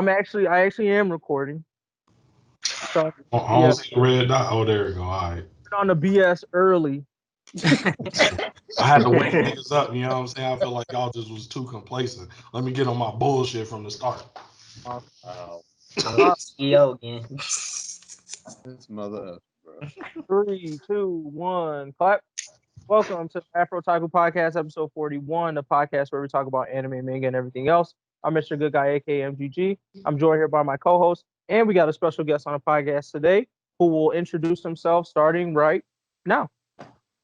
I actually am recording. So I yeah, don't see the red dot. Oh, there we go. All right. on the BS early. I had to wake niggas up. You know what I'm saying? I feel like y'all just was too complacent. Let me get on my bullshit from the start. Uh, Wow. CEO again. This mother up, bro. 3, 2, 1, clap. Welcome to the AfrOtaku Podcast, episode 41, the podcast where we talk about anime, manga, and everything else. I'm Mr. Good Guy, aka MGG. I'm joined here by my co-host, and we got a special guest on the podcast today who will introduce himself starting right now.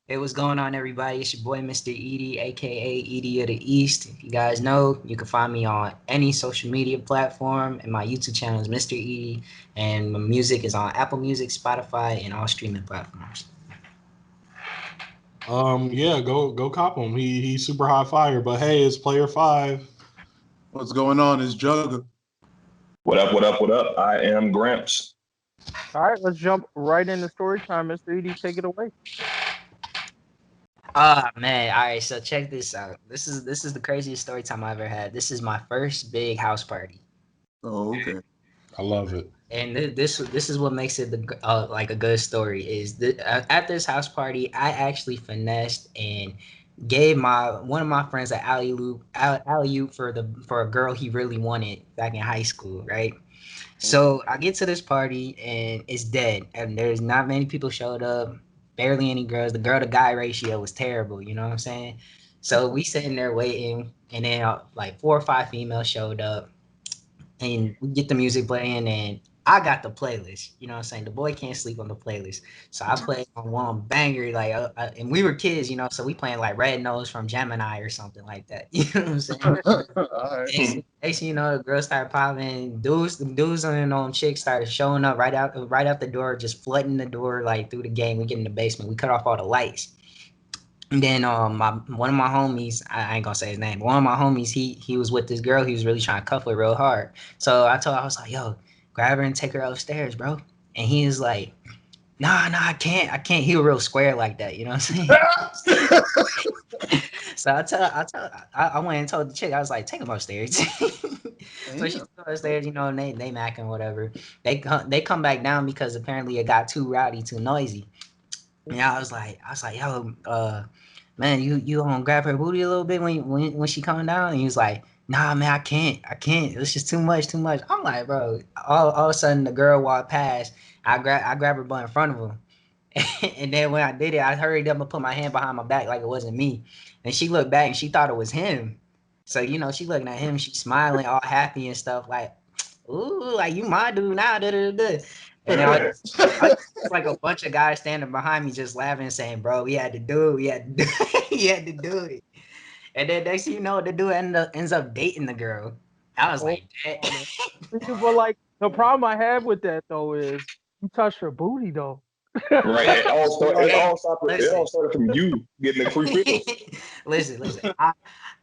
Hey, what's going on, everybody? It's your boy, Mr. Edie, aka Edie of the East. If you guys know, you can find me on any social media platform, and my YouTube channel is Mr. Edie, and my music is on Apple Music, Spotify, and all streaming platforms. Yeah, go cop him. He's super high fire, but hey, it's player 5. What's going on? It's Jugga. What up, what up, what up? I am Gramps. All right, let's jump right into story time. Mr. Edie, take it away. Man, all right, so check this out. This is the craziest story time I ever had. This is my first big house party. Oh, okay. I love it. And this is what makes it like a good story is at this house party I actually finessed and gave one of my friends an alley-oop for a girl he really wanted back in high school, right? So I get to this party and it's dead and there's not many people showed up, barely any girls. The girl to guy ratio was terrible, you know what I'm saying? So we sitting there waiting and then like 4 or 5 females showed up and we get the music playing and I got the playlist, you know what I'm saying? The boy can't sleep on the playlist. So I played on one banger, like, and we were kids, you know, so we playing like Red Nose from Gemini or something like that. You know what I'm saying? All right. Next thing you know, the girls started popping, dudes and chicks started showing up right out the door, just flooding the door like through the game. We get in the basement, we cut off all the lights. And then one of my homies, I ain't gonna say his name, but one of my homies, he was with this girl, he was really trying to cuff her real hard. So I was like, yo, grab her and take her upstairs, bro. And he was like, nah, I can't. He was real square like that, you know what I'm saying? So I went and told the chick, I was like, take him upstairs. So she took upstairs, you know, and they macking whatever. They come back down because apparently it got too rowdy, too noisy. And I was like, yo, man, you gonna grab her booty a little bit when she coming down? And he was like, nah, man, I can't. It's just too much. I'm like, bro. All of a sudden, the girl walked past. I grab her butt in front of him, and then when I did it, I hurried up and put my hand behind my back like it wasn't me. And she looked back and she thought it was him. So you know, she looking at him, she smiling, all happy and stuff, like, ooh, like you my dude now. Da, da, da. And then I like a bunch of guys standing behind me just laughing and saying, bro, we had to do it. He had to do it. And then next thing you know, the dude ends up dating the girl. I was like, But like the problem I have with that though is you touched her booty though. Right. It all started from you getting the free feels. listen.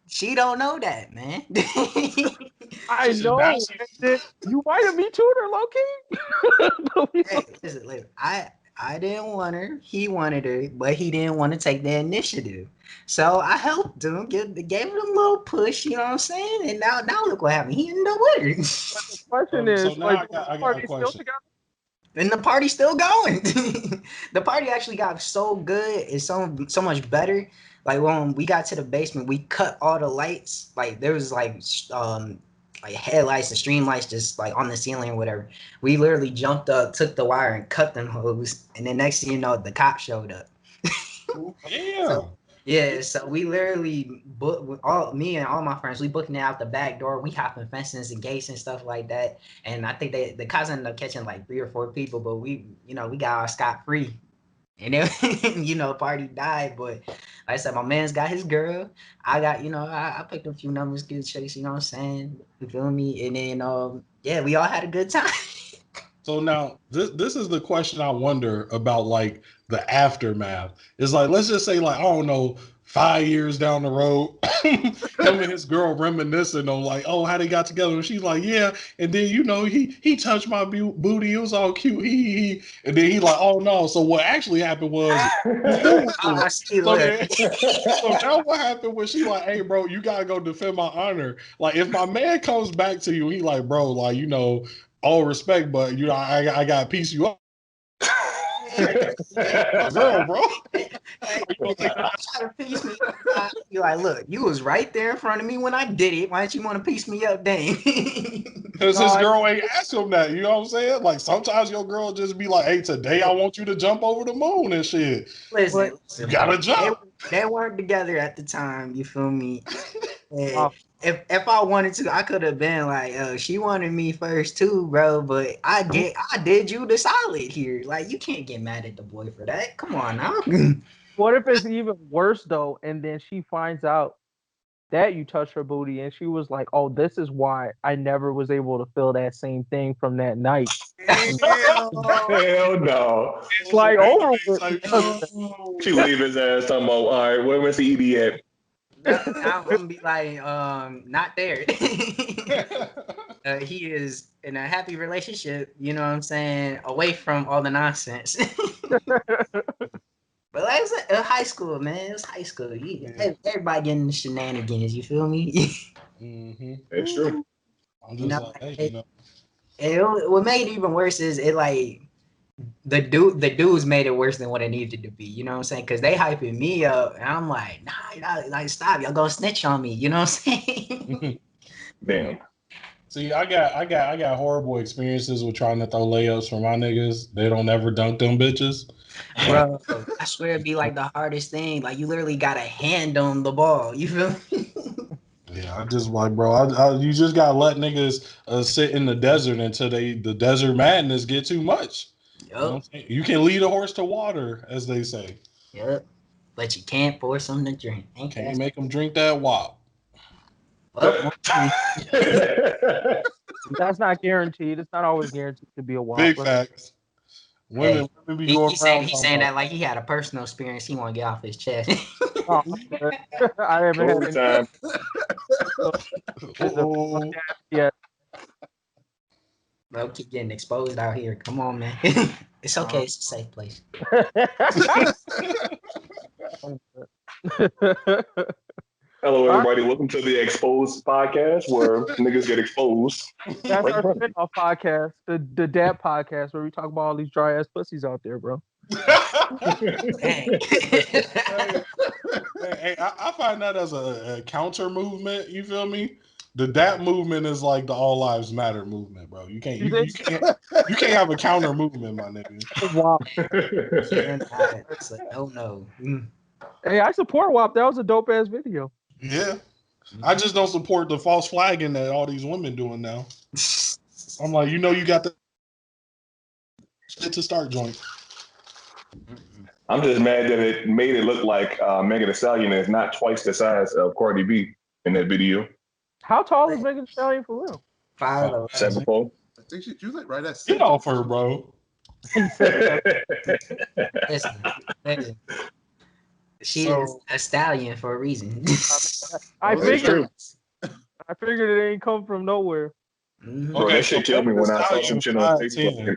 She don't know that, man. I know. You might have me too, low key. Hey, listen. I didn't want her. He wanted her, but he didn't want to take the initiative. So I helped him, gave him a little push, you know what I'm saying? And now look what happened. He ended up with her. The question is, so now like, I got a question. And the party's still going. The party actually got so good. It's so much better. Like when we got to the basement, we cut all the lights. Like there was like headlights and stream lights just like on the ceiling or whatever. We literally jumped up, took the wire and cut them hose. And then next thing you know, the cop showed up. Damn. So we literally me and all my friends, we booking it out the back door. We hopping fences and gates and stuff like that. And I think the cops ended up catching like 3 or 4 people, but we got our scot free. And then, party died. But like I said, my man's got his girl. I got, I picked a few numbers, good chicks, you know what I'm saying? You feel me? And then, we all had a good time. So now this is the question I wonder about, like the aftermath. It's like, let's just say, like, I don't know, 5 years down the road, him and his girl reminiscing on like, oh, how they got together, and she's like, yeah, and then he touched my booty, it was all cute, he. And then he like, oh no, so what actually happened was so now what happened when she like, hey bro, you gotta go defend my honor. Like if my man comes back to you, he like, bro, like all respect, but I gotta piece you up. Girl, bro. You like, look, you was right there in front of me when I did it. Why don't you want to piece me up, dang? Because his girl ain't asked him that. You know what I'm saying? Like sometimes your girl just be like, hey, today I want you to jump over the moon and shit. Listen, you gotta jump. They weren't together at the time. You feel me? If I wanted to, I could have been like, she wanted me first too, bro. But I did you the solid here. Like you can't get mad at the boy for that. Come on now. What if it's even worse though, and then she finds out that you touched her booty, and she was like, "Oh, this is why I never was able to feel that same thing from that night." Hell no. It's like over with. She leave his ass talking about, all right, where's the Edie at? I'm gonna be like, not there. He is in a happy relationship, you know what I'm saying, away from all the nonsense. But like I said, high school, man. It was high school. Everybody getting the shenanigans, you feel me? Mm-hmm. It's true. I'm just What made it even worse is it like the dudes made it worse than what it needed to be. You know what I'm saying? Because they hyping me up, and I'm like, nah, like stop, y'all gonna snitch on me. You know what I'm saying? Damn. See, I got horrible experiences with trying to throw layups for my niggas. They don't ever dunk them bitches. Bro, I swear it'd be like the hardest thing. Like you literally got a hand on the ball. You feel me? Yeah, I just like, bro, you just gotta let niggas sit in the desert until the desert madness get too much. Yep. You know what I'm saying? You can lead a horse to water, as they say. Yep. But you can't force them to drink. Can't make them drink that wop. Well, That's not guaranteed. It's not always guaranteed to be a wild. Big facts. Women be going around. He's saying that like he had a personal experience he want to get off his chest. Oh, I haven't had any. Time. Yeah. Bro, keep getting exposed out here. Come on, man. It's okay. It's a safe place. Hello, everybody. Welcome to the Exposed podcast, where niggas get exposed. That's our spin-off podcast, the Dad podcast, where we talk about all these dry ass pussies out there, bro. Hey, I find that as a counter movement. You feel me? The DAP movement is like the All Lives Matter movement, bro. You can't have a counter movement, my nigga. Wow. It's like, oh no. Hey, I support WAP. That was a dope ass video. Yeah. I just don't support the false flagging that all these women doing now. I'm like, you got the shit to start joint. I'm just mad that it made it look like Megan Thee Stallion is not twice the size of Cardi B in that video. How tall is Megan Thee Stallion for real? 5'11". 7'4". I think she was like right at 6. Get off her, bro. Listen. She is a stallion for a reason. I figured it ain't come from nowhere. Mm-hmm. Bro, that shit killed me when I saw some shit on Facebook.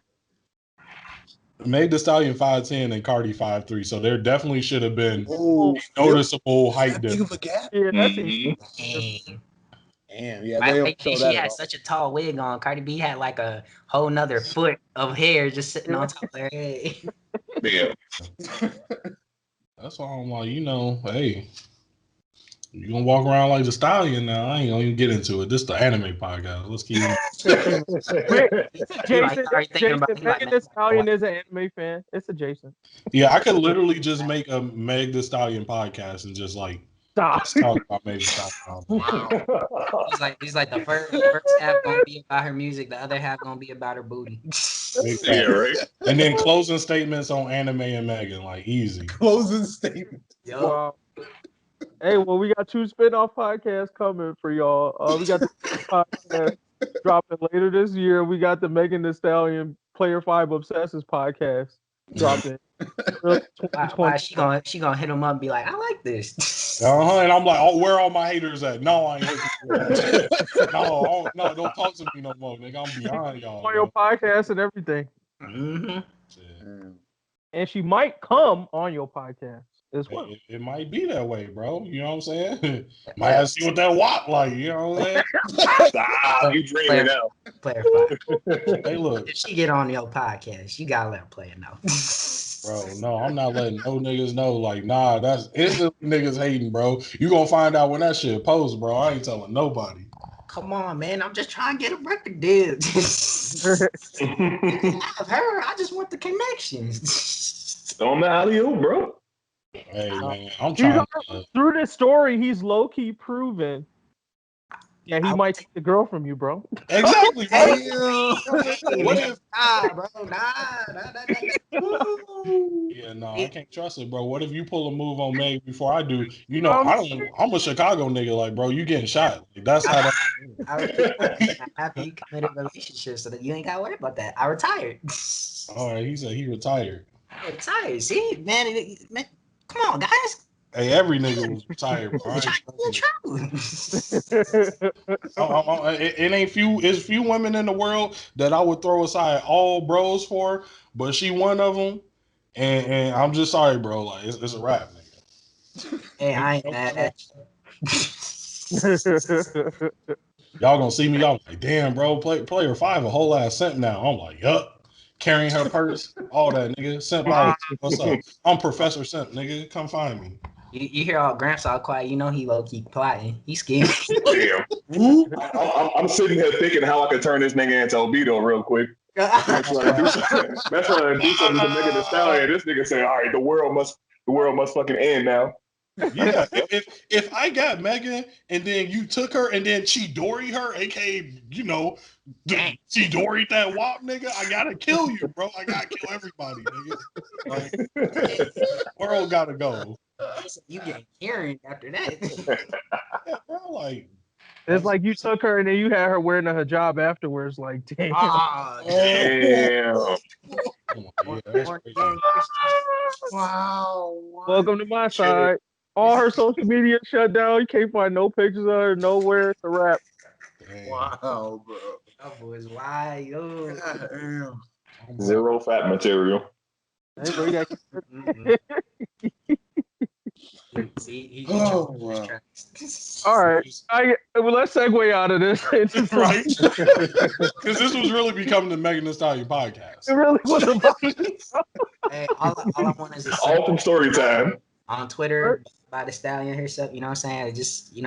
Meg Thee Stallion 5'10" and Cardi 5'3", so there definitely should have been noticeable height difference. Yeah, that's Damn, yeah. She had such a tall wig on. Cardi B had like a whole nother foot of hair just sitting on top of her head. Yeah. That's why I'm like, hey, you gonna walk around like the Stallion now. I ain't gonna even get into it. This is the anime podcast. Let's keep Jason, Megan Thee Stallion is an anime fan. It's adjacent. Yeah, I could literally just make a Meg Thee Stallion podcast and just like stop talk about Meg Thee Stallion. He's like the first half gonna be about her music, the other half gonna be about her booty. Yeah, right. And then closing statements on anime and Megan, like easy. Closing statement. Wow. Hey, well, we got 2 spin-off podcasts coming for y'all. We got the podcast dropping later this year. We got the Megan Thee Stallion Player 5 Obsesses podcast dropped in early Why 2020. she gonna hit him up and be like, I like this. And I'm like, oh, where are all my haters at? No, I ain't hitting you. No, don't talk to me no more, nigga. I'm beyond y'all. On your podcast and everything. Mm-hmm. Damn. And she might come on your podcast as well. It might be that way, bro. You know what I'm saying? Might have to see what that walk like. You know what I'm saying? Stop, you dreaming now. Player 5. Hey, look, If she get on your podcast, you gotta let her play it know. bro. No, I'm not letting no niggas know. Like, nah, that's instantly niggas hating, bro. You gonna find out when that shit posts, bro. I ain't telling nobody. Come on, man. I'm just trying to get a record deal. Have her. I just want the connections. Don't know how you, bro. Hey, man, I'm trying to. Through this story, he's low key proven. Yeah, he might take the girl from you, bro. Exactly, bro. What if? Bro, Yeah, no, I can't trust it, bro. What if you pull a move on Meg before I do? You know, I'm a Chicago nigga. Like, bro, you getting shot. Like, that's how that. After you committed a relationship, so that you ain't gotta worry about that. I retired. All right, he said he retired. I retired. See, man, come on, guys. Hey, every nigga was retired, bro. It ain't few. It's few women in the world that I would throw aside all bros for, but she one of them. And I'm just sorry, bro. Like it's a wrap, nigga. Hey, I ain't mad at you. Y'all gonna see me. Y'all like, damn, bro. Player 5 a whole ass simp now. I'm like, yup. Carrying her purse, all that, nigga. Simp out. What's up? I'm Professor Simp, nigga. Come find me. You hear all Gramps all quiet, you know he low-key plotting. He's scared. Damn. I'm sitting here thinking how I could turn this nigga into Obito real quick. That's trying to do something to Megan Thee Stallion. This nigga say, all right, the world must fucking end now. Yeah, if I got Megan and then you took her and then Chidori her, aka, you know, Chidori that WAP nigga, I gotta kill you, bro. I gotta kill everybody, nigga. Like, world gotta go. You get Karen after that. Yeah, bro, like. It's like you took her and then you had her wearing a hijab afterwards. Like, damn. Damn. Wow. Welcome to my side. All her social media shut down. You can't find no pictures of her nowhere. It's a wrap. Wow, bro. That boy's wild. Yo. Damn. Zero fat material. Hey, bro, you got- See, Oh, wow. All right. Well, let's segue out of this. Right? Because this was really becoming the Megan Thee Stallion podcast. It really was about Hey, all I want is to say All from story time. on Twitter by the Stallion herself. You know what I'm saying? Just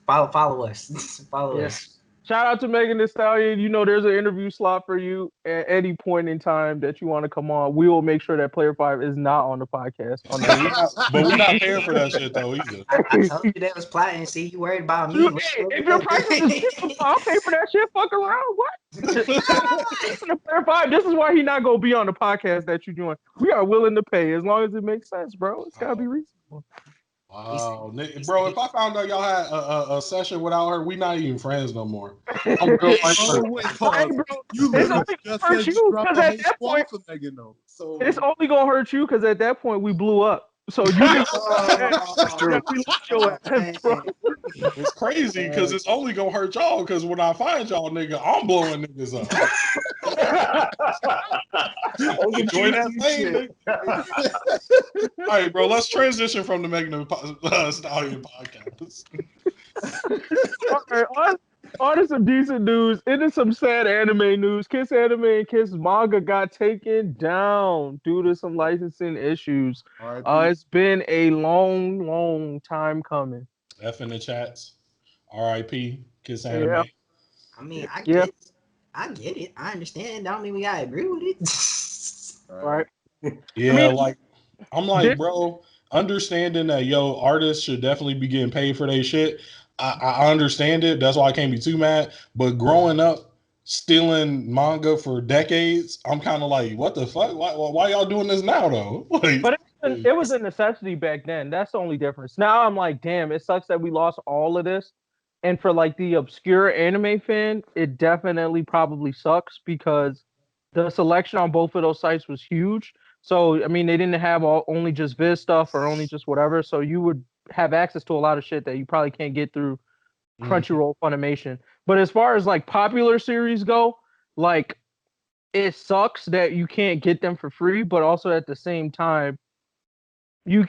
follow us. Follow us. Shout out to Megan Thee Stallion. You know, there's an interview slot for you at any point in time that you want to come on. We will make sure that Player 5 is not on the podcast. But we're not paying for that shit though either. I told you that was plotting. See, you worried about me. If your price is I'll pay for that shit. Fuck around. What? Player 5, this is why he not gonna be on the podcast that you're doing. We are willing to pay as long as it makes sense, bro. It's gotta be reasonable. Wow, bro! If I found out y'all had a session without her, we not even friends no more. I'm real like her. Wait, Hey, pause. bro, You it's literally only just hurt said you you dropped because the at whole that squad point, for Megan, though. So it's only gonna hurt you because at that point we blew up. So you can That's true. we left your ass, bro. It's crazy because it's only gonna hurt y'all. Because when I find y'all, nigga, I'm blowing niggas up. Enjoy that thing. Nigga. All right, bro. Let's transition from the Megan Thee Stallion podcast. All right, on to some decent news. Into some sad anime news. Kiss Anime and Kiss Manga got taken down due to some licensing issues. It's been a long time coming. F in the chats. R.I.P. Kiss Anime. Yeah. I mean, I get it. I understand. Don't mean we gotta agree with it. Right. Yeah, I mean, like I'm like, bro, understanding that artists should definitely be getting paid for their shit. I understand it. That's why I can't be too mad. But growing up stealing manga for decades, I'm kind of like, what the fuck? Why y'all doing this now though? Like, but it was a necessity back then. That's the only difference. Now I'm like, damn, it sucks that we lost all of this. And for like the obscure anime fan, it definitely probably sucks because the selection on both of those sites was huge. So I mean, they didn't have only just Viz stuff or only just whatever. So you would have access to a lot of shit that you probably can't get through Crunchyroll, Funimation. But as far as like popular series go, like it sucks that you can't get them for free, but also at the same time, you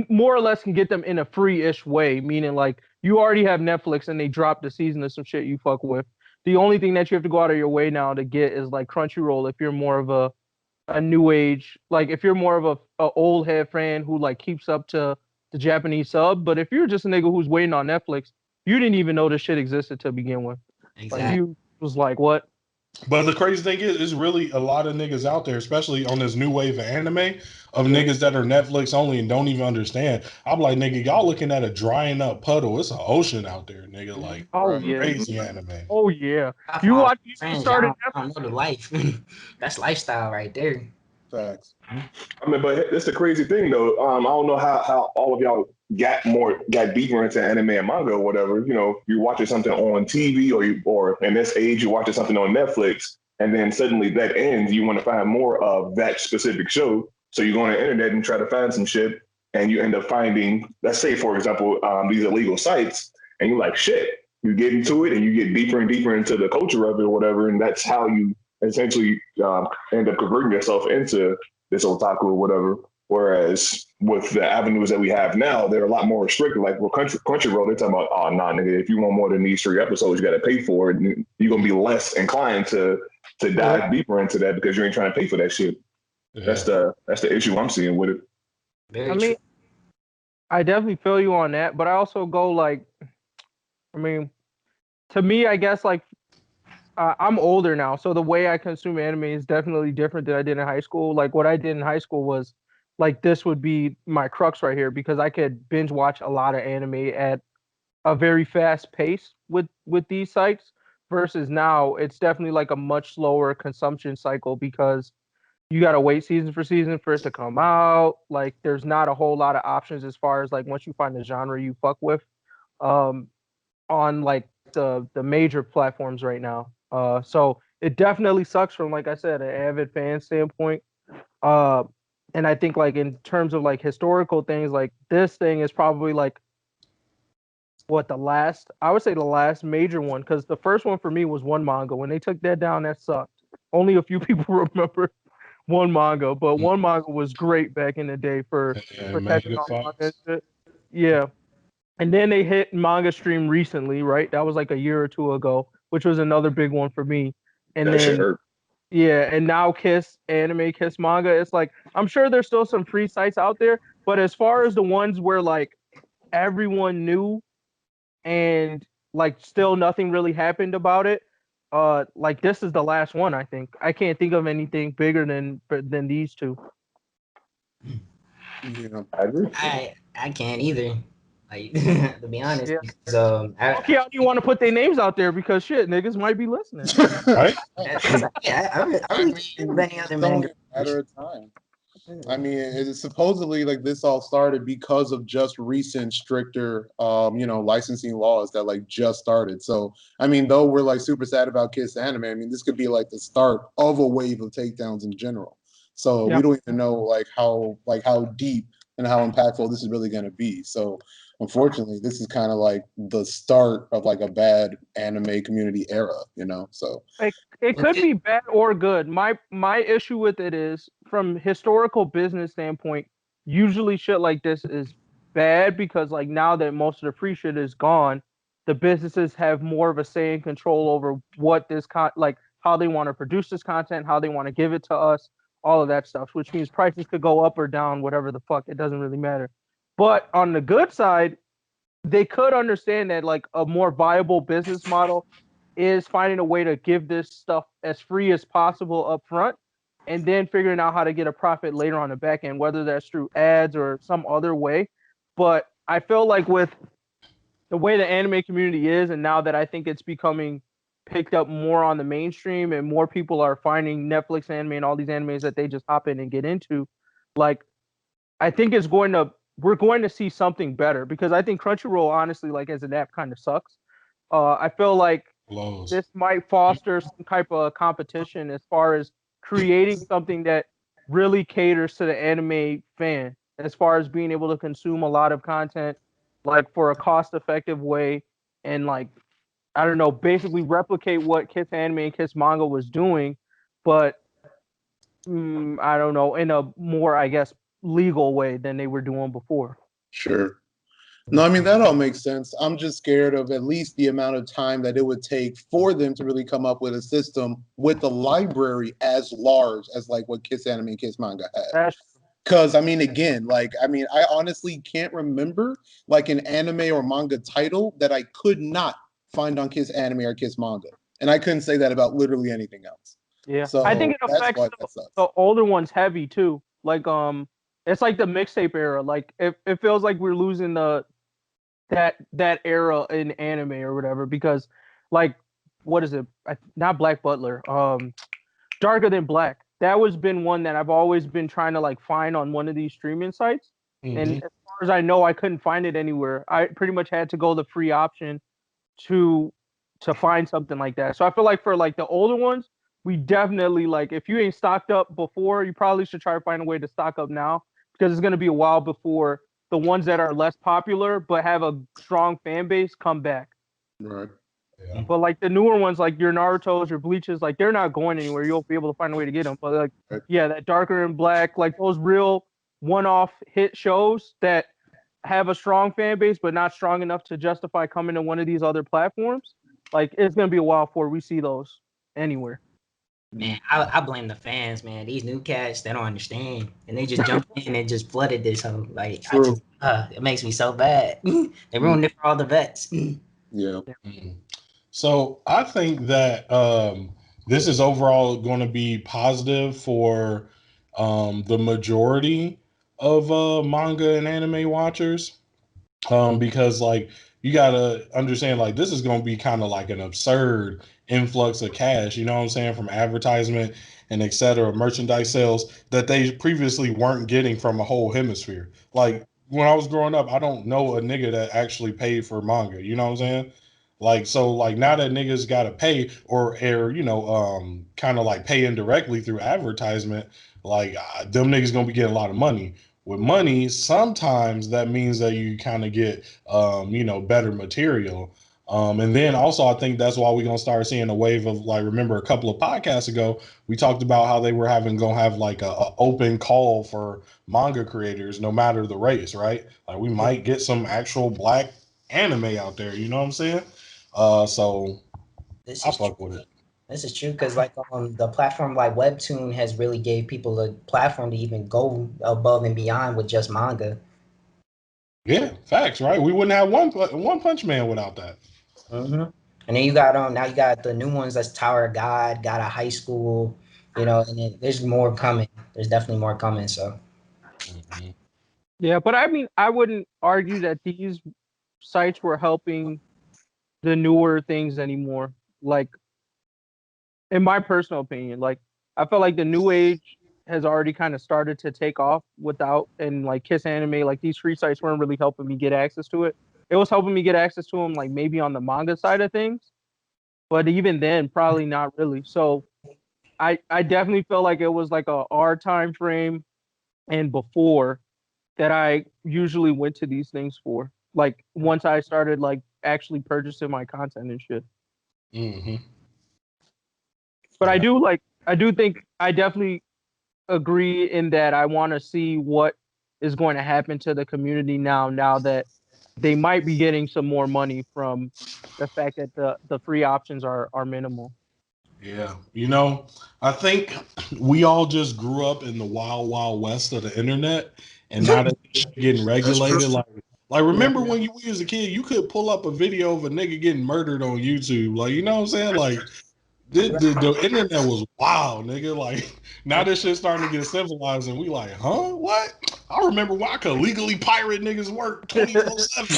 more or less can get them in a free-ish way, meaning like you already have Netflix and they dropped a season of some shit you fuck with. The only thing that you have to go out of your way now to get is like Crunchyroll if you're more of a new age, like if you're more of a old head fan who like keeps up to the Japanese sub. But if you're just a nigga who's waiting on Netflix, you didn't even know this shit existed to begin with. Exactly. Like you was like, what? But the crazy thing is, there's really a lot of niggas out there, especially on this new wave of anime, of niggas that are Netflix only and don't even understand. I'm like, nigga, y'all looking at a drying up puddle. It's an ocean out there, nigga. Like, Oh yeah. crazy anime. Oh yeah. I You found watch you friends, started I don't know the life. That's lifestyle right there. Facts. I mean, but it's the crazy thing though. I don't know how all of y'all got deeper into anime and manga or whatever. You know, you're watching something on TV or in this age you're watching something on Netflix, and then suddenly that ends. You want to find more of that specific show, so you go on the internet and try to find some shit, and you end up finding, let's say for example, these illegal sites, and you're like, shit. You get into it and you get deeper and deeper into the culture of it or whatever, and that's how you essentially end up converting yourself into this otaku or whatever. Whereas with the avenues that we have now, they're a lot more restricted. Like with Crunchyroll, they're talking about, oh, nah, nigga, if you want more than these 3 episodes, you got to pay for it. And you're going to be less inclined to dive deeper into that because you ain't trying to pay for that shit. Yeah. That's the issue I'm seeing with it. Very I mean, true. I definitely feel you on that, but I also go like, I mean, to me, I guess like I'm older now, so the way I consume anime is definitely different than I did in high school. Like what I did in high school was like this would be my crux right here because I could binge watch a lot of anime at a very fast pace with these sites versus now it's definitely like a much slower consumption cycle because you got to wait season for season for it to come out. Like there's not a whole lot of options as far as like once you find the genre you fuck with um on like the major platforms right now. So it definitely sucks from, like I said, an avid fan standpoint. Uh, and I think like in terms of like historical things, like this thing is probably like what I would say the last major one, because the first one for me was one manga. When they took that down, that sucked. Only a few people remember one manga, but one manga was great back in the day for catching on that shit. Yeah. And then they hit Manga Stream recently, right? That was like a year or two ago, which was another big one for me. And that shit then hurt. yeah, and now Kiss Anime, Kiss Manga. It's like I'm sure there's still some free sites out there, but as far as the ones where like everyone knew and like still nothing really happened about it, like this is the last one. I think I can't think of anything bigger than these two. Yeah. I agree. I can't either. Like to be honest, Yeah. because Okay, I don't want to put their names out there because shit, niggas might be listening. Right? I really think of any other It's only manga. a matter of time. I mean, it's supposedly like this all started because of just recent stricter, licensing laws that like just started. So, I mean, though we're like super sad about Kiss Anime, I mean, this could be like the start of a wave of takedowns in general. So we don't even know like how deep and how impactful this is really going to be. So, unfortunately, this is kind of like the start of like a bad anime community era, So it could be bad or good. My issue with it is from historical business standpoint, usually shit like this is bad because like now that most of the free shit is gone, the businesses have more of a say and control over what this like how they want to produce this content, how they want to give it to us, all of that stuff, which means prices could go up or down, whatever the fuck, it doesn't really matter. But on the good side, they could understand that like a more viable business model is finding a way to give this stuff as free as possible up front and then figuring out how to get a profit later on the back end, whether that's through ads or some other way. But I feel like with the way the anime community is, and now that I think it's becoming picked up more on the mainstream and more people are finding Netflix anime and all these animes that they just hop in and get into, like I think we're going to see something better because I think Crunchyroll honestly, like as an app, kind of sucks. I feel like this might foster some type of competition as far as creating something that really caters to the anime fan, as far as being able to consume a lot of content like for a cost-effective way, and like, I don't know, basically replicate what Kiss Anime and Kiss Manga was doing, but I don't know, in a more, I guess, legal way than they were doing before. Sure. No, I mean, that all makes sense. I'm just scared of at least the amount of time that it would take for them to really come up with a system with a library as large as like what Kiss Anime and Kiss Manga had. Because, I mean, again, like, I mean, I honestly can't remember like an anime or manga title that I could not find on Kiss Anime or Kiss Manga. And I couldn't say that about literally anything else. Yeah, so I think it affects the older ones heavy too. Like, it's like the mixtape era. Like, it feels like we're losing that era in anime or whatever, because like, what is it? Not Black Butler. Darker Than Black. That was been one that I've always been trying to like find on one of these streaming sites. And as far as I know, I couldn't find it anywhere. I pretty much had to go the free option to find something like that. So I feel like for like the older ones, we definitely, like, if you ain't stocked up before, you probably should try to find a way to stock up now, because it's going to be a while before the ones that are less popular but have a strong fan base come back. Right. Yeah. But like the newer ones, like your Naruto's, your Bleaches, like they're not going anywhere. You'll be able to find a way to get them. But like, yeah, that Darker Than Black, like those real one-off hit shows that have a strong fan base but not strong enough to justify coming to one of these other platforms, like it's gonna be a while before we see those anywhere. Man, I blame the fans, man. These new cats, they don't understand, and they just jumped in and just flooded this whole. Like, it makes me so bad. They ruined it for all the vets. Yeah. So I think that this is overall going to be positive for the majority of manga and anime watchers, because like, you gotta understand, like, this is going to be kind of like an absurd influx of cash, you know what I'm saying, from advertisement and etc. merchandise sales that they previously weren't getting from a whole hemisphere. Like, when I was growing up, I don't know a nigga that actually paid for manga, you know what I'm saying? Like, so like, now that niggas gotta pay or you know, kind of like pay indirectly through advertisement, like, them niggas gonna be getting a lot of money. With money, sometimes that means that you kind of get, you know, better material. And then also, I think that's why we're gonna start seeing a wave of, like, remember a couple of podcasts ago, we talked about how they were gonna have like a open call for manga creators, no matter the race, right? Like, we might get some actual black anime out there, you know what I'm saying? So I fuck with it. This is true, because like the platform like Webtoon has really gave people a platform to even go above and beyond with just manga. Yeah, facts, right? We wouldn't have One Punch Man without that. Mm-hmm. And then you got now you got the new ones, that's Tower of God, got a high school, you know, and then there's more coming. There's definitely more coming. So. Yeah, but I mean, I wouldn't argue that these sites were helping the newer things anymore. Like, in my personal opinion, like, I felt like the new age has already kind of started to take off without, and like Kiss Anime, like these free sites weren't really helping me get access to it. It was helping me get access to them, like maybe on the manga side of things, but even then, probably not really. So I definitely feel like it was like our time frame and before that I usually went to these things for. Like, once I started like actually purchasing my content and shit. But I do think I definitely agree in that I want to see what is going to happen to the community now that they might be getting some more money from the fact that the free options are minimal. Yeah, you know, I think we all just grew up in the wild, wild west of the internet, and now that this shit getting regulated, like remember when you was a kid, you could pull up a video of a nigga getting murdered on YouTube, like, you know what I'm saying, like. The internet was wild, nigga. Like, now this shit starting to get civilized, and we like, huh? What? I remember when I could legally pirate niggas' work 24/7,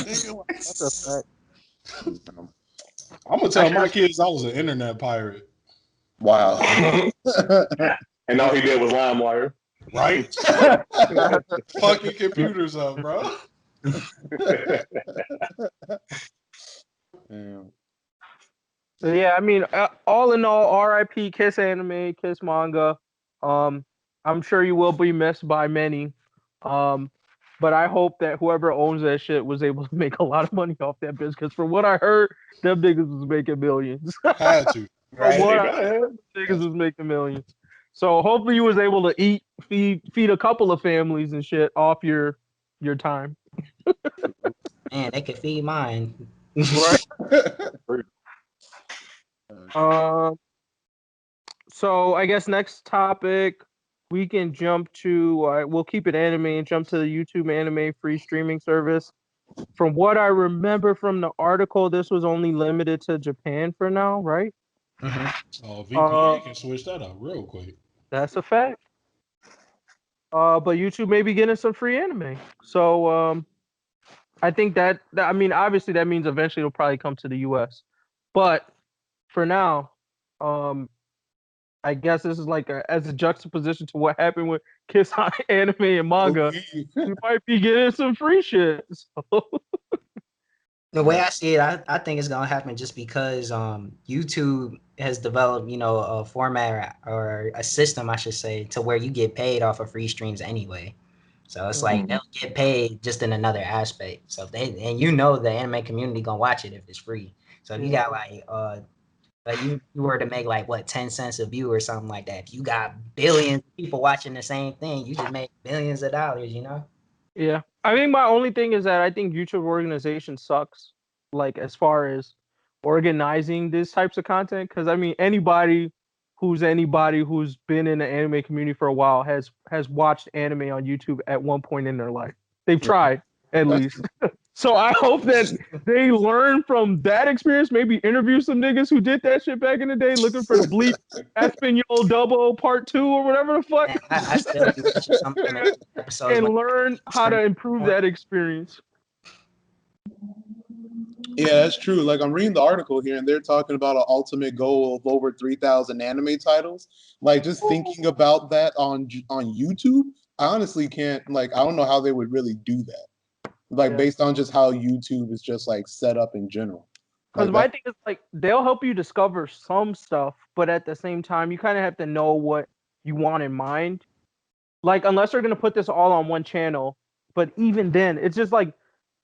nigga. Like, that's a fact. I'm gonna tell my kids I was an internet pirate. Wow. And all he did was LimeWire. Right? Fucking computers up, bro. Damn. Yeah, I mean, all in all, R.I.P. Kiss Anime, Kiss Manga. I'm sure you will be missed by many. Um, but I hope that whoever owns that shit was able to make a lot of money off that business. Because from what I heard, them niggas was making millions. Had to. From Right. what I heard, niggas was making millions. So hopefully you was able to feed a couple of families and shit off your time. Man, they could feed mine. Right. So I guess next topic we can jump to. We'll keep it anime and jump to the YouTube anime free streaming service. From what I remember from the article, this was only limited to Japan for now, right? Oh, VPN can switch that up real quick. That's a fact. But YouTube may be getting some free anime. So I think that I mean, obviously that means eventually it'll probably come to the US. But for now, I guess this is like as a juxtaposition to what happened with Kiss Anime and manga. We might be getting some free shit. So. The way I see it, I think it's gonna happen just because YouTube has developed, a format or a system, I should say, to where you get paid off of free streams anyway. So it's like they'll get paid just in another aspect. So if the anime community gonna watch it if it's free. So if you got like you were to make like what 10 cents a view or something like that, if you got billions of people watching the same thing, you just make billions of dollars, Yeah. I mean, my only thing is that I think YouTube organization sucks, like as far as organizing these types of content. Because I mean, anybody who's been in the anime community for a while has watched anime on YouTube at one point in their life. They've tried at least. So I hope that they learn from that experience. Maybe interview some niggas who did that shit back in the day, looking for the Bleep Espanol Double Part 2 or whatever the fuck. Man, I still be watching some of the episodes and when learn how to improve that experience. Yeah, that's true. Like I'm reading the article here, and they're talking about an ultimate goal of over 3,000 anime titles. Like just thinking about that on YouTube, I honestly can't. Like I don't know how they would really do that. Like based on just how YouTube is just like set up in general. Because my thing is like they'll help you discover some stuff, but at the same time, you kind of have to know what you want in mind. Like unless they're gonna put this all on one channel, but even then, it's just like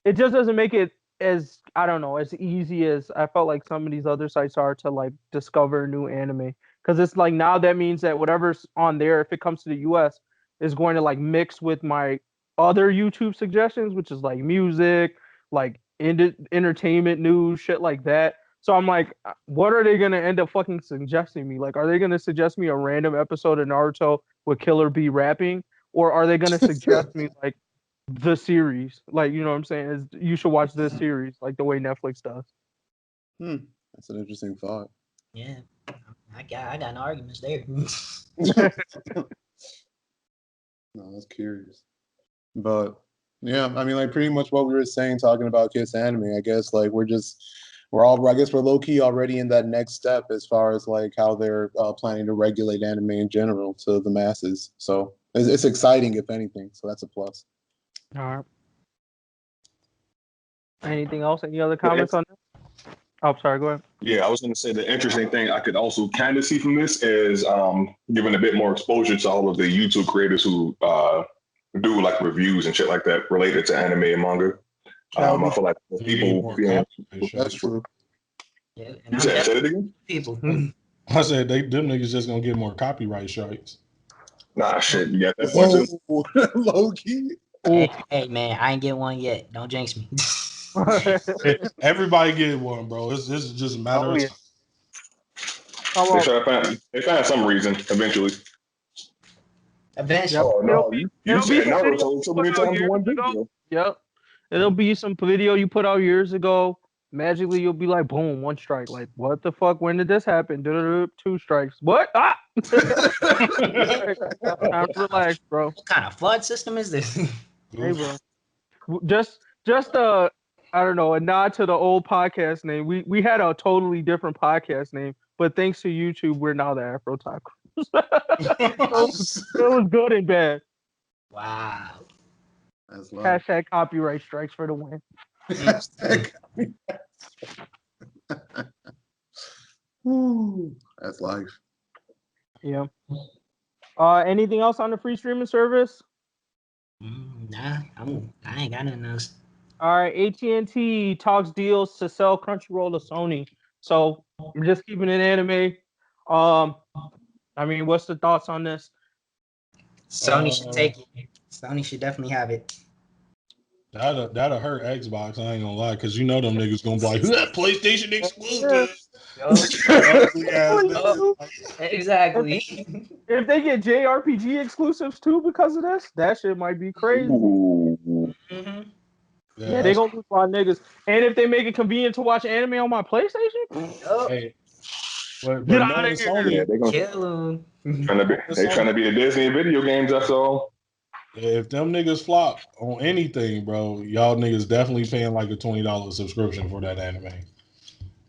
it just doesn't make it as I don't know as easy as I felt like some of these other sites are to like discover new anime. Because it's like now that means that whatever's on there, if it comes to the US, is going to like mix with my other YouTube suggestions, which is like music, like entertainment news, shit like that. So I'm like, what are they gonna end up fucking suggesting me? Like, are they gonna suggest me a random episode of Naruto with Killer Bee rapping, or are they gonna suggest me like the series? Like, you know what I'm saying? Is you should watch this series, like the way Netflix does. That's an interesting thought. Yeah, I got no arguments there. No, that's curious. But yeah, I mean, like pretty much what we were saying, talking about Kiss Anime. I guess like we're low key already in that next step as far as like how they're planning to regulate anime in general to the masses. So it's exciting, if anything. So that's a plus. All right. Anything else? Any other comments on that? Oh, sorry. Go ahead. Yeah, I was going to say the interesting thing I could also kind of see from this is giving a bit more exposure to all of the YouTube creators who do like reviews and shit like that related to anime and manga. I feel like people. Yeah, that's true. Yeah, and you said it again? People. I said them niggas just gonna get more copyright strikes. Nah, shit, you got that point too. Low key. Hey, man, I ain't get one yet. Don't jinx me. Everybody get one, bro. This is just a matter of time. They find some reason eventually. Eventually. Oh no, you said Naruto so many times in one video. Yep. It'll be some video you put out years ago. Magically, you'll be like, boom, one strike. Like, what the fuck? When did this happen? 2 strikes. What? Ah! Time to relax, bro. What kind of flood system is this? Hey, bro. Just I don't know, a nod to the old podcast name. We had a totally different podcast name, but thanks to YouTube, we're now the AfrOtakus. It was good and bad. Wow. Hashtag copyright strikes for the win. Woo, that's life. Yeah. Anything else on the free streaming service? Nah, I ain't got nothing else. All right, AT&T talks deals to sell Crunchyroll to Sony. So I'm just keeping it anime. I mean, what's the thoughts on this? Sony should take it. Sony should definitely have it. That'll hurt Xbox. I ain't gonna lie, because you know them niggas gonna be like, that PlayStation exclusive. Exactly. If they get JRPG exclusives too because of this, that shit might be crazy. Mm-hmm. Yeah, they gonna lose my niggas. And if they make it convenient to watch anime on my PlayStation, hey, but get out of here. Sony, Yeah, they gonna Kill them. trying to be the Disney video games. That's all. if them niggas flop on anything, bro, y'all niggas definitely paying like a $20 subscription for that anime.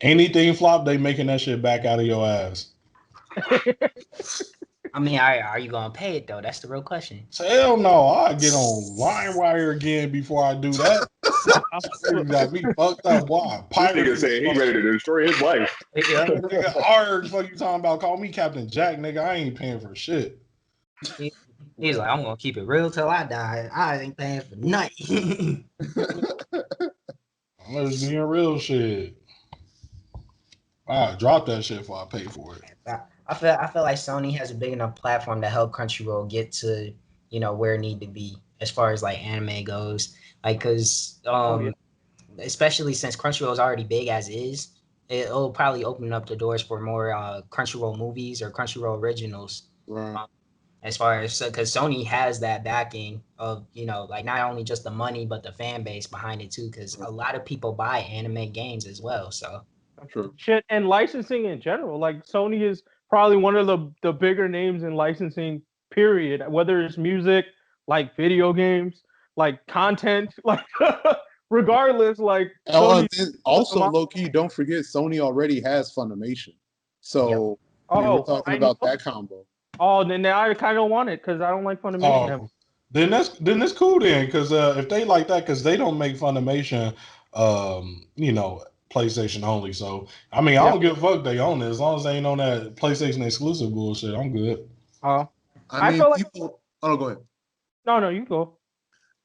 Anything flop, they making that shit back out of your ass. I mean, are you gonna pay it though? That's the real question. So hell no, I get on LimeWire again before I do that. You got me fucked up. Why? This nigga saying he ready to destroy his life. Nigga, hard. Fuck you talking about? Call me Captain Jack, nigga. I ain't paying for shit. He's like, I'm gonna keep it real till I die. I ain't paying for nothing. I'm just being real shit. Drop that shit before I pay for it. I feel like Sony has a big enough platform to help Crunchyroll get to, where it need to be as far as like anime goes. Like, cause especially since Crunchyroll is already big as is, it'll probably open up the doors for more Crunchyroll movies or Crunchyroll originals. Right. As far as, because Sony has that backing of, like not only just the money but the fan base behind it too, because a lot of people buy anime games as well. So True. Shit, and licensing in general. Like Sony is probably one of the bigger names in licensing, period. Whether it's music, like video games, like content, like regardless, like Sony. Also, low-key, don't forget Sony already has Funimation. So we're talking about that combo. Oh, then I kind of want it because I don't like Funimation. Then that's cool then, because if they like that, because they don't make Funimation, PlayStation only. So I mean, I don't give a fuck they own it as long as they ain't on that PlayStation exclusive bullshit. I'm good. I mean, people. Oh, go ahead. No, you go.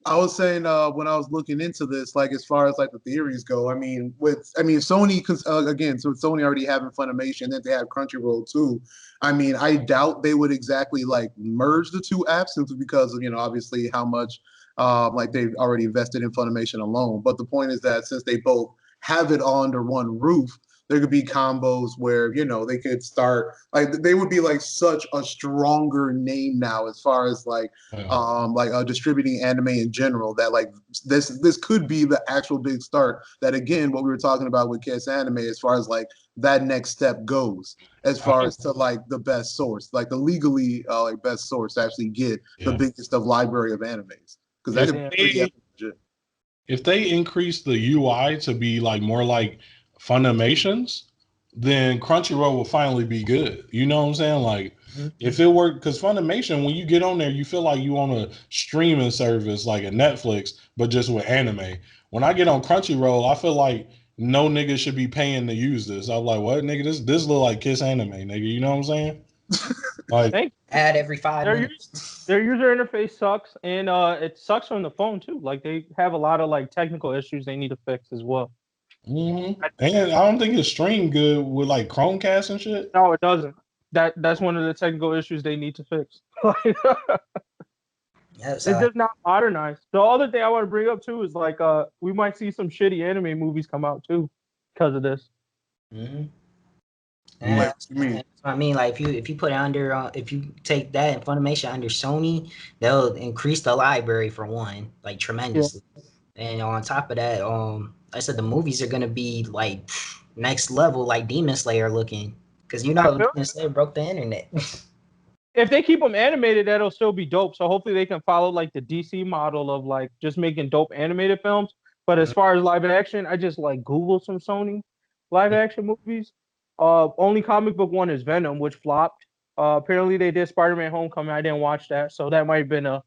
I was saying when I was looking into this, like as far as like the theories go, I mean, Sony, again, so Sony already having Funimation, then they have Crunchyroll too. I mean, I doubt they would exactly like merge the two apps simply because of obviously how much like they've already invested in Funimation alone. But the point is that since they both have it all under one roof, there could be combos where they could start like they would be like such a stronger name now as far as like distributing anime in general, that like this could be the actual big start. That again, what we were talking about with Kissanime as far as like that next step goes, as far as to like the best source, like the legally like best source to actually get the biggest of library of animes, because that could be pretty legit. If they increase the UI to be like more like Funimation's, then Crunchyroll will finally be good. You know what I'm saying? Like, if it worked, because Funimation, when you get on there, you feel like you on a streaming service like a Netflix, but just with anime. When I get on Crunchyroll, I feel like no nigga should be paying to use this. I'm like, what, nigga? This look like Kiss Anime, nigga. You know what I'm saying? Like, add every 5 minutes. Their user interface sucks, and it sucks from the phone too. Like they have a lot of like technical issues they need to fix as well. And I don't think it's streamed good with like Chromecast and shit. No, it doesn't. That's one of the technical issues they need to fix. It's just not modernized. The other thing I want to bring up too is like we might see some shitty anime movies come out too because of this. I mean, like if you put it under if you take that and Funimation under Sony, they'll increase the library for one, like tremendously. And on top of that, I said the movies are gonna be like next level, like Demon Slayer looking, because Demon Slayer broke the internet. If they keep them animated, that'll still be dope. So hopefully they can follow like the DC model of like just making dope animated films. But as far as live action, I just like Googled some Sony live action movies. Only comic book one is Venom, which flopped. Apparently they did Spider-Man Homecoming. I didn't watch that, so that might have been a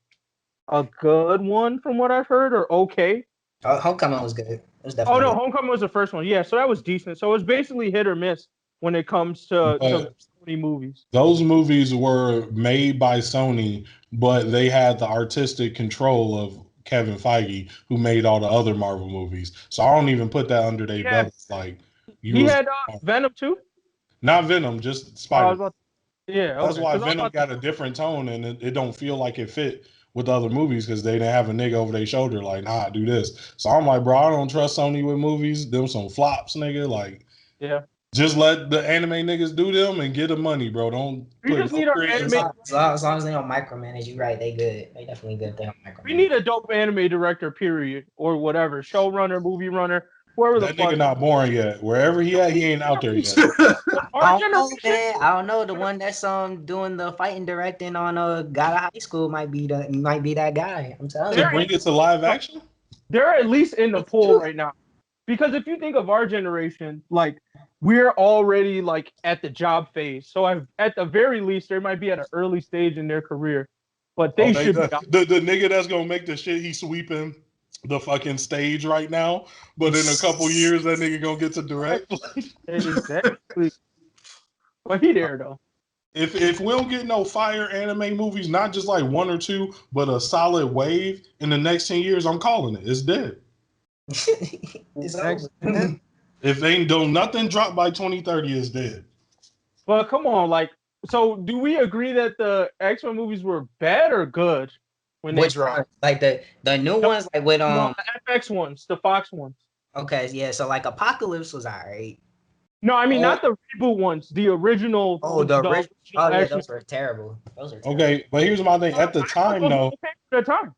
good one from what I've heard, or okay. Homecoming was good. It was definitely Homecoming was the first one. Yeah, so that was decent. So it was basically hit or miss when it comes to But Sony movies. those movies were made by Sony, but they had the artistic control of Kevin Feige, who made all the other Marvel movies. So I don't even put that under their belts. Like He had Venom too. Not Venom, just Spider. Yeah, That's why Venom got a different tone, and it don't feel like it fit with other movies because they didn't have a nigga over their shoulder like, nah, do this. So I'm like, bro, I don't trust Sony with movies. Them some flops, nigga. Like, yeah, just let the anime niggas do them and get the money, bro. Don't we just need our anime. As long as they don't micromanage, you right? They good. They definitely good. They don't micromanage. We need a dope anime director, period, or whatever, showrunner, movie runner, whoever the that fuck. nigga not born yet. Wherever he at, he ain't out there yet. I don't know, man. I don't know. The one that's doing the fighting directing on God of High School might be that guy. I'm telling you. To bring it to live action? They're at least in the pool right now. Because if you think of our generation, like we're already like at the job phase. So at the very least, they might be at an early stage in their career. But they should be the nigga that's gonna make the shit he's sweeping the fucking stage right now, but in a couple years that nigga gonna get to direct. Exactly. But he there though. If we don't get no fire anime movies, not just like one or two, but a solid wave in the next 10 years, I'm calling it. It's dead. It's over. If ain't do nothing drop by 2030, it's dead. But come on, like, so do we agree that the X-Men movies were bad or good when they dropped? Like the new ones, like with the FX ones, the Fox ones. Okay, yeah. So like Apocalypse was alright. No, I mean not the reboot ones, the original. Oh, the original. Oh yeah, those were terrible. Okay, but here's my thing. At the time, though. Okay for the time.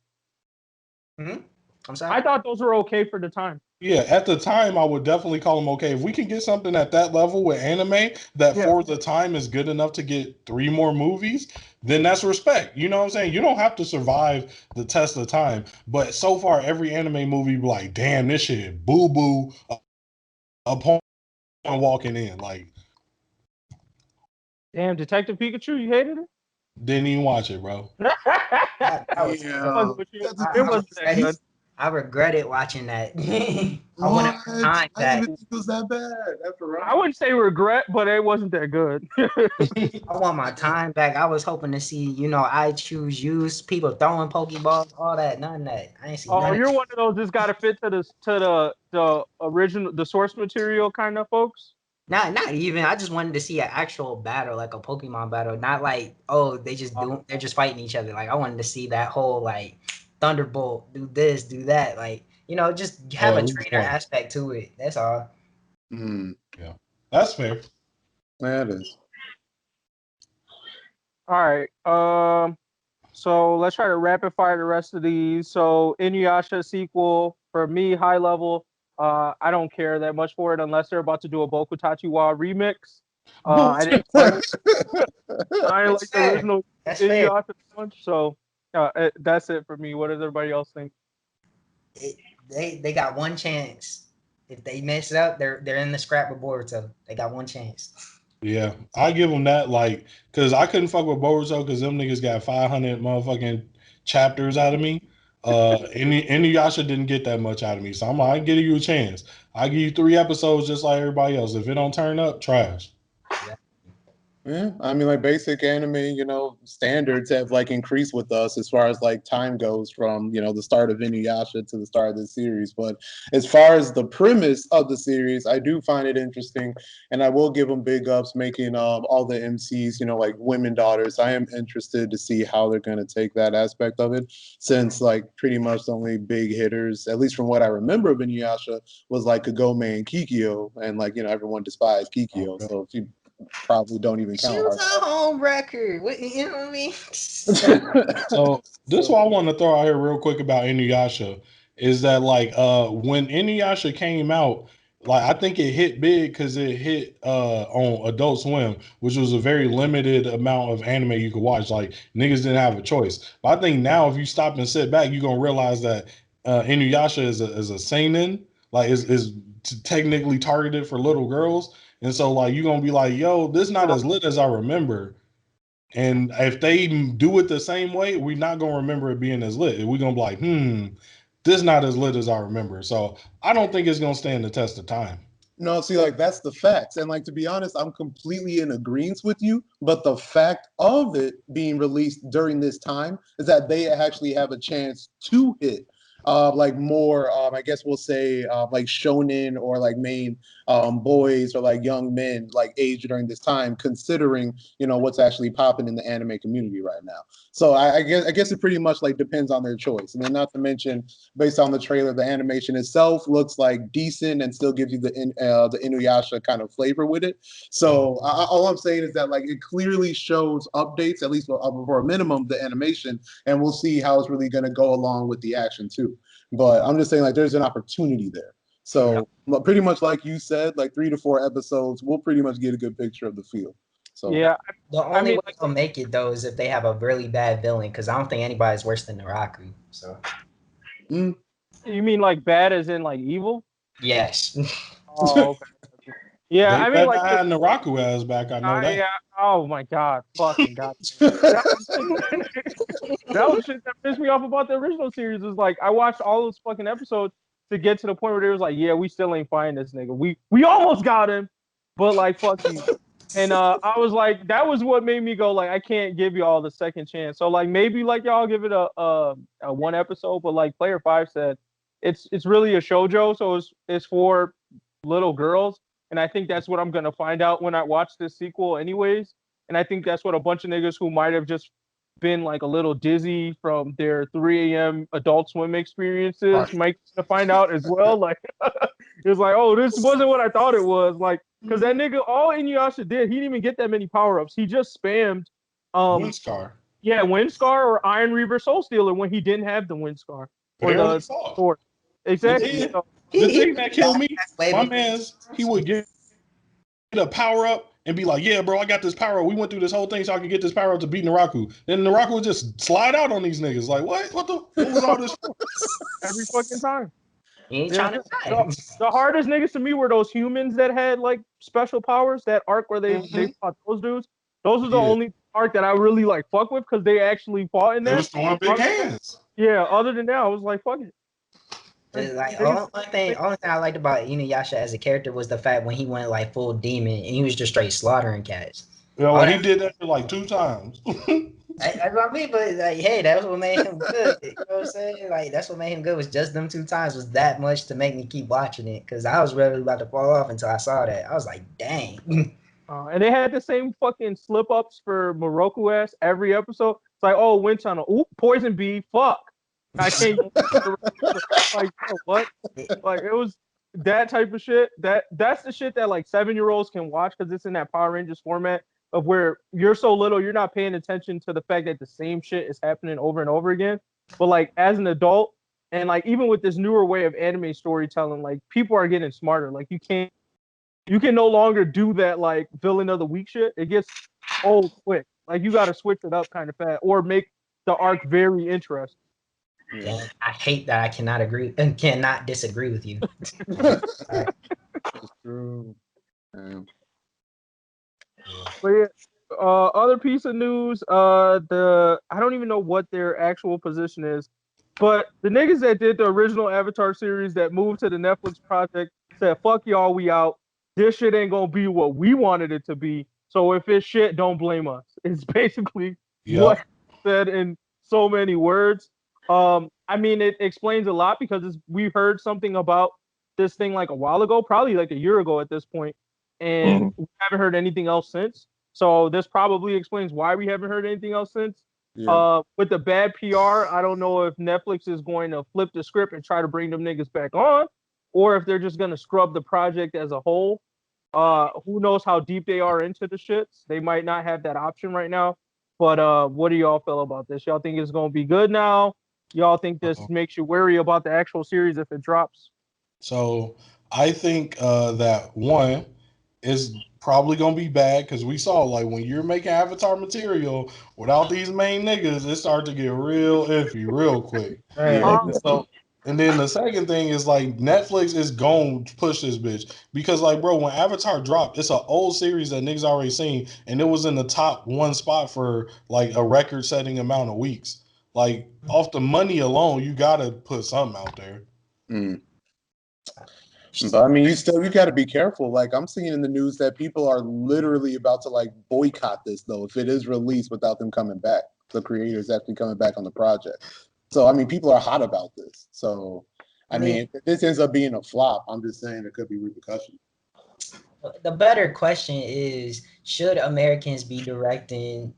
I'm sorry. I thought those were okay for the time. Yeah, at the time, I would definitely call them okay. If we can get something at that level with anime that for the time is good enough to get 3 more movies, then that's respect. You know what I'm saying? You don't have to survive the test of time. But so far, every anime movie be like, damn, this shit boo-boo upon walking in. Like, damn, Detective Pikachu, you hated it? Didn't even watch it, bro. I regretted watching that. I didn't think it was that bad. I wouldn't say regret, but it wasn't that good. I want my time back. I was hoping to see, I choose use people throwing Pokeballs, all that. None of that. I ain't see. Oh, you're one of those that's got to fit to the original, the source material kind of folks. Not even. I just wanted to see an actual battle, like a Pokemon battle, not like they're just fighting each other. Like I wanted to see that whole like Thunderbolt, do this, do that, like just have a trainer aspect to it. That's all. Yeah, that's fair. Yeah, it is. All right. So let's try to rapid fire the rest of these. So Inuyasha sequel for me, high level. I don't care that much for it unless they're about to do a Boku Tachiwa remix. I didn't like the original Inuyasha one, so that's it for me. What does everybody else think? They got one chance. If they mess it up, they're in the scrap with Boruto. They got one chance. Yeah, I give them that, like, because I couldn't fuck with Boruto because them niggas got 500 motherfucking chapters out of me. Inuyasha didn't get that much out of me, so I'm like, I give you a chance. I give you 3 episodes just like everybody else. If it don't turn up, trash. Yeah, I mean, like basic anime, standards have like increased with us as far as like time goes from, the start of Inuyasha to the start of the series. But as far as the premise of the series, I do find it interesting, and I will give them big ups making all the MCs, like women daughters. I am interested to see how they're going to take that aspect of it, since like pretty much the only big hitters, at least from what I remember of Inuyasha, was like Kagome and Kikyo, and like everyone despised Kikyo, so she probably don't even count. She was a home record. You know what I mean? So this is what I want to throw out here real quick about Inuyasha is that like when Inuyasha came out, like I think it hit big because it hit on Adult Swim, which was a very limited amount of anime you could watch. Like niggas didn't have a choice. But I think now if you stop and sit back, you're gonna realize that Inuyasha is a seinen, like is technically targeted for little girls. And so, like, you're going to be like, yo, this not as lit as I remember. And if they do it the same way, we're not going to remember it being as lit. We're going to be like, this not as lit as I remember. So I don't think it's going to stand the test of time. No, see, like that's the facts. And like to be honest, I'm completely in agreement with you. But the fact of it being released during this time is that they actually have a chance to hit like more I guess we'll say like shonen or like main boys or like young men like aged during this time, considering what's actually popping in the anime community right now. So I guess it pretty much like depends on their choice. And then not to mention, based on the trailer, the animation itself looks like decent and still gives you the Inuyasha kind of flavor with it. So all I'm saying is that like it clearly shows updates, at least for a minimum, the animation, and we'll see how it's really going to go along with the action too. But I'm just saying like there's an opportunity there. So pretty much like you said, like 3 to 4 episodes, we'll pretty much get a good picture of the field. So Yeah, the only way they'll make it though is if they have a really bad villain, because I don't think anybody's worse than Naraku. So you mean like bad as in like evil? yes. Oh, okay. Yeah, I mean like Naraku ass back. I know that. Yeah. Oh my god, fucking god. That was shit that pissed me off about the original series. Is like I watched all those fucking episodes to get to the point where they was like, yeah, we still ain't finding this nigga. We almost got him, but like fuck you. And I was like, that was what made me go like, I can't give y'all the second chance. So like maybe like y'all give it a one episode, but like Player 5 said, it's really a shoujo, so it's for little girls. And I think that's what I'm gonna find out when I watch this sequel, anyways. And I think that's what a bunch of niggas who might have just been like a little dizzy from their 3 a.m. Adult Swim experiences might find out as well. Like it's like, oh, this wasn't what I thought it was. Like, because that nigga, all Inuyasha did, he didn't even get that many power ups. He just spammed Windscar. Yeah, Windscar or Iron Reaver Soul Stealer when he didn't have the Windscar or the sword. Exactly. The thing that killed me, my man's, he would get a power up and be like, yeah, bro, I got this power up. We went through this whole thing so I could get this power up to beat Naraku. Then Naraku would just slide out on these niggas. Like, what? What was all this for? Every fucking time. He ain't trying to die. The hardest niggas to me were those humans that had like special powers. That arc where they fought those dudes. Those are the only arc that I really like fuck with because they actually fought in that. They was throwing big hands. Yeah, other than that, I was like, fuck it. Like only thing I liked about Inuyasha as a character was the fact when he went like full demon and he was just straight slaughtering cats. Yeah, well, he did that like 2 times. That's what I mean, but like, hey, that's what made him good. You know what I'm saying? Like, that's what made him good was just them 2 times was that much to make me keep watching it because I was really about to fall off until I saw that. I was like, dang. And they had the same fucking slip ups for Moroku ass every episode. It's like, oh, wind tunnel, oop, poison bee, fuck. I can't like what? Like it was that type of shit. That's the shit that like 7-year-olds can watch because it's in that Power Rangers format of where you're so little, you're not paying attention to the fact that the same shit is happening over and over again. But like as an adult, and like even with this newer way of anime storytelling, like people are getting smarter. Like you can no longer do that like villain of the week shit. It gets old quick. Like you got to switch it up kind of fast or make the arc very interesting. Yeah. I hate that I cannot agree and cannot disagree with you. It's true. But yeah, other piece of news, I don't even know what their actual position is, but the niggas that did the original Avatar series that moved to the Netflix project said, fuck y'all, we out. This shit ain't gonna be what we wanted it to be. So if it's shit, don't blame us. It's basically what said in so many words. I mean, it explains a lot because we heard something about this thing like a while ago, probably like a year ago at this point, and we haven't heard anything else since. So this probably explains why we haven't heard anything else since. Yeah. With the bad PR, I don't know if Netflix is going to flip the script and try to bring them niggas back on, or if they're just going to scrub the project as a whole. Who knows how deep they are into the shits? They might not have that option right now. But what do y'all feel about this? Y'all think it's going to be good now? Y'all think this makes you wary about the actual series if it drops? So I think that one is probably gonna be bad because we saw like when you're making Avatar material without these main niggas, it started to get real iffy real quick. And then the second thing is like Netflix is going to push this bitch because like bro, when Avatar dropped, it's an old series that niggas already seen, and it was in the top 1 spot for like a record-setting amount of weeks. Like off the money alone, you gotta put something out there. But I mean, you got to be careful. Like I'm seeing in the news that people are literally about to like boycott this though if it is released without them coming back. The creators actually coming back on the project. So I mean, people are hot about this. So I mean, if this ends up being a flop, I'm just saying there could be repercussions. The better question is, should Americans be directing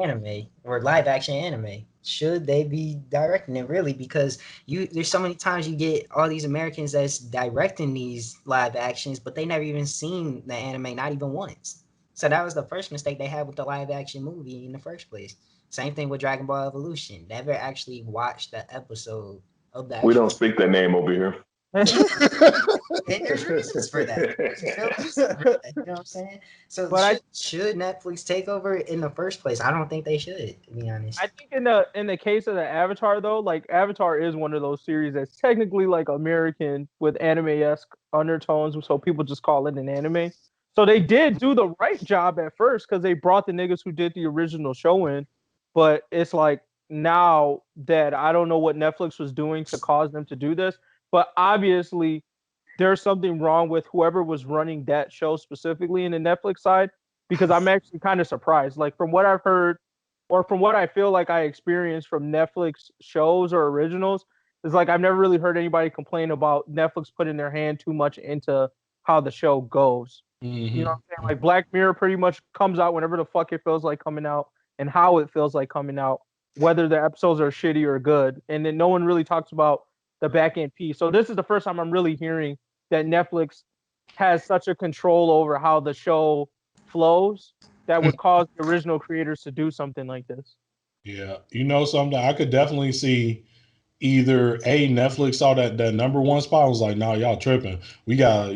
anime or live action anime? Should they be directing it really? Because there's so many times you get all these Americans that's directing these live actions, but they never even seen the anime, not even once. So that was the first mistake they had with the live action movie in the first place. Same thing with Dragon Ball Evolution. Never actually watched the episode of that. We don't speak that name over here. And there's reasons for that. You know what I'm saying? So but should Netflix take over in the first place? I don't think they should, to be honest. I think in the case of the Avatar though, like Avatar is one of those series that's technically like American with anime-esque undertones, so people just call it an anime. So they did do the right job at first because they brought the niggas who did the original show in, but it's like now that I don't know what Netflix was doing to cause them to do this. But obviously, there's something wrong with whoever was running that show specifically in the Netflix side, because I'm actually kind of surprised. Like from what I've heard, or from what I feel like I experienced from Netflix shows or originals, is like I've never really heard anybody complain about Netflix putting their hand too much into how the show goes. Mm-hmm. You know what I'm saying? Like Black Mirror pretty much comes out whenever the fuck it feels like coming out and how it feels like coming out, whether the episodes are shitty or good. And then no one really talks about the back end piece. So this is the first time I'm really hearing that Netflix has such a control over how the show flows that would cause the original creators to do something like this. Yeah, you know something, I could definitely see either Netflix saw that number one spot, was like, nah, y'all tripping. We got,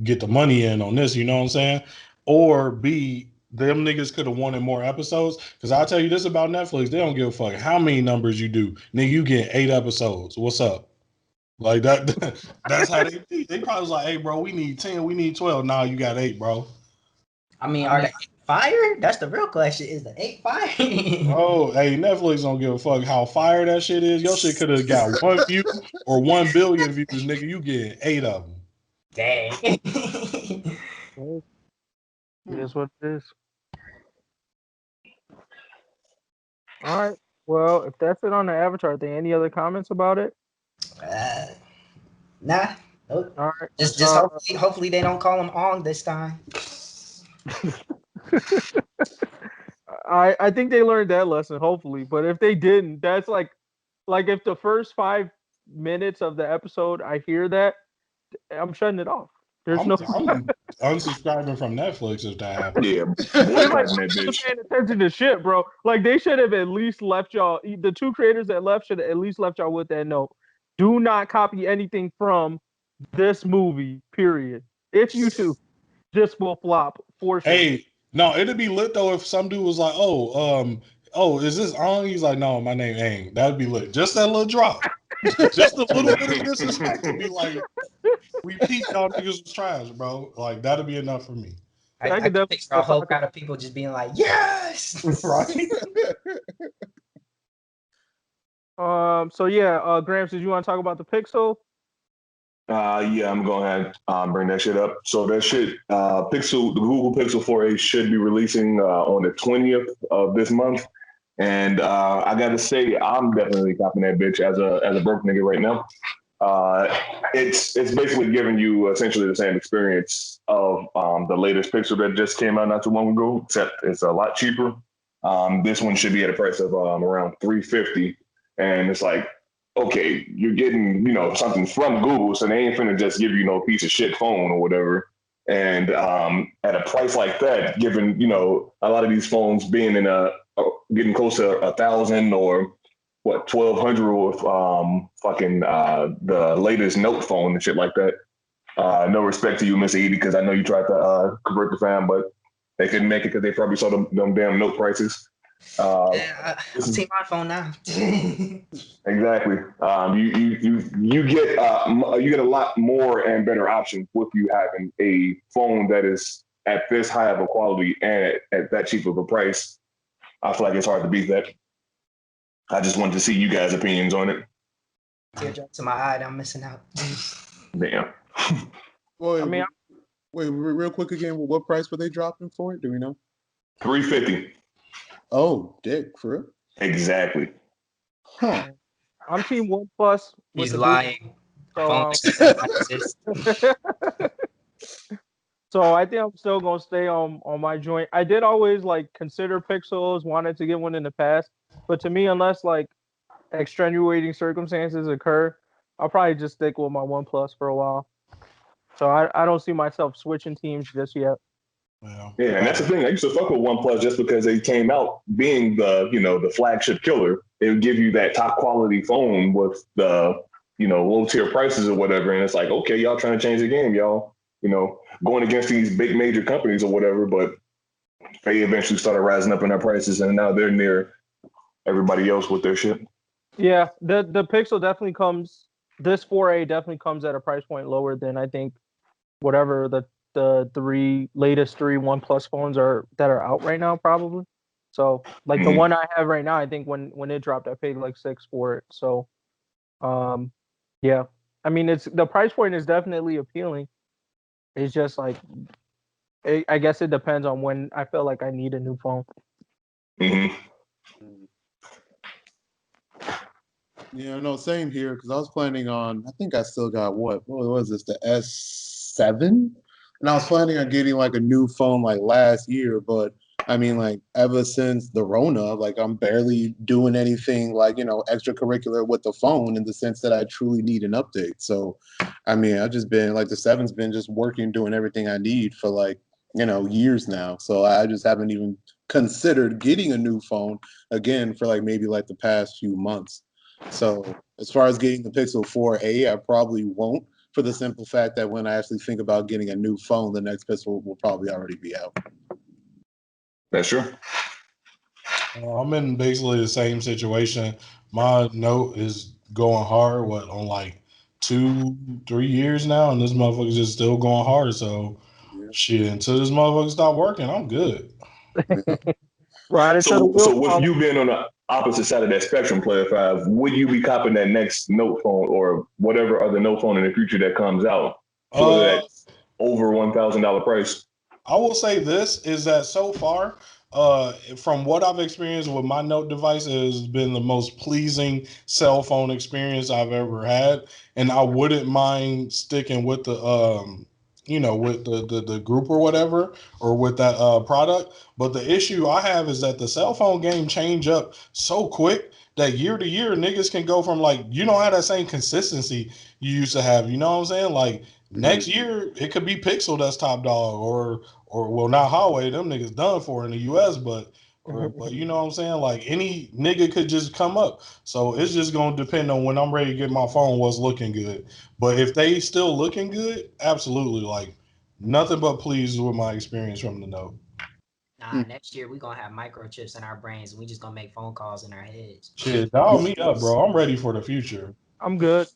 get the money in on this, you know what I'm saying? Or B, them niggas could have wanted more episodes. Because I'll tell you this about Netflix, they don't give a fuck how many numbers you do. Nigga, you get 8 episodes. What's up? Like that that's how they probably was like, hey bro, we need 10, we need 12. Nah, you got 8, bro. I mean, are the 8 fire? That's the real question. Is the 8 fire? Oh, hey, Netflix don't give a fuck how fire that shit is. Your shit could have got 1 view or 1 billion views, nigga. You get 8 of them. Dang. It is what it is. All right. Well, if that's it on the Avatar thing, any other comments about it? Nah. Nope. All right. Just hopefully they don't call him Aang this time. I think they learned that lesson, hopefully. But if they didn't, that's like if the first 5 minutes of the episode I hear that, I'm shutting it off. I'm unsubscribing from Netflix if that happens. Yeah, like, paying attention to shit, bro. Like they should have at least left y'all. The 2 creators that left should have at least left y'all with that note. Do not copy anything from this movie. Period. If you do, this will flop for sure. Hey, no, it'd be lit though if some dude was like, is this Aang? He's like, no, my name Aang. That'd be lit. Just that little drop. Just a little bit of disrespect to be like, we peeped y'all niggas was trash, bro. Like that'd be enough for me. I could picture a whole crowd of people just being like, yes, right. So yeah, Gramps, did you want to talk about the Pixel? Yeah, I'm going ahead and bring that shit up. So that shit, the Google Pixel 4a should be releasing on the 20th of this month. And I gotta say, I'm definitely copping that bitch as a broke nigga right now. It's basically giving you essentially the same experience of the latest Pixel that just came out not too long ago, except it's a lot cheaper. This one should be at a price of around $350, and it's like, okay, you're getting something from Google, so they ain't finna just give you no piece of shit phone or whatever. And at a price like that, given a lot of these phones being in getting close to 1,000 or 1,200 with the latest Note phone and shit like that. No respect to you, Miss Edie, because I know you tried to convert the fam, but they couldn't make it because they probably saw them damn Note prices. I see my phone now. Exactly. You get a lot more and better options with you having a phone that is at this high of a quality and at that cheap of a price. I feel like it's hard to beat that. I just wanted to see you guys' opinions on it. Teardrop to my eye, I'm missing out. Damn. Wait, I mean, real quick again. What price were they dropping for it? Do we know? $350. Oh, dick, for real? Exactly. Huh. I'm Team OnePlus. He's with the lying. So, Phone does not exist. so I think I'm still gonna stay on my joint. I did always like consider Pixels, wanted to get one in the past, but to me, unless like extenuating circumstances occur, I'll probably just stick with my OnePlus for a while. So I don't see myself switching teams just yet. Yeah, and that's the thing. I used to fuck with OnePlus just because they came out being the flagship killer. It would give you that top quality phone with the low tier prices or whatever. And it's like, okay, y'all trying to change the game, y'all. Going against these big major companies or whatever. But they eventually started rising up in their prices, and now they're near everybody else with their shit. Yeah, the Pixel definitely comes. This 4A definitely comes at a price point lower than I think whatever the latest three OnePlus phones that are out right now, probably. So like the one I have right now, I think when it dropped, I paid like $6 for it. So, yeah, I mean the price point is definitely appealing. It's just like I guess it depends on when I feel like I need a new phone. Mm-hmm. Yeah, no, same here. Because I was planning on. I think I still got what was this? The S7, and I was planning on getting like a new phone like last year. But I mean, like ever since the Rona, like I'm barely doing anything like extracurricular with the phone in the sense that I truly need an update. So, I mean, I've just been like the 7's been just working, doing everything I need for like years now. So I just haven't even considered getting a new phone again for like maybe like the past few months. So as far as getting the Pixel 4a, I probably won't, for the simple fact that when I actually think about getting a new phone, the next Pixel will probably already be out. That's true. I'm in basically the same situation. My Note is going hard, on like 2-3 years now, and this motherfucker's just still going hard. So shit, until this motherfucker stop working, I'm good. Right. So with you being on the opposite side of that spectrum, Player 5, would you be copping that next Note phone or whatever other Note phone in the future that comes out for that over $1,000 price? I will say this is that so far, from what I've experienced with my Note device, it has been the most pleasing cell phone experience I've ever had, and I wouldn't mind sticking with the with the group or whatever, or with that product. But the issue I have is that the cell phone game change up so quick that year to year niggas can go from like you don't have that same consistency you used to have. You know what I'm saying? Like next year it could be Pixel that's top dog, or well, not Huawei. Them niggas done for in the US, but you know what I'm saying? Like any nigga could just come up. So it's just gonna depend on when I'm ready to get my phone, what's looking good. But if they still looking good, absolutely, like nothing but pleased with my experience from the Note. Nah, next year we gonna have microchips in our brains and we just gonna make phone calls in our heads. Shit, dial me up, bro. I'm ready for the future. I'm good.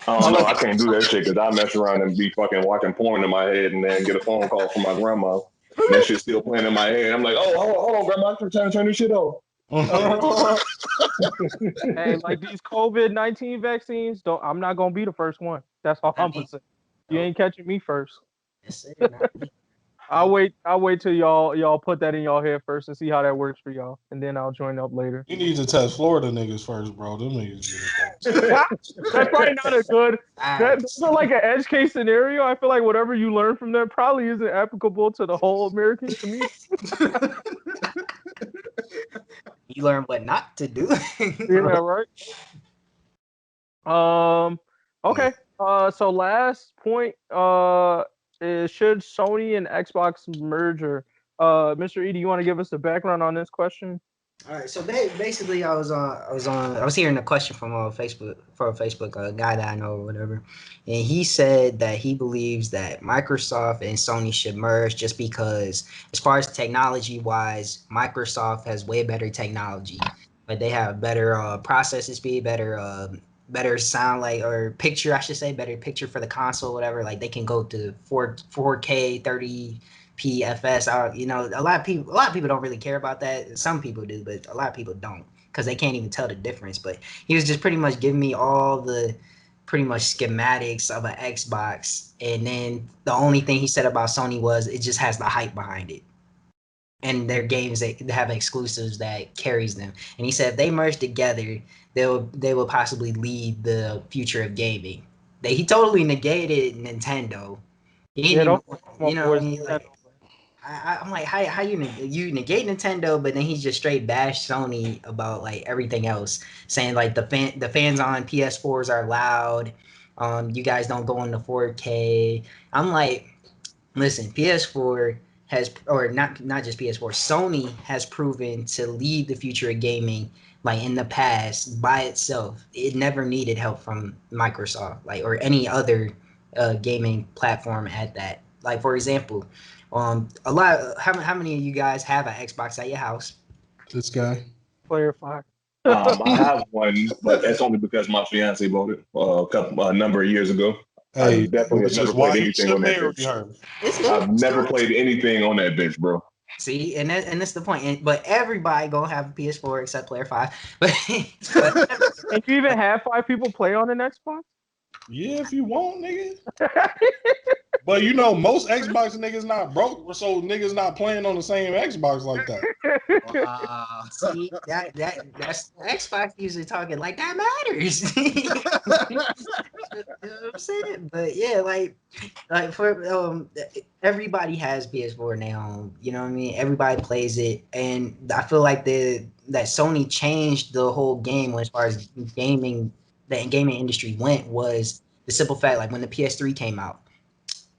I don't know. I can't do that shit because I mess around and be fucking watching porn in my head and then get a phone call from my grandma. And that shit's still playing in my head. I'm like, oh, hold on, grandma. I'm trying to turn this shit off. Hey, like these COVID-19 vaccines, I'm not gonna be the first one. That's all I'm gonna say. You ain't catching me first. I'll wait till y'all put that in y'all head first and see how that works for y'all, and then I'll join up later. You need to test Florida niggas first, bro. Them niggas. That's probably not a good. That's not like an edge case scenario. I feel like whatever you learn from that probably isn't applicable to the whole American community. You learn what not to do. Yeah, right. Okay. So last point. Is should Sony and Xbox merger? Mr. Edie, you want to give us the background on this question? All right, so basically, I was hearing a question from Facebook, a guy that I know or whatever, and he said that he believes that Microsoft and Sony should merge just because, as far as technology wise, Microsoft has way better technology, but they have better processing speed, better sound, like, or picture, I should say, better picture for the console, whatever. Like they can go to 4K 30. PFS. A lot of people don't really care about that. Some people do, but a lot of people don't, because they can't even tell the difference. But he was just pretty much giving me all the pretty much schematics of an Xbox, and then the only thing he said about Sony was it just has the hype behind it, and their games that have exclusives that carries them. And he said if they merge together, they will possibly lead the future of gaming. He totally negated Nintendo. He didn't even, you know what I mean? Like, I'm like, how you negate Nintendo, but then he just straight bashed Sony about like everything else, saying like the fans on PS4s are loud. You guys don't go into 4K. I'm like, listen, PS4 has, or not just PS4, Sony has proven to lead the future of gaming like in the past by itself. It never needed help from Microsoft, like, or any other gaming platform at that. Like, for example, how many of you guys have an Xbox at your house? This guy. Player 5. I have one, but that's only because my fiance bought it a number of years ago. Hey, I definitely have never played anything on that bitch. I've never played anything on that bitch, bro. See, and that's the point. But everybody gonna have a PS4 except Player 5. But and you even have 5 people play on an Xbox? Yeah, if you want, nigga. But you know, most Xbox niggas not broke, so niggas not playing on the same Xbox like that. Wow. See, that's Xbox usually talking like that matters. You know what I'm saying? But yeah, like for everybody has PS4 now. You know what I mean? Everybody plays it, and I feel like that Sony changed the whole game as far as gaming. The gaming industry went was the simple fact, like when the PS3 came out.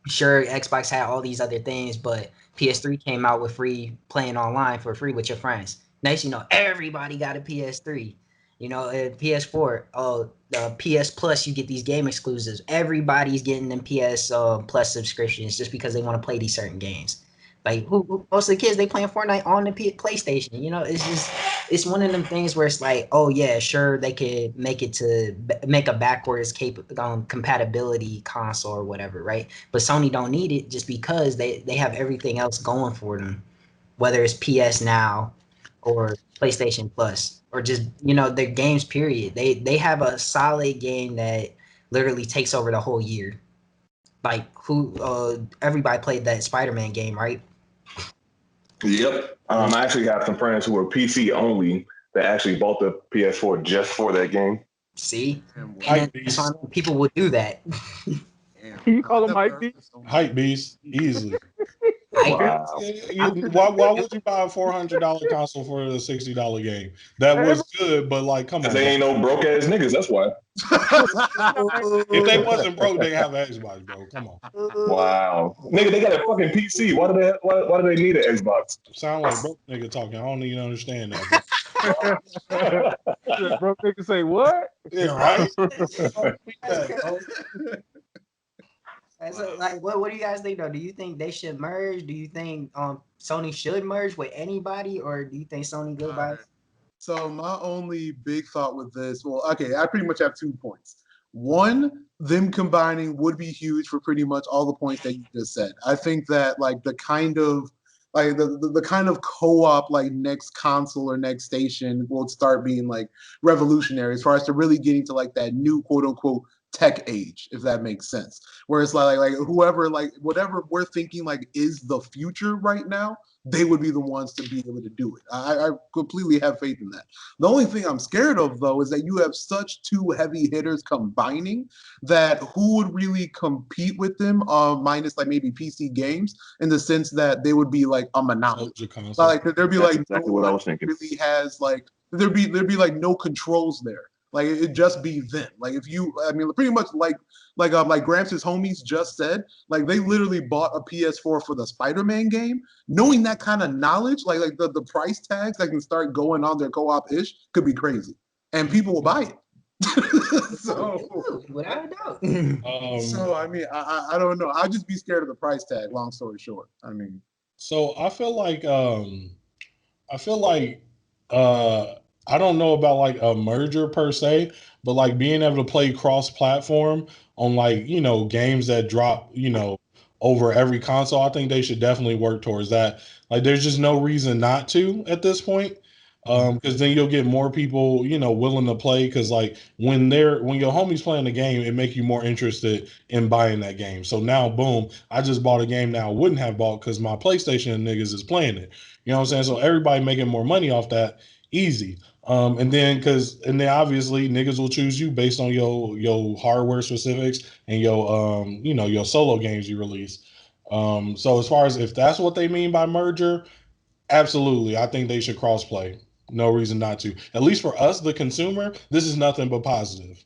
Sure, Xbox had all these other things, but PS3 came out with free playing online for free with your friends. Next, you know, everybody got a PS3. You know, PS4, the PS Plus, you get these game exclusives. Everybody's getting them PS Plus subscriptions just because they want to play these certain games. Like, most of the kids, they playing Fortnite on the PlayStation. You know, it's one of them things where it's like, oh yeah, sure, they could make a backwards compatibility console or whatever, right? But Sony don't need it just because they have everything else going for them, whether it's PS Now or PlayStation Plus or just, you know, their games. Period. They have a solid game that literally takes over the whole year. Like everybody played that Spider-Man game, right? Yep. I actually have some friends who are PC only that actually bought the PS4 just for that game. See? And people would do that. Can you call them hype beast? Hype beast, easily. Wow. Why would you buy a $400 console for a $60 game? That was good, but like, come on. They ain't no broke ass niggas. That's why. If they wasn't broke, they have an Xbox, bro. Come on. Wow, nigga, they got a fucking PC. Why do they need an Xbox? Sound like broke nigga talking. I don't even understand that. Broke nigga say what? Yeah, right. So, like, what do you guys think though? Do you think they should merge? Do you think Sony should merge with anybody, or do you think Sony good by? So my only big thought with this, well, okay, I pretty much have 2 points. One, them combining would be huge for pretty much all the points that you just said. I think that like the kind of co-op like next console or next station will start being like revolutionary as far as to really getting to like that new quote unquote tech age, if that makes sense. Where it's like whoever, like whatever we're thinking like is the future right now, they would be the ones to be able to do it. I completely have faith in that. The only thing I'm scared of though is that you have such 2 heavy hitters combining that who would really compete with them, minus like maybe PC games, in the sense that they would be like a monopoly. Like there'd be like exactly what I was thinking. Really has like there'd be like no controls there. Like it'd just be them. Like if you, I mean, pretty much like Gramps' homies just said, like they literally bought a PS4 for the Spider-Man game. Knowing that kind of knowledge, like the price tags that can start going on their co-op ish could be crazy, and people will buy it. So without a doubt. So I mean, I don't know. I'd just be scared of the price tag. Long story short, I mean. So I feel like I don't know about like a merger per se, but like being able to play cross-platform on like, you know, games that drop, you know, over every console, I think they should definitely work towards that. Like there's just no reason not to at this point. Because then you'll get more people, willing to play. Because like when your homies playing the game, it make you more interested in buying that game. So now, boom, I just bought a game now I wouldn't have bought because my PlayStation niggas is playing it. You know what I'm saying? So everybody making more money off that, easy. And then obviously niggas will choose you based on your hardware specifics and your solo games you release. So as far as if that's what they mean by merger, absolutely, I think they should crossplay. No reason not to. At least for us, the consumer, this is nothing but positive.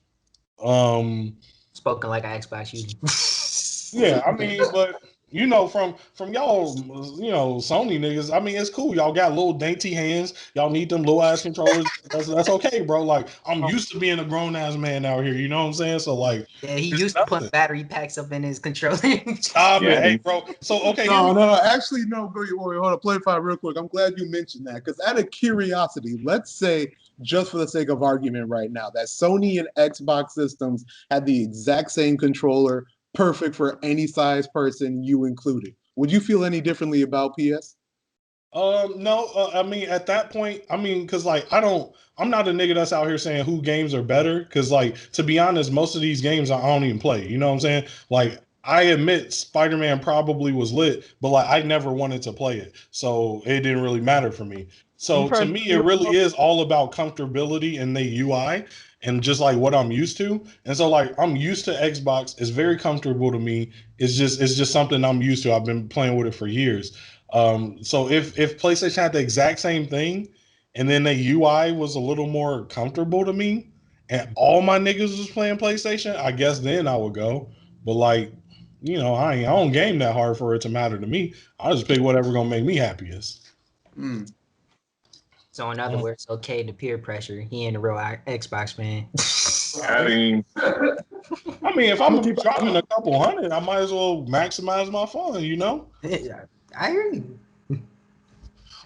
Spoken like an Xbox user. Yeah, I mean, but from y'all, Sony niggas, I mean, it's cool. Y'all got little dainty hands. Y'all need them little ass controllers. That's okay, bro. Like, I'm used to being a grown ass man out here. You know what I'm saying? So like, yeah, he used to put battery packs up in his controller. Stop it, hey, bro. So okay, no. Actually, no. Wait, hold on. Play 5 real quick. I'm glad you mentioned that because out of curiosity, let's say, just for the sake of argument, right now, that Sony and Xbox systems had the exact same controller. Perfect for any size person, you included. Would you feel any differently about PS? No. I mean, at that point, I mean, because like I'm not a nigga that's out here saying who games are better. Because like, to be honest, most of these games I don't even play. You know what I'm saying? Like, I admit Spider-Man probably was lit, but like I never wanted to play it, so it didn't really matter for me. So to me, it really is all about comfortability and the UI and just like what I'm used to. And so like I'm used to Xbox. It's very comfortable to me. It's just something I'm used to. I've been playing with it for years. So if PlayStation had the exact same thing, and then the UI was a little more comfortable to me, and all my niggas was playing PlayStation, I guess then I would go. But like, I don't game that hard for it to matter to me. I just pick whatever gonna make me happiest. So in other words, okay to peer pressure. He ain't a real Xbox fan. I mean, if I'm dropping a couple hundred, I might as well maximize my fun, I hear you.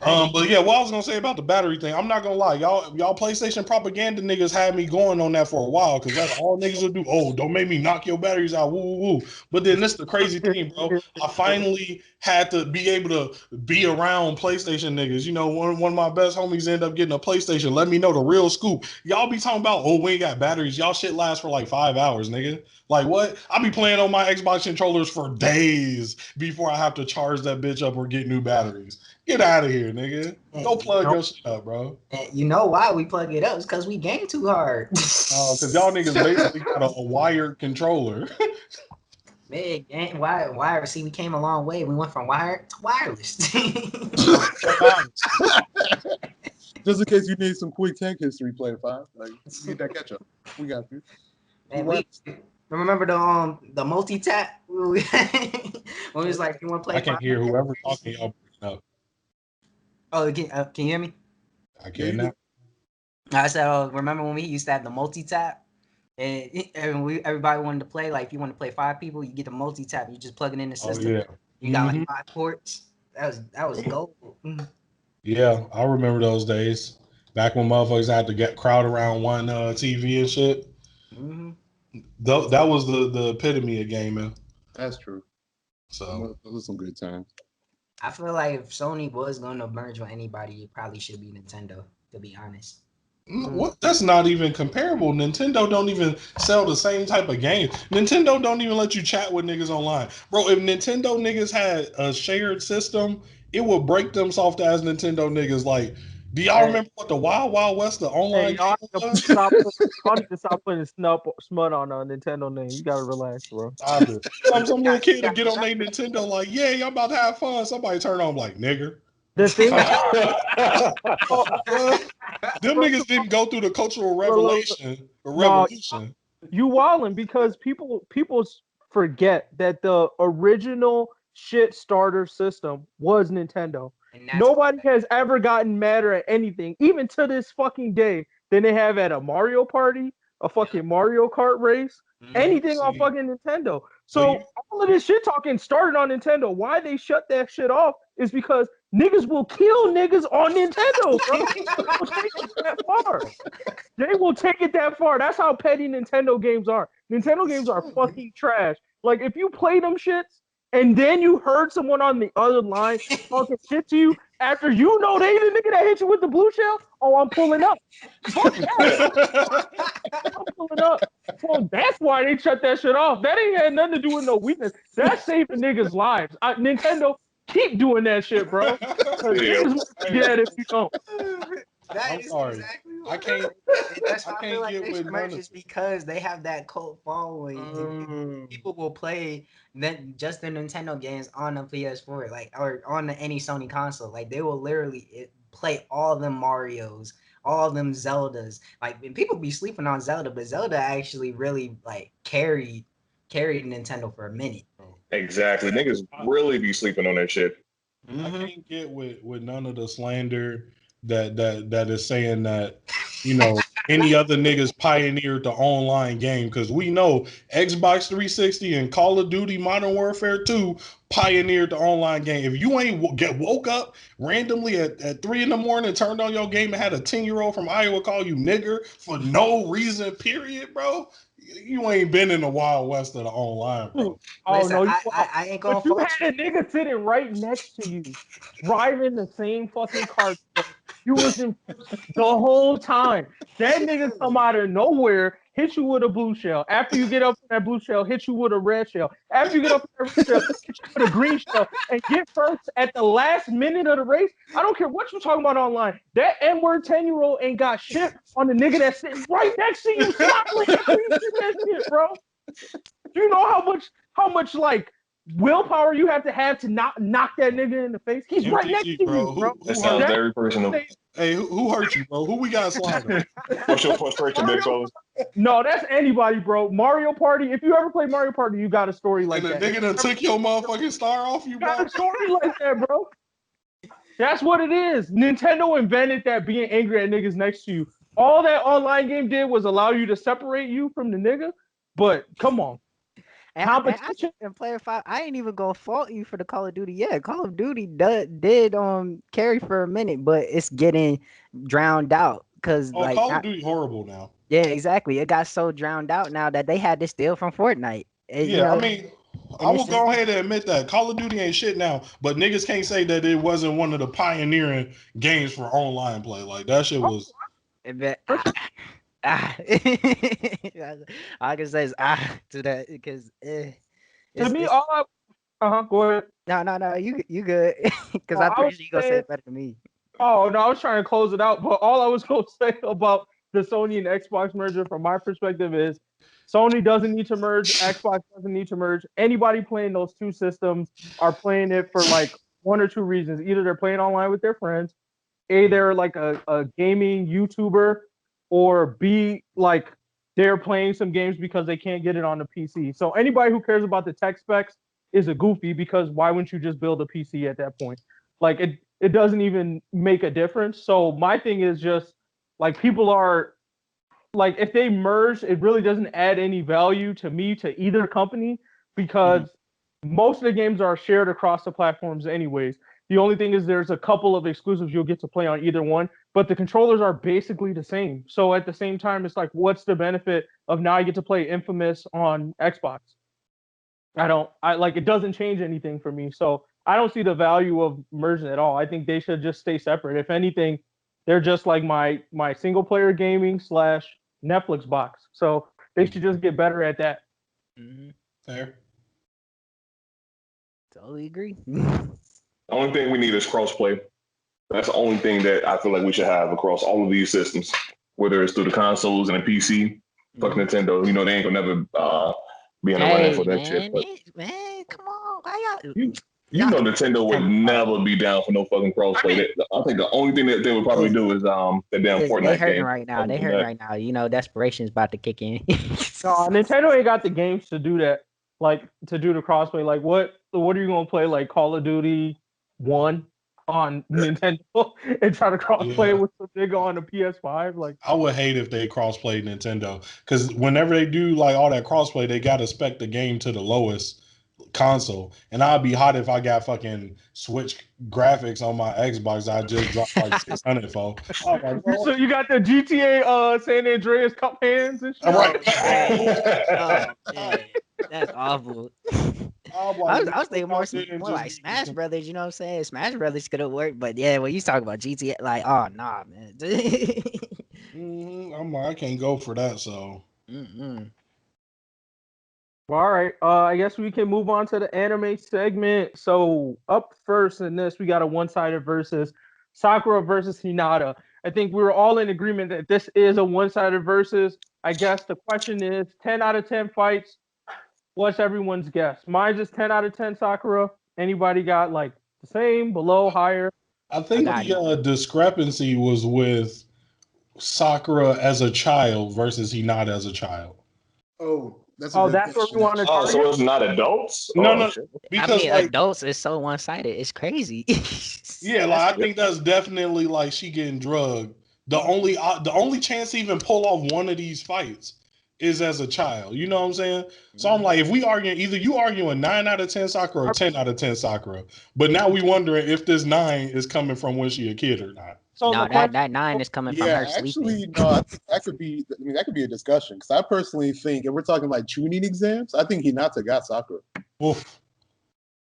But yeah, what I was gonna say about the battery thing, I'm not gonna lie, y'all PlayStation propaganda niggas had me going on that for a while because that's all niggas will do. Oh, don't make me knock your batteries out, woo woo woo. But then this is the crazy thing, bro. I finally had to be able to be around PlayStation niggas. One of my best homies ended up getting a PlayStation. Let me know the real scoop. Y'all be talking about, oh, we ain't got batteries. Y'all shit lasts for like 5 hours, nigga. Like what? I be playing on my Xbox controllers for days before I have to charge that bitch up or get new batteries. Get out of here, nigga. Go plug your shit up, bro. You know why we plug it up? It's because we game too hard. Oh, because y'all niggas basically got a wired controller. Man, wire. See, we came a long way. We went from wired to wireless. Just in case you need some quick tech history, play 5. Like, you need that catch up. We got you. Man, remember the multi tap when it was like you want to play. I can't hear whoever talking. Y'all breaking up. Oh, can you hear me? I can now. I said, remember when we used to have the multi tap, and everybody wanted to play. Like, if you want to play 5 people, you get the multi tap. You just plug it in the system. Oh, yeah. You got like 5 ports. That was gold. Yeah, I remember those days. Back when motherfuckers had to get crowd around one TV and shit. That was the epitome of gaming. That's true. So those were some good times. I feel like if Sony was going to merge with anybody, it probably should be Nintendo, to be honest. What? That's not even comparable. Nintendo don't even sell the same type of game. Nintendo don't even let you chat with niggas online. Bro, if Nintendo niggas had a shared system, it would break them soft ass Nintendo niggas. Like, do y'all remember what the Wild Wild West, the online y'all game was? need to stop putting smut on a Nintendo name. You gotta relax, bro. Stop it. Some little kid to get on their Nintendo like, yeah, y'all about to have fun. Somebody turn on like, nigger. The thing them niggas didn't go through the cultural revolution. You wildin' because people forget that the original shit starter system was Nintendo. Nobody has ever gotten madder at anything, even to this fucking day, than they have at a Mario Party, a fucking Mario Kart race, anything on fucking Nintendo. So all of this shit talking started on Nintendo. Why they shut that shit off is because niggas will kill niggas on Nintendo, bro. They will take it that far. That's how petty Nintendo games are. Nintendo games are fucking trash. Like, if you play them shits and then you heard someone on the other line talking shit to you After you know they the nigga that hit you with the blue shell, oh, I'm pulling up. Fuck that. I'm pulling up. Well, that's why they shut that shit off. That ain't had nothing to do with no weakness. That's saving niggas' lives. Nintendo, keep doing that shit, bro. Niggas will be dead if you don't. I'm sorry. Exactly I can't. That's I why I can't feel like get they with should none merge of is it. because they have that cult following. People will play just the Nintendo games on the PS4, like or on any Sony console. Like they will literally play all them Marios, all them Zeldas. Like people be sleeping on Zelda, but Zelda actually really like carried Nintendo for a minute. Exactly. Niggas really be sleeping on that shit. I can't get with none of the slander that is saying that, you know, any other niggas pioneered the online game, because we know Xbox 360 and Call of Duty Modern Warfare 2 pioneered the online game. If you ain't get woke up randomly at 3 in the morning, turned on your game and had a 10-year-old from Iowa call you nigger for no reason, period, bro, you ain't been in the Wild West of the online, bro. Oh, Listen, no, I ain't gonna but you fault had a nigga sitting right next to you, driving the same fucking car. You was in the whole time. That nigga come out of nowhere, hit you with a blue shell. After you get up in that blue shell, hit you with a red shell. After you get up in that red shell, hit you with a green shell, and get first at the last minute of the race. I don't care what you talking about online. That N-word 10-year-old ain't got shit on the nigga that's sitting right next to you, smiling after you did that shit, bro. Do you know how much like willpower you have to knock that nigga in the face? He's right next MTG, to bro. you, bro. That sounds very personal. Hey, who hurt you, bro? Who we got slaughtered? What's your frustration, big fellas? No, that's anybody, bro. Mario Party. If you ever play Mario Party, you got a story like And the that. nigga that took your motherfucking star off you, You got bro. a story like that, bro. That's what it is. Nintendo invented that being angry at niggas next to you. All that online game did was allow you to separate you from the nigga. But come on. Competition. And Player 5, I ain't even gonna fault you for the Call of Duty. Yeah, Call of Duty did carry for a minute, but it's getting drowned out because like Call of Duty horrible now. yeah, exactly. It got so drowned out now that they had to steal from Fortnite. I mean, I will go ahead and admit that Call of Duty ain't shit now, but niggas can't say that it wasn't one of the pioneering games for online play. Like that shit was. I can say to that because To me, go ahead. No, you good because I'm pretty sure you gonna say it better than me. Oh no, I was trying to close it out, but all I was gonna say about the Sony and Xbox merger, from my perspective, is Sony doesn't need to merge, Xbox doesn't need to merge. Anybody playing those two systems are playing it for like one or two reasons. Either they're playing online with their friends, A, they're like a gaming YouTuber, or B, like they're playing some games because they can't get it on the PC. So anybody who cares about the tech specs is a goofy, because why wouldn't you just build a PC at that point? Like it doesn't even make a difference. So my thing is just like, people are like, if they merge, it really doesn't add any value to me to either company, because most of the games are shared across the platforms anyways. The only thing is there's a couple of exclusives you'll get to play on either one, but the controllers are basically the same. So at the same time, it's like, what's the benefit of now I get to play Infamous on Xbox? It doesn't change anything for me. So I don't see the value of merging at all. I think they should just stay separate. If anything, they're just like my single player gaming / Netflix box. So they should just get better at that. Fair. Totally agree. The only thing we need is crossplay. That's the only thing that I feel like we should have across all of these systems, whether it's through the consoles and the PC. Fuck Nintendo, you know they ain't gonna never be in the running for that shit. But Man, come on, why y'all? You know Nintendo would never be down for no fucking crossplay. I think the only thing that they would probably do is the damn Fortnite They hurting game. right now. They hurting right now. You know, desperation's about to kick in. No, Nintendo ain't got the games to do that. Like, to do the crossplay. Like, what are you gonna play? Like Call of Duty 1 on Nintendo and try to crossplay it with some nigga on the PS5? Like, I would hate if they crossplay Nintendo, because whenever they do like all that crossplay, they gotta spec the game to the lowest console, and I'd be hot if I got fucking Switch graphics on my Xbox. I just dropped like 600 for. So you got the GTA San Andreas Cup hands and shit. All right. Oh, man. That's awful. I was thinking more didn't more just like be- Smash Brothers. You know what I'm saying? Smash Brothers could have worked, but yeah, when you talk about GTA, like, oh nah, man. I'm like, I can't go for that. So Mm-mm. Well, all right. I guess we can move on to the anime segment. So up first in this, we got a one-sided versus Sakura versus Hinata. I think we were all in agreement that this is a one-sided versus. I guess the question is 10 out of 10 fights. What's everyone's guess? Mine's is 10 out of 10 Sakura. Anybody got like the same, below, higher? I think got the discrepancy was with Sakura as a child versus Hinata as a child. Oh, that's a Oh, good that's where we question. want to Oh, target. so it's not adults? No, Oh, no, shit. I because mean, like adults is so one sided. It's crazy. yeah, like I think that's definitely like she getting drugged. The only chance to even pull off one of these fights is as a child. You know what I'm saying? So I'm like, if we arguing, either you arguing 9 out of 10 Sakura or 10 out of 10 Sakura. But now we wondering if this 9 is coming from when she a kid or not. So No, the question, that 9 is coming from Yeah, her actually, sleeping. no, I think that could be. I mean, that could be a discussion because I personally think, if we're talking like tuning exams, I think Hinata got Sakura. Oof.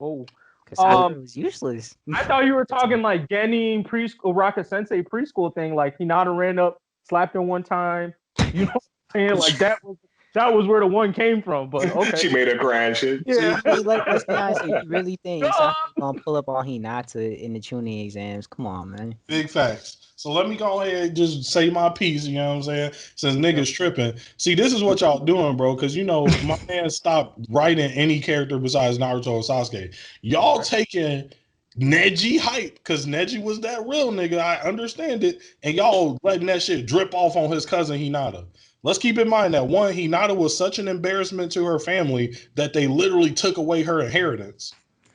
oh, Because Sakura was useless. I thought you were talking like Genin preschool, Raka Sensei preschool thing. Like Hinata ran up, slapped her one time. You know what I'm saying? Like that was where the one came from. But okay, She made her cry and shit. yeah. Let's be honest here. You really think Sakura's gonna pull up on Hinata in the tuning exams? Come on, man. Big facts. So let me go ahead and just say my piece, you know what I'm saying? Since niggas tripping. See, this is what y'all doing, bro, because you know, my man stopped writing any character besides Naruto or Sasuke. Y'all taking Neji hype, because Neji was that real nigga. I understand it. And y'all letting that shit drip off on his cousin Hinata. Let's keep in mind that one, Hinata was such an embarrassment to her family that they literally took away her inheritance.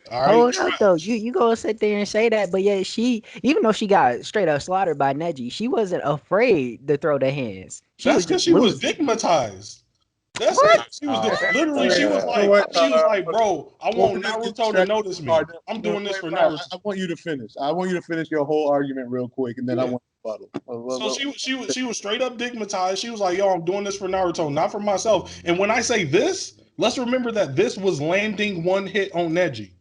All right. Hold up though, you go sit there and say that, but yeah, she even though she got straight up slaughtered by Neji, she wasn't afraid to throw the hands. She That's was because just she was losing. stigmatized. That's What? it. She was literally. She was You know like, what? bro, I Well, want we're gonna get Naruto to distracted notice too me. hard. I'm No, doing this wait, for wait, Naruto. I want you to finish. I want you to finish your whole argument real quick, and then I Yeah. want to rebuttal. So she was straight up stigmatized. She was like, yo, I'm doing this for Naruto, not for myself. And when I say this, let's remember that this was landing one hit on Neji.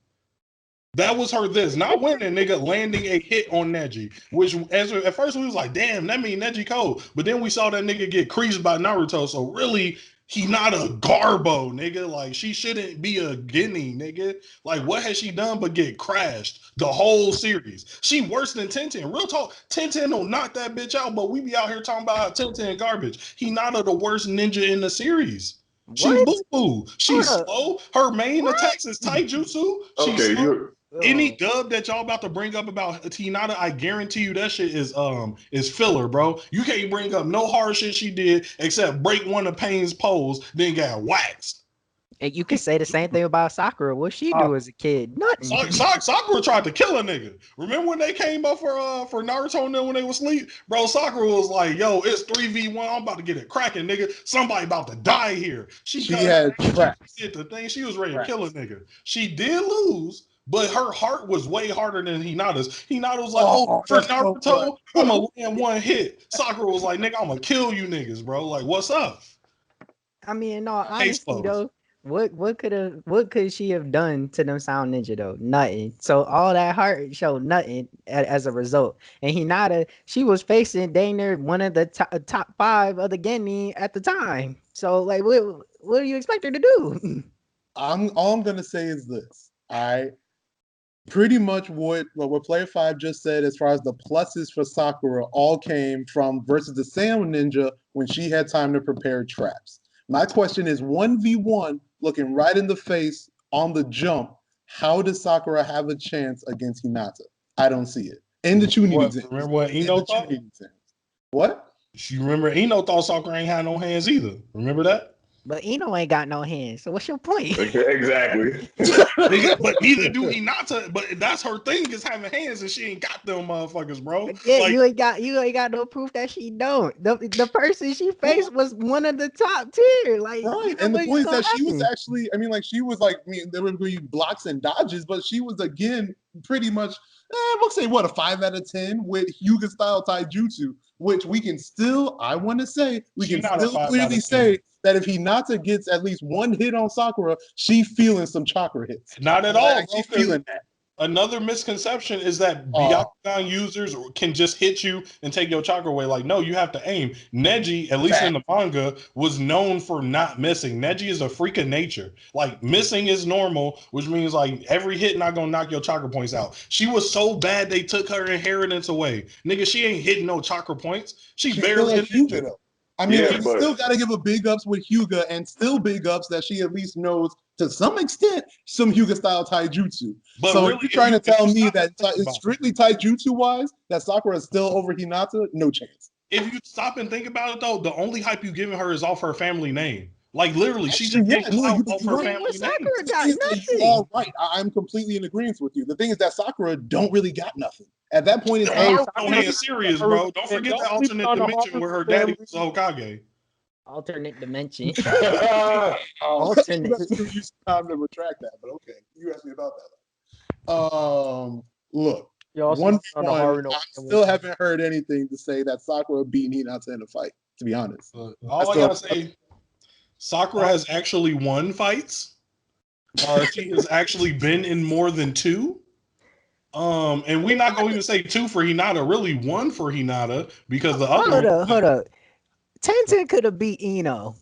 That was her this, not winning, nigga, landing a hit on Neji. Which at first we was like, damn, that mean Neji cold. But then we saw that nigga get creased by Naruto. So really, he not a Garbo, nigga. Like she shouldn't be a guinea, nigga. Like what has she done but get crashed the whole series? She worse than Tenten. Real talk, Tenten will knock that bitch out, but we be out here talking about how Tenten garbage. He not the worst ninja in the series. She What? boo-boo. She's Hold up. slow. Her main What? attacks is taijutsu. She's Okay, slow. you Any Oh, dub that y'all about to bring up about Hinata, I guarantee you that shit is filler, bro. You can't bring up no hard shit she did except break one of Payne's poles, then got waxed. and you can say the same thing about Sakura. What she do as a kid? Nothing. Sakura tried to kill a nigga. Remember when they came up for Naruto and them when they was asleep? Bro, Sakura was like, yo, it's 3v1. I'm about to get it cracking, nigga. Somebody about to die here. She had traps. did the thing. She was ready to kill a nigga. She did lose, but her heart was way harder than Hinata's. Hinata was like, oh, for that's so Naruto, I'm going to land one hit. Sakura was like, nigga, I'm going to kill you niggas, bro. Like, what's up? I mean, in all Case honesty, closed. though, what could she have done to them Sound Ninja though? Nothing. So all that heart showed nothing as a result. And Hinata, she was facing dang near one of the top 5 of the Genin at the time. So like, what do you expect her to do? All I'm gonna say is this. I pretty much what Player 5 just said as far as the pluses for Sakura all came from versus the Sound Ninja when she had time to prepare traps. My question is 1v1 looking right in the face on the jump. How does Sakura have a chance against Hinata? I don't see it. In the tuning exams. Remember what Ino thought? What? You remember Ino thought Sakura ain't had no hands either. Remember that? But Ino ain't got no hands. So what's your point? exactly. But neither do Hinata. But that's her thing is having hands, and she ain't got them motherfuckers, bro. Yeah, Like, you ain't got no proof that she don't. The person she faced was one of the top tier. Like, right. And the point is that she was actually, I mean, like she was like, I mean, there were going to be blocks and dodges, but she was again pretty much, we'll say what, a 5 out of 10 with Hyuga style taijutsu. which we can still, I want to say, we She can not a still 5 out clearly of 10. say that if Hinata gets at least one hit on Sakura, she feeling some chakra hits. Not at all, bro. She feeling that. Another misconception is that Byakugan users can just hit you and take your chakra away. Like, no, you have to aim. Neji, at least in the manga, was known for not missing. Neji is a freak of nature. Like, missing is normal, which means, like, every hit not gonna knock your chakra points out. She was so bad they took her inheritance away. Nigga, she ain't hitting no chakra points. She's barely a ninja. Though. I mean, Yeah, we but- still got to give a big ups with Hyuga, and still big ups that she at least knows to some extent some Hyuga style taijutsu. But so really, if you're trying to tell me that about it's strictly taijutsu wise that Sakura is still over Hinata, no chance. If you stop and think about it, though, the only hype you giving her is off her family name. Like, literally, she just Actually, getting clout off her family name. Sakura got You nothing. are right. I'm completely in agreement with you. The thing is that Sakura don't really got nothing. At that point, it's Hey, Sakura- being serious, bro. Don't forget the alternate dimension where her daddy was Hokage. Alternate dimension. Alternate. Alternate. That's give you some time to retract that, but okay. You asked me about that. Look, You also one on the one, Haruno I still haven't heard anything to say that Sakura beat Hinata in a fight, to be honest. All I gotta say, Sakura has actually won fights. She has actually been in more than 2. And we're not going to even say 2 for Hinata, really 1 for Hinata, because the other Hold up. Tenten could have beat Ino.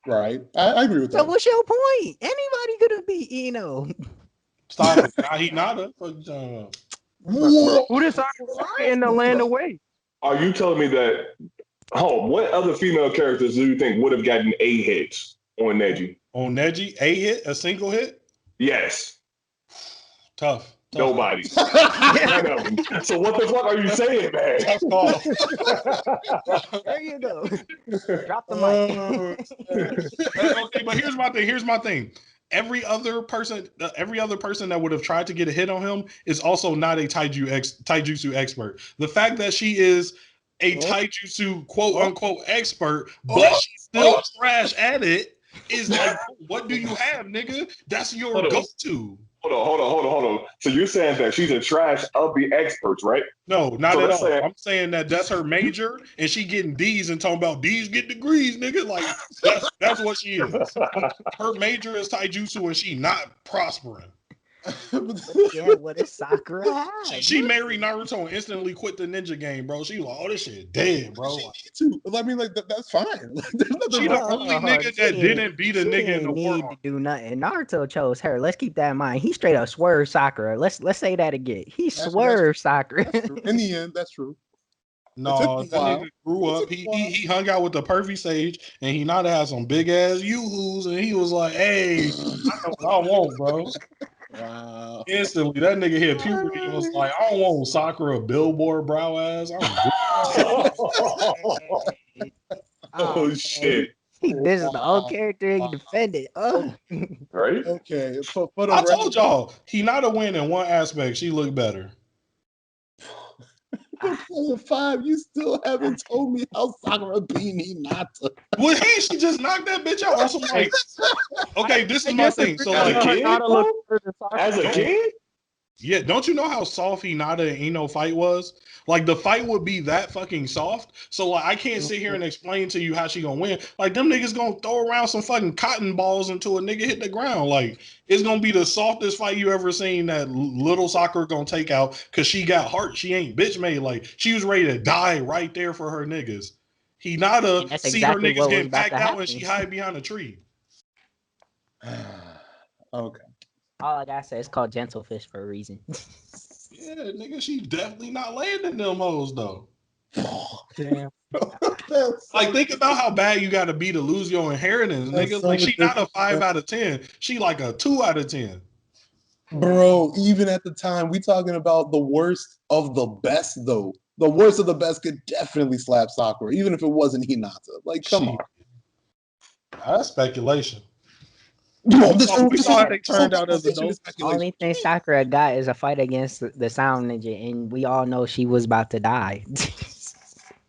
Right. I agree with So that. what's your point? Anybody could have beat Ino. Stop it. Not Hinata. Who did Sakura fight in the land away? Are you telling me that? Oh, what other female characters do you think would have gotten A hits on Neji? On Neji, a hit, a single hit? Yes. Tough. Nobody. None of them. So what the fuck are you saying, man? Tough call. There you go. Drop the mic. Okay, but here's my thing. Every other person that would have tried to get a hit on him is also not a taijutsu expert. The fact that she is a taijutsu quote unquote expert, but she's still trash at it is like, what do you have, nigga? That's your go-to. Hold on. So you're saying that she's a trash of the experts, right? No, not So at let's all. say- I'm saying that's her major, and she getting D's and talking about D's get degrees, nigga. Like that's what she is. Her major is taijutsu, and she not prospering. Yeah, what is Sakura have? She married Naruto and instantly quit the ninja game, bro. She like, oh, this shit dead, bro. Like, I mean, like that's fine. There's nothing she the wrong. only nigga that didn't beat a She nigga in didn't the need war. to do nothing. Naruto chose her. Let's keep that in mind. He straight up swerved Sakura. Let's say that again. He swerved Sakura. That's true. In the end, that's true. No, that nigga grew up. He hung out with the perfect sage, and he not had some big ass yoo-hoos, and he was like, "Hey, I know what I want, bro." Wow. Instantly, that nigga hit puberty and was like, "I don't want Sakura billboard brow ass." Oh shit! This is the old character he defended. Oh, Right? Okay. For the I record, told y'all, Hinata win in one aspect. She looked better. Player 5, you still haven't told me how Sakura beat Hinata. Well, hey, she just knocked that bitch out. Also, like, okay, this is my thing. So, As a like, kid, bro? As a kid? yeah, don't you know how soft Hinata and Ino fight was? Like, the fight would be that fucking soft. So, like, I can't sit here and explain to you how she gonna win. Like, them niggas gonna throw around some fucking cotton balls until a nigga hit the ground. Like, it's gonna be the softest fight you ever seen that little Sakura gonna take out because she got heart. She ain't bitch made. Like, she was ready to die right there for her niggas. Hinata that's see exactly her niggas what was getting about packed to out happen. and she hide behind a tree. Okay. all I gotta say is called Gentle Fish for a reason. Yeah, nigga, she definitely not landing them hoes though. Damn. Like, think about how bad you got to be to lose your inheritance, That's nigga. so Like, she not a ridiculous. 5 out of 10. She like a 2 out of 10. Bro, even at the time, we talking about the worst of the best, though. The worst of the best could definitely slap Sakura, even if it wasn't Hinata. Like, come on. That's speculation. No, We saw how they turned out as adults. Only thing Sakura got is a fight against the Sound Ninja, and we all know she was about to die.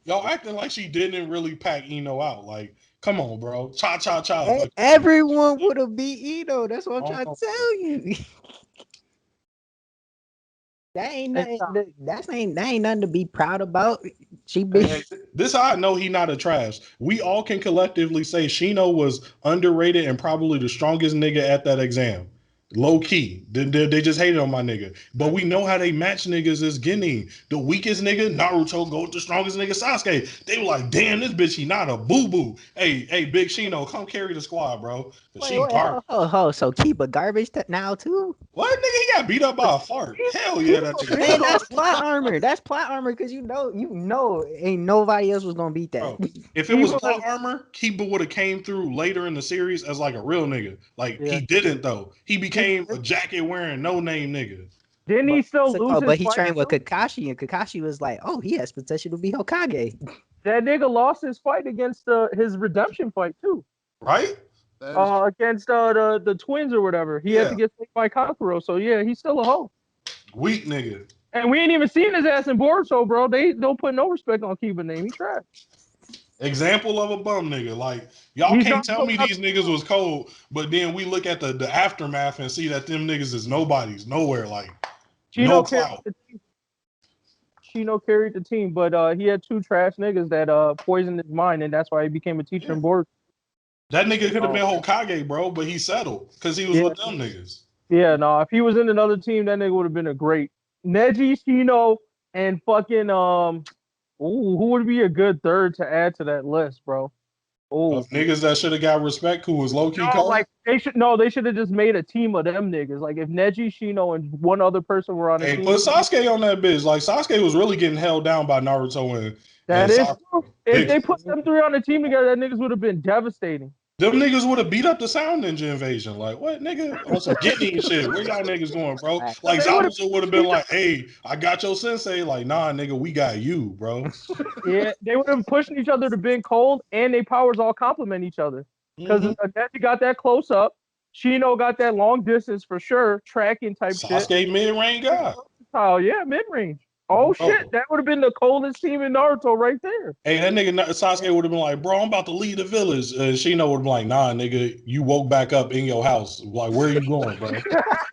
Y'all acting like she didn't really pack Ino out. Like, come on, bro. Cha cha cha. Like, Everyone would have beat Ino. That's what I'm trying Oh. to tell you. That ain't nothing. That ain't nothing to be proud about. She be. This how I know he not a trash. We all can collectively say Shino was underrated and probably the strongest nigga at that exam. Low key. They just hated on my nigga. But we know how they match niggas is Genin. The weakest nigga, Naruto, go with the strongest nigga, Sasuke. They were like, damn, this bitch, he not a boo-boo. Hey, Big Shino, come carry the squad, bro. Wait, so keep a garbage now too? What, nigga? He got beat up by a fart. Hell yeah, that nigga. Man, that's plot armor. That's plot armor because you know, ain't nobody else was gonna beat that. Bro, if it was plot armor, Kiba would have came through later in the series as like a real nigga. Like he didn't though. He became a jacket wearing no name nigga. Didn't he still lose? But he trained with Kakashi, and Kakashi was like, "Oh, he has potential to be Hokage." That nigga lost his fight against his redemption fight too. Right? Against the twins or whatever. He had to get saved by Kokoro. So yeah, he's still a hoe. Weak nigga. And we ain't even seen his ass in Boruto, bro. They don't put no respect on Kiba name. He trash. Example of a bum nigga. Like y'all can't tell me these niggas was cold, but then we look at the aftermath and see that them niggas is nobodies nowhere. Like no clout. Shino carried the team, but he had two trash niggas that poisoned his mind, and that's why he became a teacher in Boruto. That nigga could have been Hokage, bro, but he settled because he was with them niggas. Yeah, no, if he was in another team, that nigga would have been a great Neji, Shino, and fucking who would be a good third to add to that list, bro? Of niggas that should have got respect who was low key cold. Like they should have just made a team of them niggas. Like if Neji, Shino, and one other person were on a team. Put Sasuke on that bitch. Like Sasuke was really getting held down by Naruto and that is true. If they put them three on a team together, that niggas would have been devastating. Them niggas would have beat up the Sound Ninja invasion. Like, what, nigga? On some getting shit. Where y'all niggas going, bro? Like, Zabuza would have been like, hey, I got your sensei. Like, nah, nigga, we got you, bro. Yeah, they would have been pushing each other to being cold, and their powers all complement each other. Because Neji got that close up. Shino got that long distance for sure, tracking type shit. Sasuke mid-range guy. Oh, yeah, mid-range. Oh, shit, that would have been the coldest team in Naruto right there. Hey, that nigga Sasuke would have been like, bro, I'm about to leave the village. Shino would have been like, nah, nigga, you woke back up in your house. Like, where are you going, bro?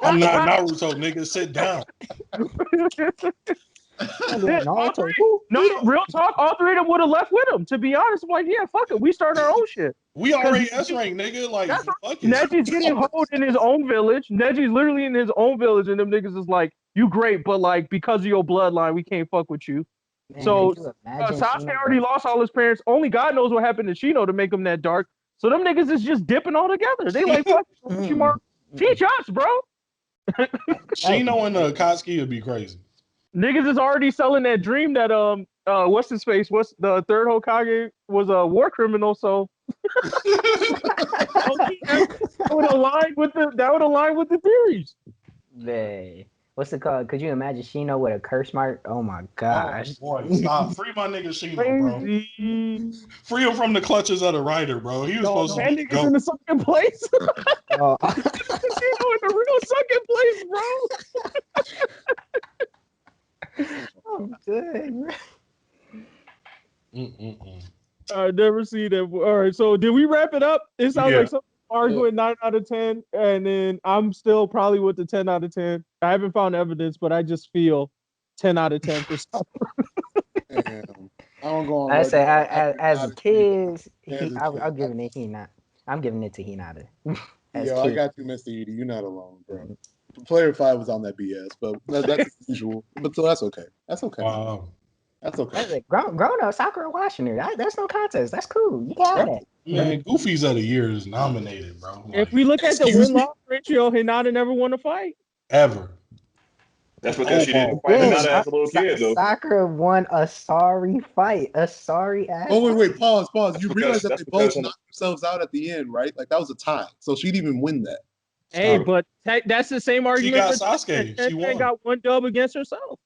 I'm not Naruto, nigga. Sit down. No, real talk, all three of them would have left with him. To be honest, I'm like, yeah, fuck it. We start our own shit. We already S-rank, nigga. Like, fuck it. Neji's getting hold in his own village. Neji's literally in his own village, and them niggas is like, you great, but like, because of your bloodline, we can't fuck with you. Man, so Sasuke already lost all his parents. Only God knows what happened to Shino to make him that dark. So them niggas is just dipping all together. They like, fuck you, teach us, bro. Shino and Akatsuki would be crazy. Niggas is already selling that dream that what's his face? What's the third Hokage was a war criminal, so that would align with the theories. Man. What's it called? Could you imagine Shino with a curse mark? Oh my gosh. Oh, boy, stop. Free my nigga Shino, bro. Free him from the clutches of the writer, bro. He was supposed to be in the second place. Shino in the real second place, bro. Oh, good. I never seen that. All right, so did we wrap it up? It sounds like something arguing 9 out of 10, and then I'm still probably with the 10 out of 10. I haven't found evidence, but I just feel 10 out of 10 for stuff. I don't go on. I say, as kids, I'm giving it Hinata. I'm giving it to Hinata. Yo, I got you, Mr. Edie. You're not alone, bro. Player 5 was on that BS, but that's usual. But so that's okay. That's okay. Wow. That's okay. Grown up Sakura watching her. That's no contest. That's cool. You got it. Man, Goofies of the Year is nominated, bro. Like, if we look at the win-loss ratio, Hinata never won a fight. Ever. That's because she didn't fight Hinata as a little kid, though. Sakura won a sorry fight. A sorry ass. Oh, wait. Pause. You realize that they both knocked themselves out at the end, right? Like, that was a tie. So she didn't even win that. Hey, but that's the same argument. She got Sasuke. She won. Got one dub against herself.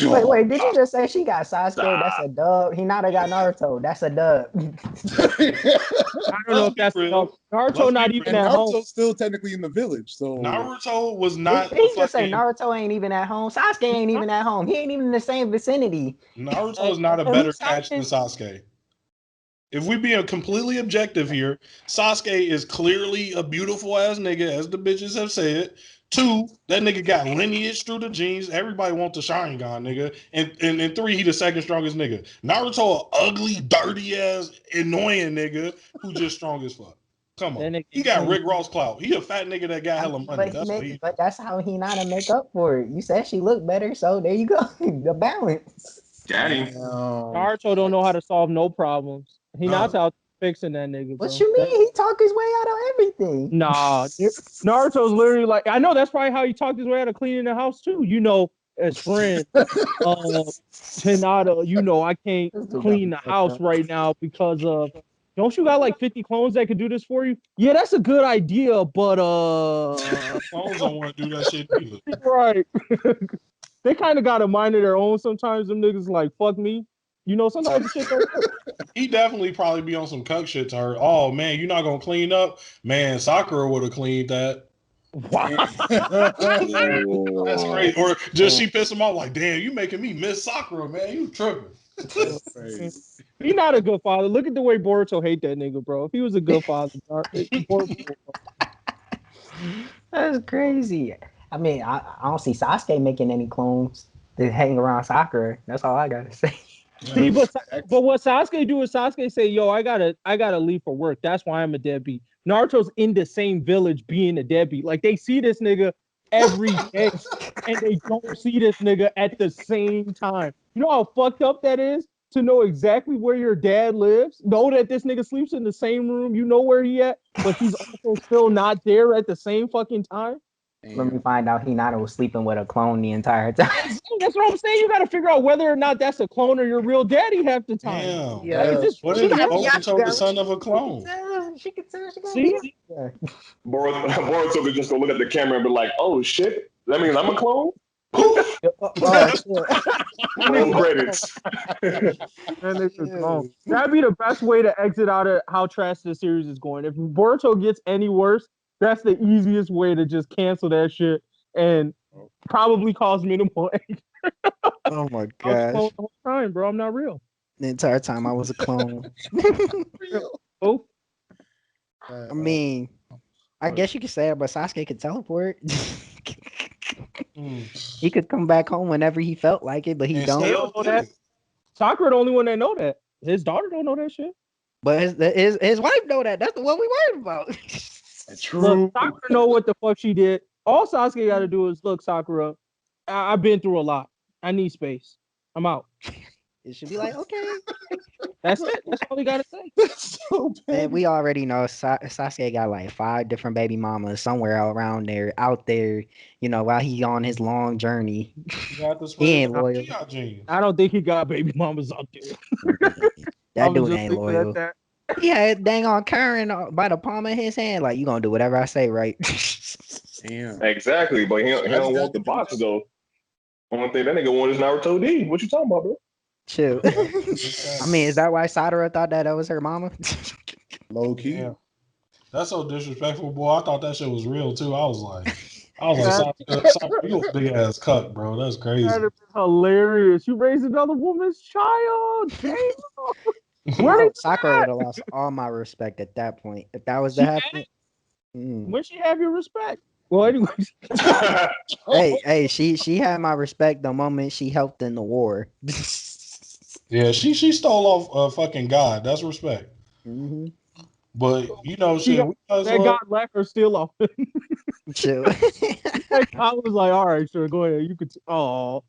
Wait, did you just say she got Sasuke? That's a dub. Hinata got Naruto. That's a dub. I don't know if that's real. Naruto not even at home. Naruto's still technically in the village, so Naruto was not. He just say Naruto ain't even at home. Sasuke ain't even at home. He ain't even in the same vicinity. Naruto is not a better catch than Sasuke. If we being completely objective here, Sasuke is clearly a beautiful ass nigga, as the bitches have said. 2, that nigga got lineage through the genes. Everybody want the Sharingan, nigga. And 3, he the second strongest nigga. Naruto, a ugly, dirty ass, annoying nigga who just strong as fuck. Come on. He got Rick Ross clout. He a fat nigga that got hella money. But that's how Hinata make up for it. You said she looked better, so there you go. The balance. Daddy. Naruto don't know how to solve no problems. Hinata out fixing that nigga, bro. What you mean? He talk his way out of everything. Nah, Naruto's literally like, I know that's probably how he talked his way out of cleaning the house too. You know, as friend, Hinata, you know, I can't clean the house right now because of. Don't you got like 50 clones that could do this for you? Yeah, that's a good idea, but clones don't want to do that shit either. Right. They kind of got a mind of their own sometimes. Them niggas like, fuck me. You know, sometimes the shit don't work. He definitely probably be on some cuck shit to her. Oh man, you're not gonna clean up? Man, Sakura would have cleaned that. Wow. That's crazy. Or just she pissed him off like, damn, you making me miss Sakura, man. You tripping. He's not a good father. Look at the way Boruto hate that nigga, bro. If he was a good father, that's crazy. I mean, I don't see Sasuke making any clones that hang around Sakura. That's all I gotta say. See, but what Sasuke do is Sasuke say, "Yo, I gotta leave for work. That's why I'm a deadbeat." Naruto's in the same village being a deadbeat. Like they see this nigga every day, and they don't see this nigga at the same time. You know how fucked up that is to know exactly where your dad lives, know that this nigga sleeps in the same room, you know where he at, but he's also still not there at the same fucking time. Let me find out Hinata was sleeping with a clone the entire time. That's what I'm saying. You got to figure out whether or not that's a clone or your real daddy half the time. Damn. Yeah. What if Boruto the son of a clone? She could tell. See? Yeah. Boruto could just go look at the camera and be like, "Oh shit, that means I'm a clone." Roll credits. That'd be the best way to exit out of how trash this series is going. If Boruto gets any worse, that's the easiest way to just cancel that shit and probably cause minimal. Oh my I was a clone gosh! the whole time, bro. I'm not real. The entire time I was a clone. Oh, I mean, I guess you could say it, but Sasuke could teleport. He could come back home whenever he felt like it, but he don't. know that. Sakura the only one that know that. His daughter don't know that shit. But his wife know that. That's the one we worried about. True. Look, Sakura know what the fuck she did. All Sasuke got to do is look, Sakura. I've been through a lot. I need space. I'm out. It should be like, okay. That's it. That's all he got to say. That's so bad. And we already know Sasuke got like 5 different baby mamas somewhere around there, out there, you know, while he on his long journey. He ain't loyal. I don't think he got baby mamas out there. That dude ain't loyal. He had dang on Karen by the palm of his hand. Like, you gonna do whatever I say, right? Damn. Exactly, but he don't want the box though. Only thing that nigga want is Naruto D. What you talking about, bro? Chill. I mean, is that why Sakura thought that was her mama? Low key. Yeah. That's so disrespectful, boy. I thought that shit was real too. I was like, Sakura, you a big ass cuck, bro. That's crazy. That is hilarious. You raised another woman's child. Damn. Where did Sakura would have lost all my respect at that point. If that was to happen. When she have your respect? Well, anyways. hey, she had my respect the moment she helped in the war. Yeah, she stole off fucking God. That's respect. Mm-hmm. But you know, shit. That God let her steal off. Chill. I was like, all right, sure, go ahead. You could. Oh.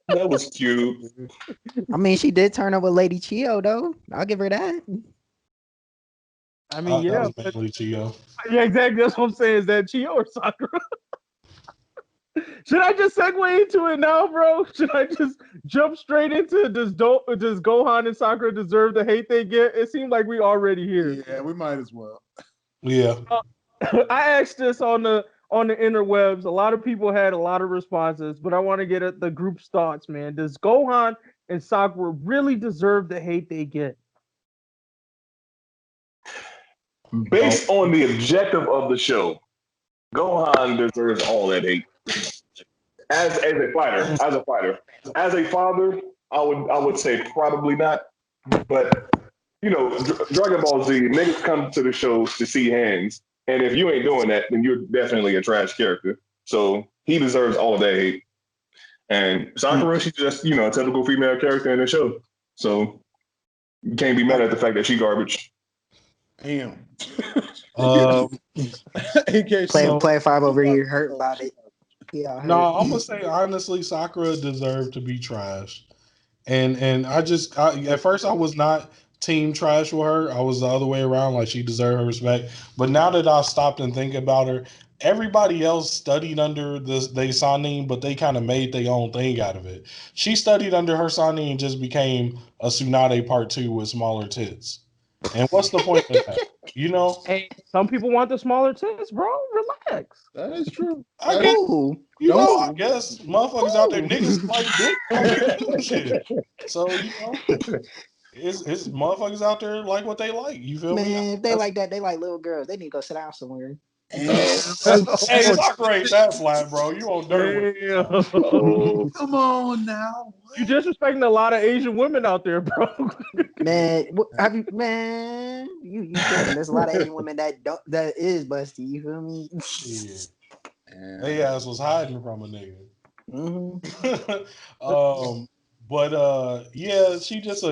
That was cute. I mean, she did turn up with Lady Chio though. I'll give her that. I mean, yeah. That was Chio. Yeah, exactly. That's what I'm saying. Is that Chio or Sakura? Should I just segue into it now, bro? Should I just jump straight into does Gohan and Sakura deserve the hate they get? It seemed like we already here. Yeah, we might as well. Yeah. I asked this on the interwebs. A lot of people had a lot of responses, but I want to get at the group's thoughts, man. Does Gohan and Sakura really deserve the hate they get? Based on the objective of the show, Gohan deserves all that hate. As a fighter, as a father, I would say probably not. But you know, Dragon Ball Z niggas come to the show to see hands. And if you ain't doing that, then you're definitely a trash character. So he deserves all of that hate. And Sakura, she's just, a typical female character in the show. So you can't be mad at the fact that she garbage. Damn. Play 5 over here, hurt about it. Yeah. No, I'm gonna say honestly, Sakura deserved to be trash. And I at first I was not team trash with her. I was the other way around, like she deserved her respect. But now that I stopped and think about her, everybody else studied under they Sanin, but they kind of made their own thing out of it. She studied under her Sanin and just became a Tsunade part 2 with smaller tits. And what's the point of that? Hey, some people want the smaller tits, bro. Relax. That is true. I guess motherfuckers out there, niggas like dick, shit. So it's motherfuckers out there like what they like. You feel me? Man, if they like that, they like little girls. They need to go sit down somewhere. Hey, Sakura ain't that flat, bro. You on dirt. Come on now. You disrespecting a lot of Asian women out there, bro. Man, you there's a lot of Asian women that is busty. You feel me? Shit. They ass was hiding from a nigga. But yeah, she just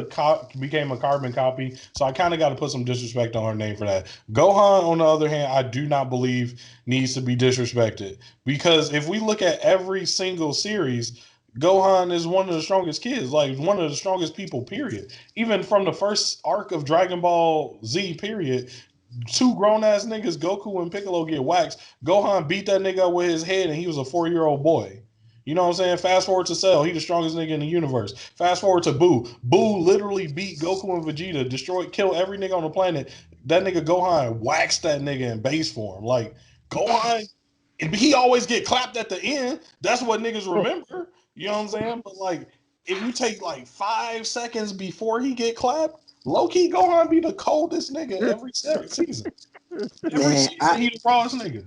became a carbon copy. So I kind of got to put some disrespect on her name for that. Gohan, on the other hand, I do not believe needs to be disrespected, because if we look at every single series, Gohan is one of the strongest kids, like one of the strongest people, period. Even from the first arc of Dragon Ball Z, period, 2 grown ass niggas, Goku and Piccolo, get waxed. Gohan beat that nigga up with his head, and he was a 4-year-old boy. You know what I'm saying? Fast forward to Cell, he the strongest nigga in the universe. Fast forward to Boo. Boo literally beat Goku and Vegeta, killed every nigga on the planet. That nigga Gohan waxed that nigga in base form. Like, Gohan, he always get clapped at the end. That's what niggas remember. You know what I'm saying? But like, if you take like 5 seconds before he get clapped, low-key Gohan be the coldest nigga every season. Every season he the rawest nigga.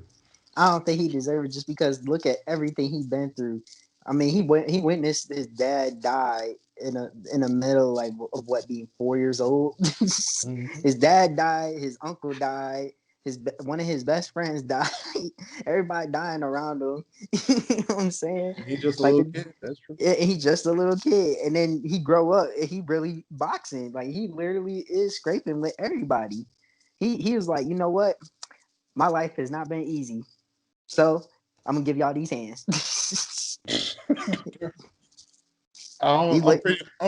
I don't think he deserves it, just because look at everything he's been through. I mean, he witnessed his dad die in the middle of what, being 4 years old. His dad died, his uncle died, one of his best friends died. Everybody dying around him. You know what I'm saying? He's just a little kid. That's true. He's just a little kid, and then he grow up and he really boxing. Like, he literally is scraping with everybody. He was like, you know what? My life has not been easy. So I'm gonna give y'all these hands. I'm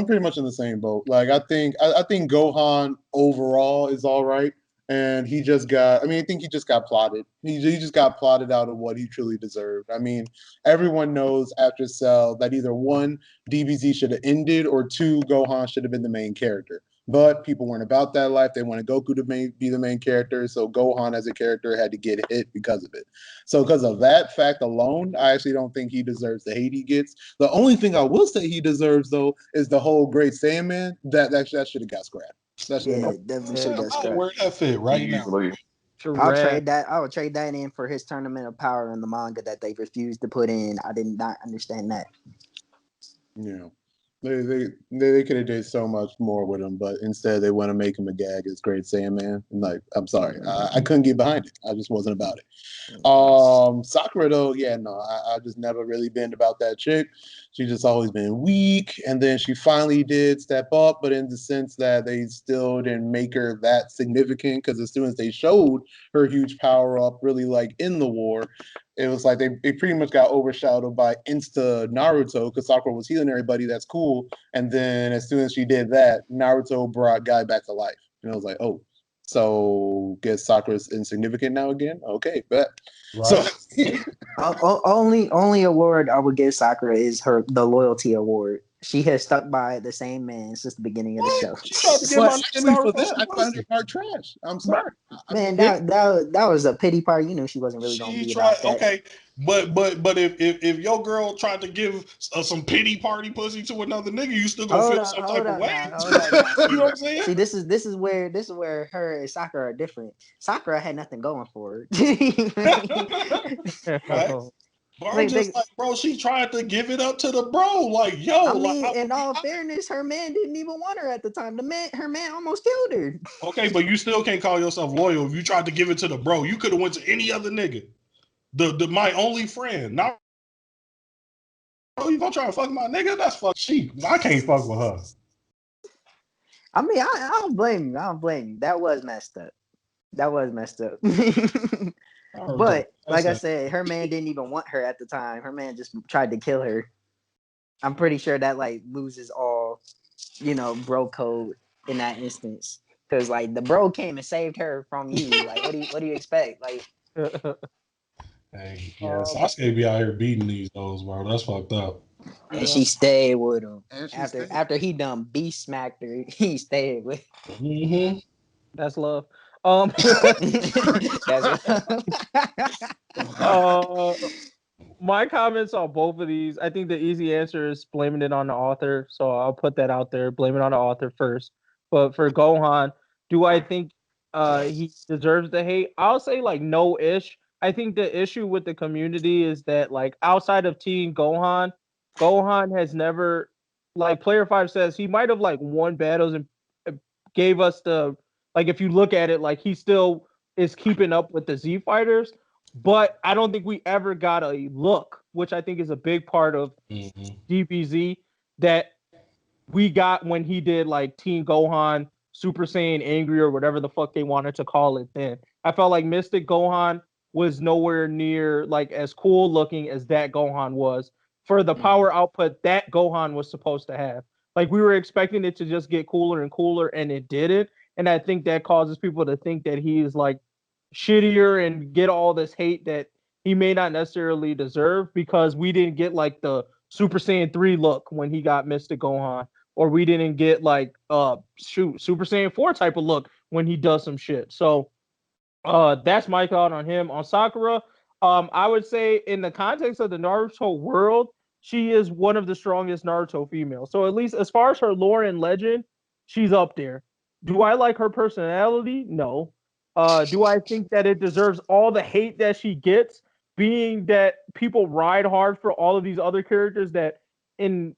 pretty much in the same boat. Like, I think Gohan overall is all right, and he just got. I mean, I think he just got plotted. He just got plotted out of what he truly deserved. I mean, everyone knows after Cell that either 1, DBZ should have ended, or 2, Gohan should have been the main character. But people weren't about that life. They wanted Goku to be the main character. So Gohan as a character had to get hit because of it. So because of that fact alone, I actually don't think he deserves the hate he gets. The only thing I will say he deserves, though, is the whole Great Saiyaman. That should have got scrapped. Definitely should have got scrapped. Where that fit right now? I'll trade that. I would trade that in for his Tournament of Power in the manga that they refused to put in. I did not understand that. Yeah. They could have did so much more with him, but instead they want to make him a gag as Great Saiyaman. Like, I'm sorry, I couldn't get behind it. I just wasn't about it. Sakura, though, yeah, no, I just never really been about that chick. She just always been weak, and then she finally did step up, but in the sense that they still didn't make her that significant, because as soon as they showed her huge power up, really like in the war, it was like they pretty much got overshadowed by Insta Naruto, because Sakura was healing everybody. That's cool. And then as soon as she did that, Naruto brought Guy back to life. And I was like, oh, so guess Sakura's insignificant now again? Okay, bet. Right. So only award I would give Sakura is the loyalty award. She has stuck by the same man since the beginning of the show. She tried to get my actually for that, I find her part trash. I'm sorry. Man, that was a pity part. You knew she wasn't really going to be about that. Okay, but if your girl tried to give some pity party pussy to another nigga, you still gonna feel some type of way. You know what I'm saying? See, this is where her and Sakura are different. Sakura had nothing going for her. Right. But I'm just like, bro, she tried to give it up to the bro. Like, yo, I mean, in all fairness, her man didn't even want her at the time. Her man almost killed her. Okay, but you still can't call yourself loyal if you tried to give it to the bro. You could have went to any other nigga. My only friend. Now, you gonna try to fuck my nigga? That's fuck cheap. I can't fuck with her. I mean, I don't blame you. I don't blame you. That was messed up. But like I said, her man didn't even want her at the time. Her man just tried to kill her. I'm pretty sure that like loses all, bro code in that instance. Because like the bro came and saved her from you. Like, what do you expect? Like, hey, yeah, Sasuke be out here beating these hoes, bro. That's fucked up. And she stayed with him after he done beast smacked her. He stayed with. Mm-hmm. That's love. My comments on both of these, I think the easy answer is blaming it on the author. So I'll put that out there. Blame it on the author first. But for Gohan, do I think he deserves the hate? I'll say like no-ish. I think the issue with the community is that like outside of Teen Gohan, Gohan has never, like Player 5 says, he might have like won battles and gave us the, like if you look at it, like he still is keeping up with the Z fighters, but I don't think we ever got a look, which I think is a big part of DBZ that we got when he did like Teen Gohan, Super Saiyan Angry, or whatever the fuck they wanted to call it then. I felt like Mystic Gohan was nowhere near like as cool looking as that Gohan was for the power output that Gohan was supposed to have. Like we were expecting it to just get cooler and cooler, and it didn't. And I think that causes people to think that he is like shittier and get all this hate that he may not necessarily deserve because we didn't get like the Super Saiyan 3 look when he got Mystic Gohan, or we didn't get like Super Saiyan 4 type of look when he does some shit. So that's my thought on him. On Sakura, I would say in the context of the Naruto world, she is one of the strongest Naruto females. So at least as far as her lore and legend, she's up there. Do I like her personality? No. Do I think that it deserves all the hate that she gets, being that people ride hard for all of these other characters that in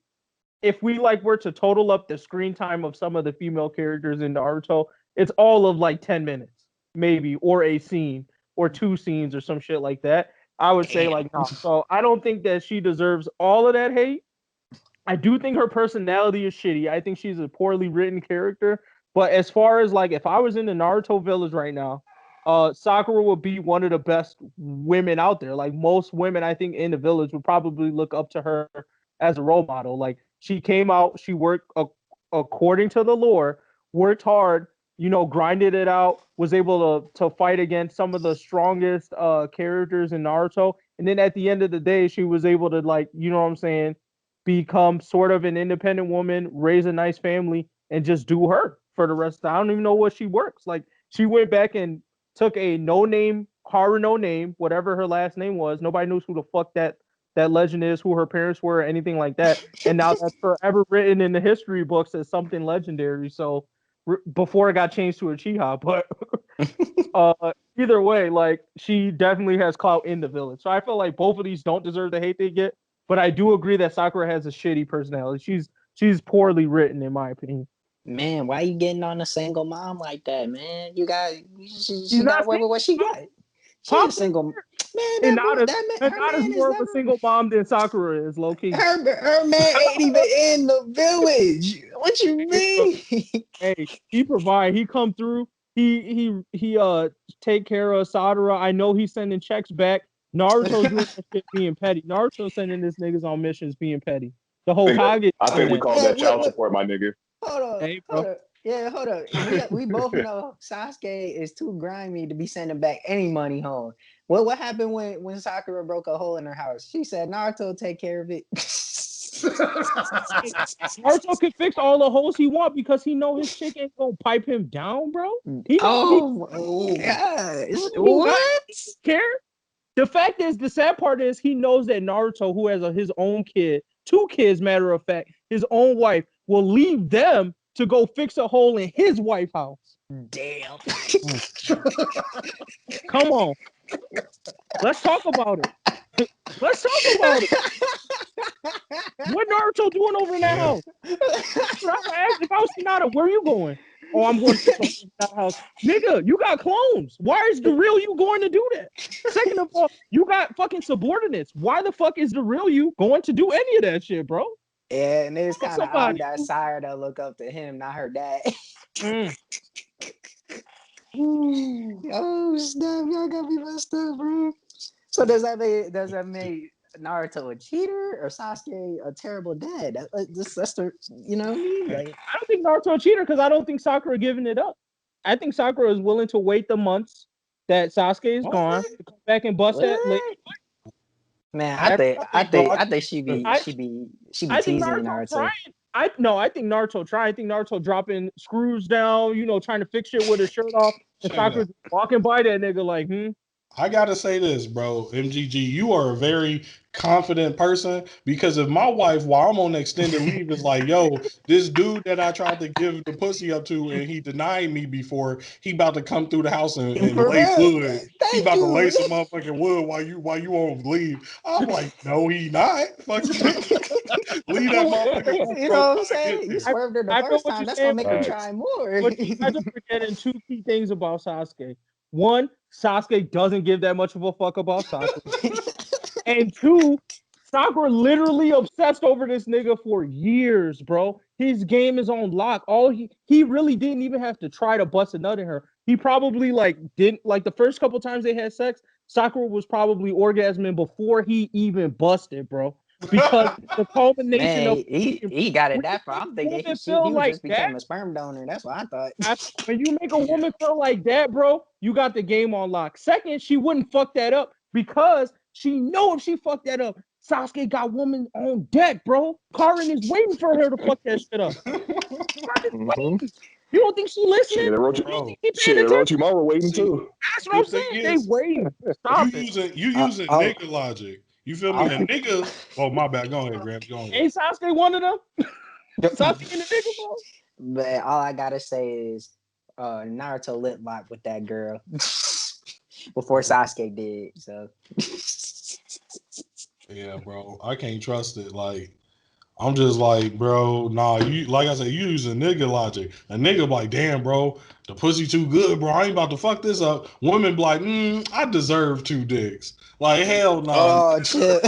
if we like were to total up the screen time of some of the female characters in Naruto, it's all of like 10 minutes, maybe, or a scene, or 2 scenes, or some shit like that. I would say like no. So I don't think that she deserves all of that hate. I do think her personality is shitty. I think she's a poorly written character. But as far as like if I was in the Naruto village right now, Sakura would be one of the best women out there. Like most women, I think in the village would probably look up to her as a role model. Like she came out, she worked according to the lore, worked hard, grinded it out, was able to fight against some of the strongest characters in Naruto. And then at the end of the day, she was able to like, you know what I'm saying, become sort of an independent woman, raise a nice family, and just do her for the rest. I don't even know what she works. Like she went back and took a no-name, Haru no name, whatever her last name was. Nobody knows who the fuck that legend is, who her parents were, or anything like that. And now that's forever written in the history books as something legendary. So before it got changed to a Chiha, but either way, like she definitely has clout in the village. So I feel like both of these don't deserve the hate they get. But I do agree that Sakura has a shitty personality. She's poorly written, in my opinion. Man, why you getting on a single mom like that, man? She got away with what she got. She's a single man. Hinata's more of a single mom than Sakura is, low key. Her man ain't even in the village. What you mean? Hey, he provide. He come through. He take care of Sakura. I know he's sending checks back. Naruto's doing that shit being petty. Naruto's sending his niggas on missions being petty. The whole Kage. I think we call that child support, my nigga. Hold on. Hey, bro. Hold on. Yeah, hold up. We both know Sasuke is too grimy to be sending back any money home. Well, what happened when Sakura broke a hole in her house? She said Naruto take care of it. Naruto can fix all the holes he want because he know his chick ain't gonna pipe him down, bro. Gosh. What? Care? The fact is, the sad part is he knows that Naruto, who has his own kid, 2 kids, matter of fact, his own wife, will leave them to go fix a hole in his wife's house. Damn. Come on. Let's talk about it. Let's talk about it. What Naruto doing over in that house? That's what I would ask. If I was Hinata, where are you going? Oh, I'm going to that house. Nigga, you got clones. Why is the real you going to do that? Second of all, you got fucking subordinates. Why the fuck is the real you going to do any of that shit, bro? Yeah, and it's kind of odd Somebody. that Sire to look up to him, not her dad. Mm. Oh snap! Y'all got me messed up, bro. So does that make Naruto a cheater or Sasuke a terrible dad? That's the, you know what I mean? Like, I don't think Naruto a cheater because I don't think Sakura giving it up. I think Sakura is willing to wait the months that Sasuke is gone to come back and bust that late. Man, I think she be I think teasing Naruto Naruto. trying. I think Naruto trying. I think Naruto dropping screws down, trying to fix shit with his shirt off. And Sakura walking by that nigga like, I gotta say this, bro. MGG, you are a very confident person because if my wife, while I'm on extended leave, is like, yo, this dude that I tried to give the pussy up to and he denied me before, he about to come through the house and lay wood. He about to lay some motherfucking wood while you on leave. I'm like, no, he not. Fuck you. Leave that motherfucking You know what I'm saying? You swerved her the first time. That's gonna make her try more. But you guys are forgetting two key things about Sasuke. One, Sasuke doesn't give that much of a fuck about Sakura. And two, Sakura literally obsessed over this nigga for years, bro. His game is on lock. He really didn't even have to try to bust a nut in her. He probably didn't the first couple times they had sex, Sakura was probably orgasming before he even busted, bro. Because the culmination of he got it that far. I'm thinking he just became a sperm donor. That's what I thought. When you make a woman feel like that, bro, you got the game on lock. Second, she wouldn't fuck that up because she know if she fucked that up, Sasuke got woman on deck, bro. Karin is waiting for her to fuck that shit up. You don't think she listening? Shit, Orochimaru waiting too. That's what I'm saying. They waiting. Stop it. You using nigga logic. You feel me? A nigga. Oh, my bad. Go ahead, Gramps. Go ahead. Ain't Sasuke one of them? Sasuke in the nigga, bro. But all I gotta say is Naruto lip lock with that girl before Sasuke did. So yeah, bro. I can't trust it. Like, I'm just like, bro, nah, you like I said, you using nigga logic. A nigga like, damn, bro, the pussy too good, bro. I ain't about to fuck this up. Women be like, I deserve 2 dicks. Like, hell no. Oh, shit.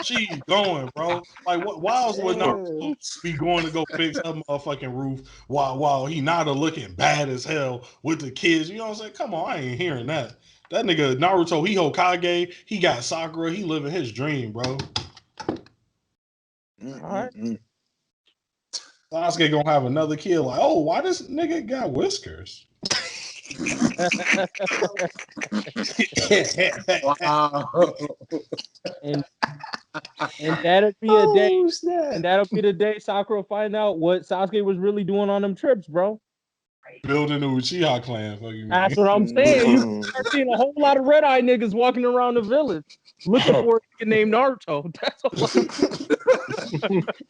She going, bro. Like, why else would Naruto be going to go fix her motherfucking roof while he not looking bad as hell with the kids? You know what I'm saying? Come on, I ain't hearing that. That nigga Naruto, he Hokage, he got Sakura, he living his dream, bro. Sasuke gonna have another kid. Like, oh, why this nigga got whiskers? Wow. And that'll be a day. And that'll be the day Sakura find out what Sasuke was really doing on them trips, bro. Building the Uchiha clan. That's what I'm saying. You start seeing a whole lot of red eye niggas walking around the village looking for a nigga named Naruto. That's all.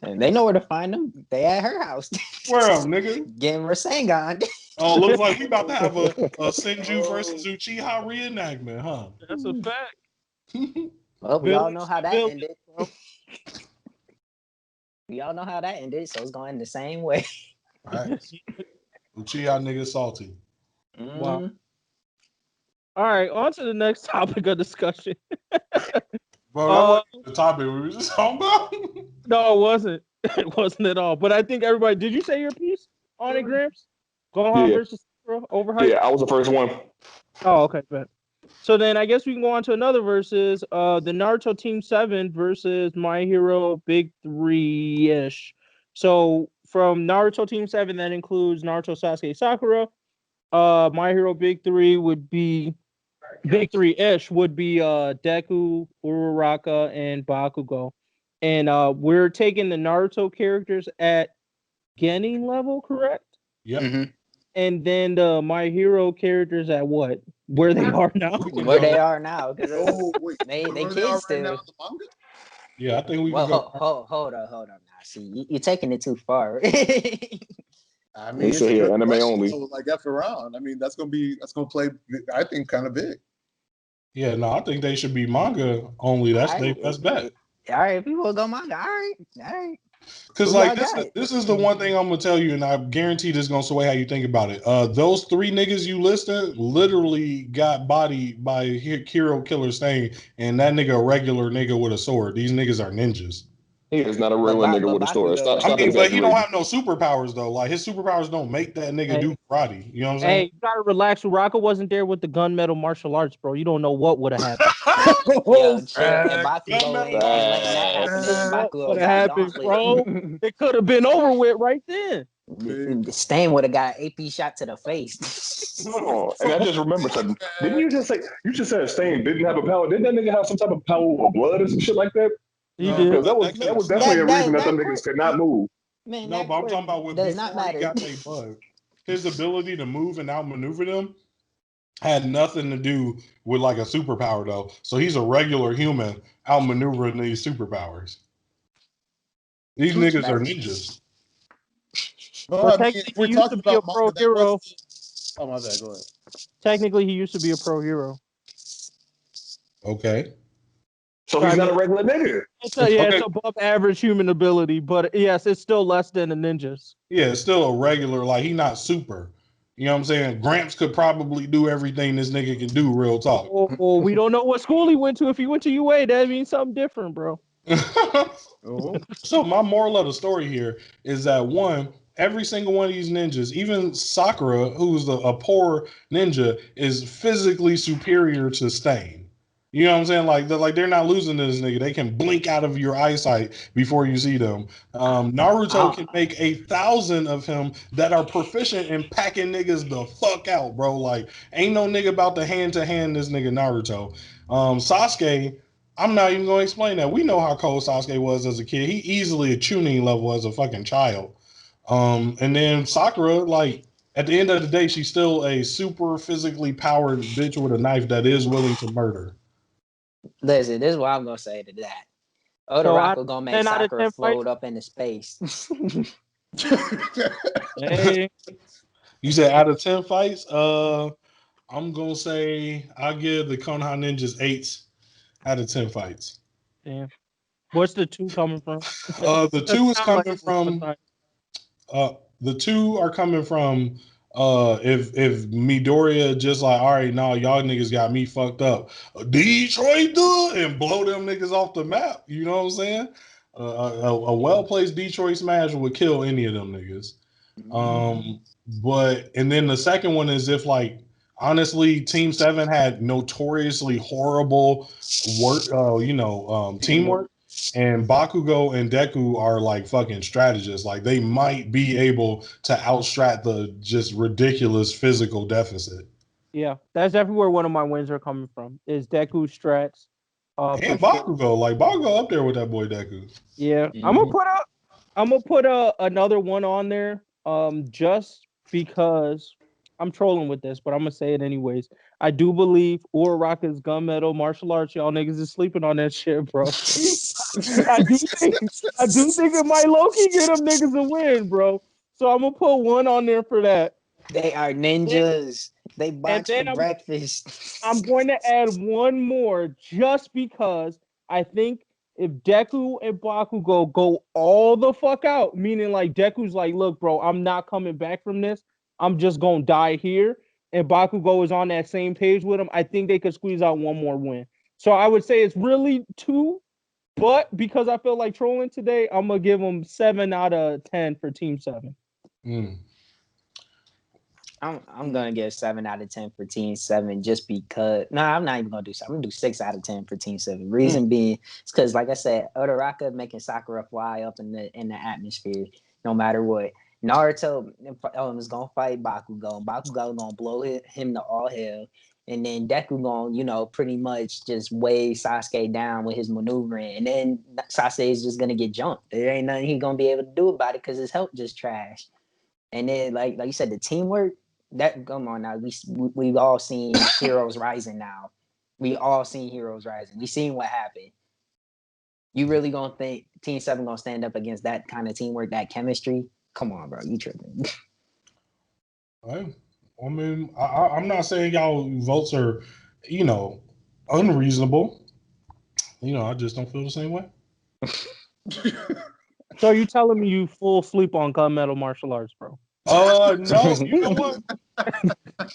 And they know where to find them. They at her house. Where up, nigga? Getting Rasengan. Oh, looks like we about to have a Senju versus Uchiha reenactment, huh? That's a fact. Well, we all know how that ended. We all know how that ended, so it's going the same way. All right. Uchiha nigga salty. Wow. All right, on to the next topic of discussion. Bro, that wasn't the topic we were just talking about. No, it wasn't. It wasn't at all. But I think everybody, did you say your piece on it, Gramps? Gohan versus Sakura, Overhated? Yeah, I was the first one. Oh, okay, bet. So then I guess we can go on to another versus the Naruto Team 7 versus My Hero Big 3-ish. So from Naruto Team 7, that includes Naruto, Sasuke, Sakura. My Hero Big 3 would be Big 3-ish would be Deku, Uraraka, and Bakugo. And we're taking the Naruto characters at Genin level, correct? Yep. Mm-hmm. And then the My Hero characters at what? Where they are now? Where they are now. Oh, wait. They kids right still. now in the manga? Yeah, I think we Well, can go. hold on now. See, you're taking it too far. I mean, It's a anime only. So, like, F around. I mean, that's gonna play, I think, kind of big. Yeah, no, I think they should be manga only. That's their Alright, best bet. All right, if you want to go manga, all right. Because Who like y'all got? this is the one thing I'm gonna tell you, and I guarantee this is gonna sway how you think about it. Those three niggas you listed literally got bodied by Hero Killer Stain, and that nigga a regular nigga with a sword. These niggas are ninjas. He is not a But regular nigga but with a sword. Bakugo Stop, ain't I stop mean, but he don't exaggerating. have no superpowers though. Like his superpowers don't make that nigga do karate. You know what I'm Hey, saying? you gotta relax. Uraka wasn't there with the gunmetal martial arts, bro. You don't know what would have happened. Yo, chill. And Fact. Bakugo Gunmetal ain't letting martial that happen. arts. And What would Bakugo have got happened, bro? gauntlet. It could have been over with right then. Stain would have got an AP shot to the face. Hold on. And I just remembered something. Didn't you just say you just said Stain didn't have a power? Didn't that nigga have some type of power with blood or some shit like that? He No, did. Because bro, that was definitely a reason that them niggas could not move. Man, no, that but I'm quirk talking about what does not before he matter. got their blood. His ability to move and outmaneuver them had nothing to do with like a superpower though. So he's a regular human outmaneuvering these superpowers. These niggas are ninjas. Well, But I mean, technically, if we're he used talking to be a about pro manga, that hero. was. Oh my bad. Go ahead. Technically, he used to be a pro hero. Okay. So So he's I not mean, a regular nigga. it's Okay. above average human ability, but yes, it's still less than the ninjas. Yeah, it's still a regular, like he not super. You know what I'm saying? Gramps could probably do everything this nigga can do, real talk. Oh, we don't know what school he went to. If he went to UA, that means something different, bro. Oh. So my moral of the story here is that one, every single one of these ninjas, even Sakura, who's a poor ninja, is physically superior to Stain. You know what I'm saying? Like they're not losing to this nigga. They can blink out of your eyesight before you see them. Naruto can make 1,000 of him that are proficient in packing niggas the fuck out, bro. Like ain't no nigga about to hand this nigga Naruto. Sasuke, I'm not even going to explain that. We know how cold Sasuke was as a kid. He easily a tuning level as a fucking child. And then Sakura, like at the end of the day, she's still a super physically powered bitch with a knife that is willing to murder. Listen, this is what I'm gonna say to that. So I Odorako gonna make 10 out of Sakura 10 fights. float up into space. Hey, You said out of 10 fights, I'm gonna say I give the Konoha Ninjas 8 out of 10 fights. damn. What's the 2 coming from? The 2 is Sound like coming it's one from side. the 2 are coming from if Midoriya just like, all right, now y'all niggas got me fucked up. Detroit do and blow them niggas off the map. You know what I'm saying? A well-placed Detroit smash would kill any of them niggas. But and then the second one is if like honestly, Team 7 had notoriously horrible work, teamwork. And Bakugo and Deku are like fucking strategists. Like they might be able to outstrat the just ridiculous physical deficit. Yeah, that's everywhere one of my wins are coming from. Is Deku strats. For And sure. Bakugo, like Bakugo up there with that boy Deku. Yeah, I'm gonna put another one on there. Just because I'm trolling with this, but I'm gonna say it anyways. I do believe Uraraka's gunmetal martial arts. Y'all niggas is sleeping on that shit, bro. I do think it might low-key get them niggas a win, bro. So I'm gonna put one on there for that. They are ninjas. They box then for breakfast. I'm going to add one more just because I think if Deku and Bakugo go all the fuck out, meaning like Deku's like, look, bro, I'm not coming back from this. I'm just going to die here. And Bakugo is on that same page with him. I think they could squeeze out one more win. So I would say it's really 2, but because I feel like trolling today, I'm going to give them 7 out of 10 for Team 7. I'm gonna give 7 out of 10 for Team 7 just because. No, I'm not even gonna do 7. I'm gonna do 6 out of 10 for Team 7. Reason being, it's because, like I said, Odoraka making Sakura fly up in the atmosphere, no matter what. Naruto is gonna fight Bakugo. Bakugo gonna blow him to all hell, and then Deku gonna, pretty much just weigh Sasuke down with his maneuvering, and then Sasuke is just gonna get jumped. There ain't nothing he gonna be able to do about it because his health just trash. And then, like you said, the teamwork. That come on now. We've all seen Heroes Rising now. We all seen Heroes Rising. We seen what happened. You really gonna think Team 7 gonna stand up against that kind of teamwork, that chemistry? Come on, bro. You tripping. I mean, I'm not saying y'all votes are, unreasonable. You know, I just don't feel the same way. So you telling me you full sleep on gunmetal martial arts, bro? No, you know what?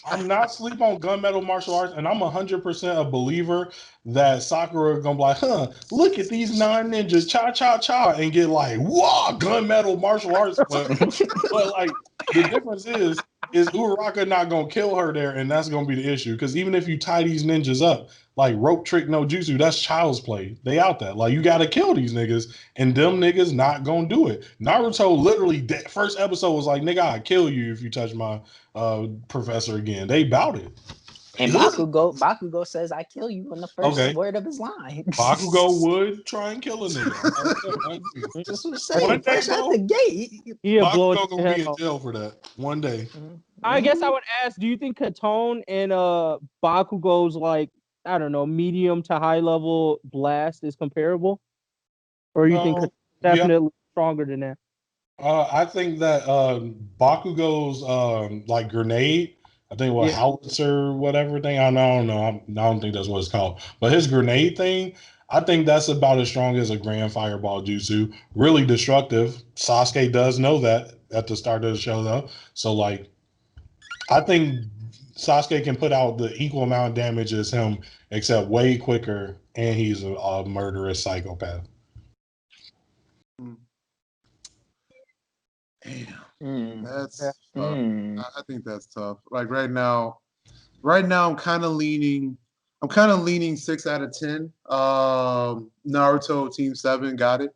I'm not sleep on gunmetal martial arts, and I'm 100% a believer that Sakura gonna be like, look at these 9 ninjas, cha cha cha, and get like, whoa, gunmetal martial arts. But like the difference is Uraraka not gonna kill her there, and that's gonna be the issue. Because even if you tie these ninjas up, like rope trick no jutsu, that's child's play. They out there. Like you gotta kill these niggas, and them niggas not gonna do it. Naruto literally first episode was like, nigga, I'll kill you if you touch my professor again. They bout it. And Bakugo says, "I kill you" on the first word of his line. Bakugo would try and kill a nigga. That's what I'm saying. Fresh out the gate. Bakugo gonna be in jail for that one day. I guess I would ask, do you think Katone and Bakugo's like, I don't know, medium to high level blast is comparable? Or you think definitely stronger than that? I think that Bakugo's like grenade, I think howitzer whatever thing. I don't know. I don't think that's what it's called. But his grenade thing, I think that's about as strong as a Grand Fireball Jutsu. Really destructive. Sasuke does know that at the start of the show though. So like, I think Sasuke can put out the equal amount of damage as him, except way quicker, and he's a murderous psychopath. Damn, that's tough. I think that's tough. Like right now, I'm kind of leaning 6 out of 10. Naruto Team 7 got it.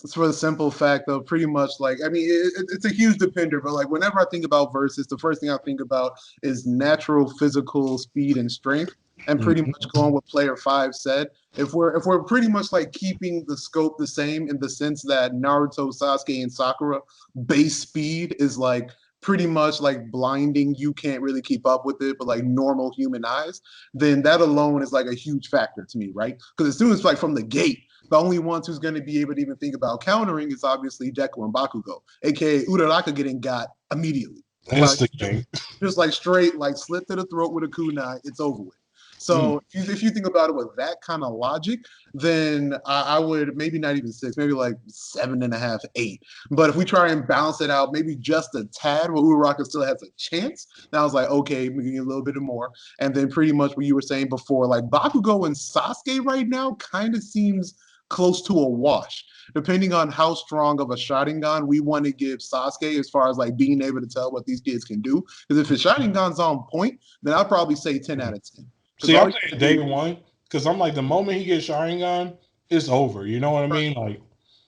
It's for the simple fact of pretty much like, I mean, it's a huge depender, but like whenever I think about versus, the first thing I think about is natural physical speed and strength, and pretty much going what Player 5 said. If we're pretty much like keeping the scope the same in the sense that Naruto, Sasuke, and Sakura base speed is like pretty much like blinding, you can't really keep up with it, but like normal human eyes, then that alone is like a huge factor to me, right? Because as soon as like from the gate, the only ones who's going to be able to even think about countering is obviously Deku and Bakugo, aka Uraraka getting got immediately. That's like, the thing. Just like straight, like slit to the throat with a kunai, it's over with. So if you think about it with that kind of logic, then I would maybe not even 6, maybe like 7.5, 8. But if we try and balance it out, maybe just a tad where Uraraka still has a chance, then I was like, okay, we need a little bit more. And then pretty much what you were saying before, like Bakugo and Sasuke right now kind of seems close to a wash. Depending on how strong of a Sharingan we want to give Sasuke as far as like being able to tell what these kids can do. Because if his Sharingan's on point, then I'll probably say 10 out of 10. See, I'm saying day one, because I'm like, the moment he gets Sharingan, it's over. You know what I mean? Like,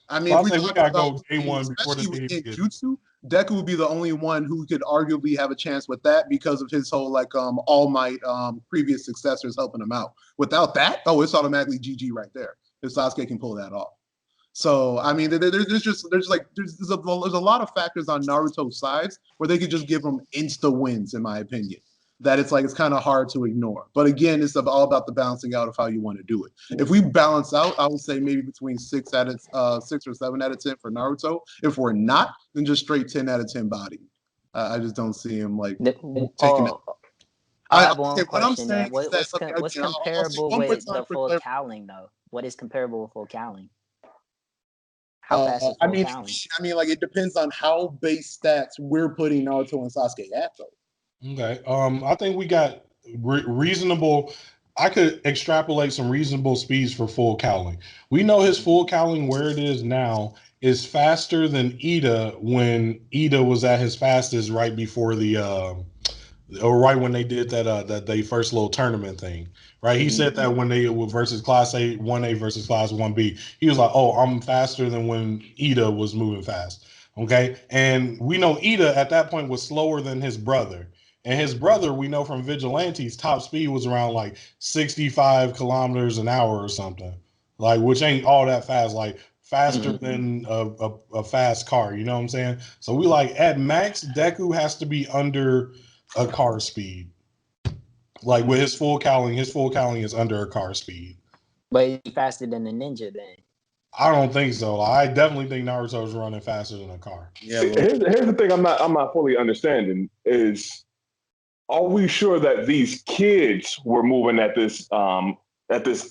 I mean, so we gotta go day one before the especially with Jutsu, Deku would be the only one who could arguably have a chance with that because of his whole like All Might previous successors helping him out. Without that, it's automatically GG right there if Sasuke can pull that off. So I mean, there's a lot of factors on Naruto's sides where they could just give him insta wins, in my opinion. That it's kind of hard to ignore. But again, it's all about the balancing out of how you want to do it. If we balance out, I would say maybe between 6 or 7 out of 10 for Naruto. If we're not, then just straight 10 out of 10 body. I just don't see him like taking it. I have one question. What's comparable with the full cowling though? What is comparable with full cowling? How fast is full cowling? I mean, like it depends on how base stats we're putting Naruto and Sasuke at though. Okay. I think we got reasonable. I could extrapolate some reasonable speeds for full cowling. We know his full cowling where it is now is faster than Ida when Ida was at his fastest right before the or right when they did that they first little tournament thing. Right. He said that when they were versus Class A 1A versus Class 1B, he was like, "Oh, I'm faster than when Ida was moving fast." Okay. And we know Ida at that point was slower than his brother. And his brother, we know from Vigilante's top speed was around like 65 kilometers an hour or something, like which ain't all that fast, like faster than a fast car. You know what I'm saying? So we like at max, Deku has to be under a car speed. Like with his full cowling is under a car speed. But he's faster than the ninja then. I don't think so. I definitely think Naruto's running faster than a car. Yeah. Here's the thing I'm not fully understanding is are we sure that these kids were moving at this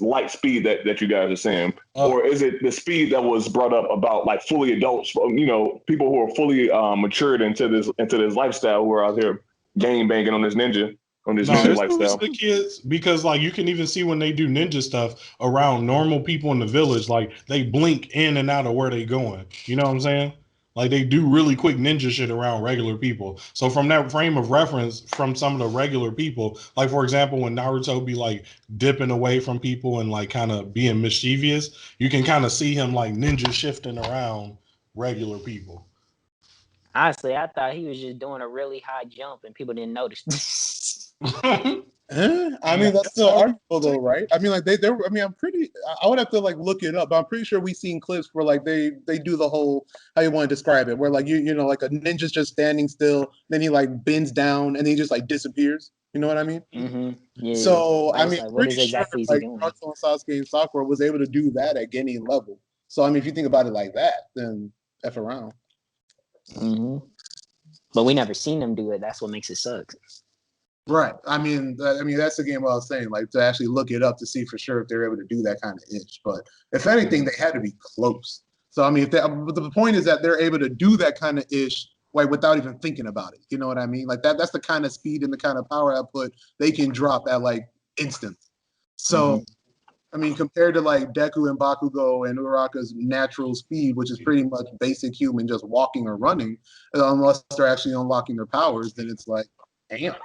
light speed that you guys are saying, or is it the speed that was brought up about like fully adults, you know, people who are fully matured into this lifestyle who are out here gang banging on this ninja It's lifestyle? the kids, because like you can even see when they do ninja stuff around normal people in the village, like they blink in and out of where they going. You know what I'm saying? Like they do really quick ninja shit around regular people. So from that frame of reference, from some of the regular people, like for example, when Naruto be like dipping away from people and like kind of being mischievous, you can kind of see him like ninja shifting around regular people. Honestly, I thought he was just doing a really high jump and people didn't notice. I mean, that's still arguable though, right? I mean, like they're. I mean, I would have to like look it up, but I'm pretty sure we've seen clips where like they do the whole, how you want to describe it, where like you know, like a ninja's just standing still, then he like bends down and he just like disappears. You know what I mean? Mm-hmm. Yeah. So Like, I mean, like, what pretty is exactly sure is he like doing? Naruto and Sasuke and Sakura was able to do that at any level. So I mean, if you think about it like that, then F around. Mm-hmm. But we never seen them do it. That's what makes it suck. Right. I mean, that's the game I was saying, like to actually look it up to see for sure if they're able to do that kind of ish. But if anything, they had to be close. So I mean, but the point is that they're able to do that kind of ish like without even thinking about it. You know what I mean? Like that's the kind of speed and the kind of power output they can drop at like instant. So I mean, compared to like Deku and Bakugo and Uraraka's natural speed, which is pretty much basic human just walking or running, unless they're actually unlocking their powers, then it's like, damn.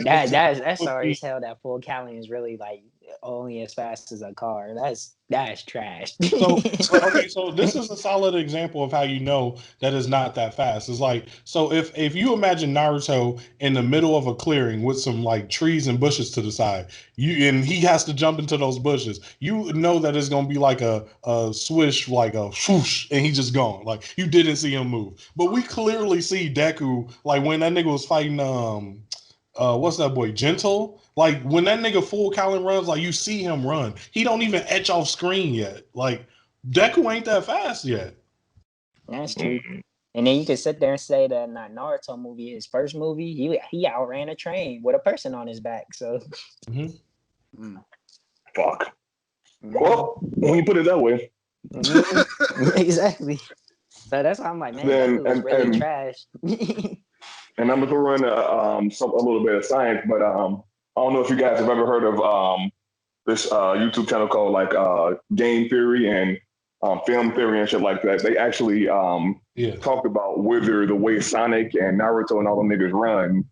Yeah, that's sorry as hell. That full Callan is really like only as fast as a car. That's trash. So this is a solid example of how you know that it's not that fast. It's like, so if you imagine Naruto in the middle of a clearing with some like trees and bushes to the side, and he has to jump into those bushes, you know that it's gonna be like a swish, like a whoosh, and he's just gone. Like you didn't see him move. But we clearly see Deku, like when that nigga was fighting what's that boy, Gentle? Like when that nigga full Callan runs, like you see him run. He don't even etch off screen yet. Like Deku ain't that fast yet. That's true. And then you can sit there and say that in that Naruto movie, his first movie, he outran a train with a person on his back. So fuck. Well, when you put it that way. Exactly. So that's why I'm like, man, that was really trash. And I'm gonna throw in a little bit of science, but I don't know if you guys have ever heard of this YouTube channel called like Game Theory and Film Theory and shit like that. They actually talked about whether the way Sonic and Naruto and all them niggas run,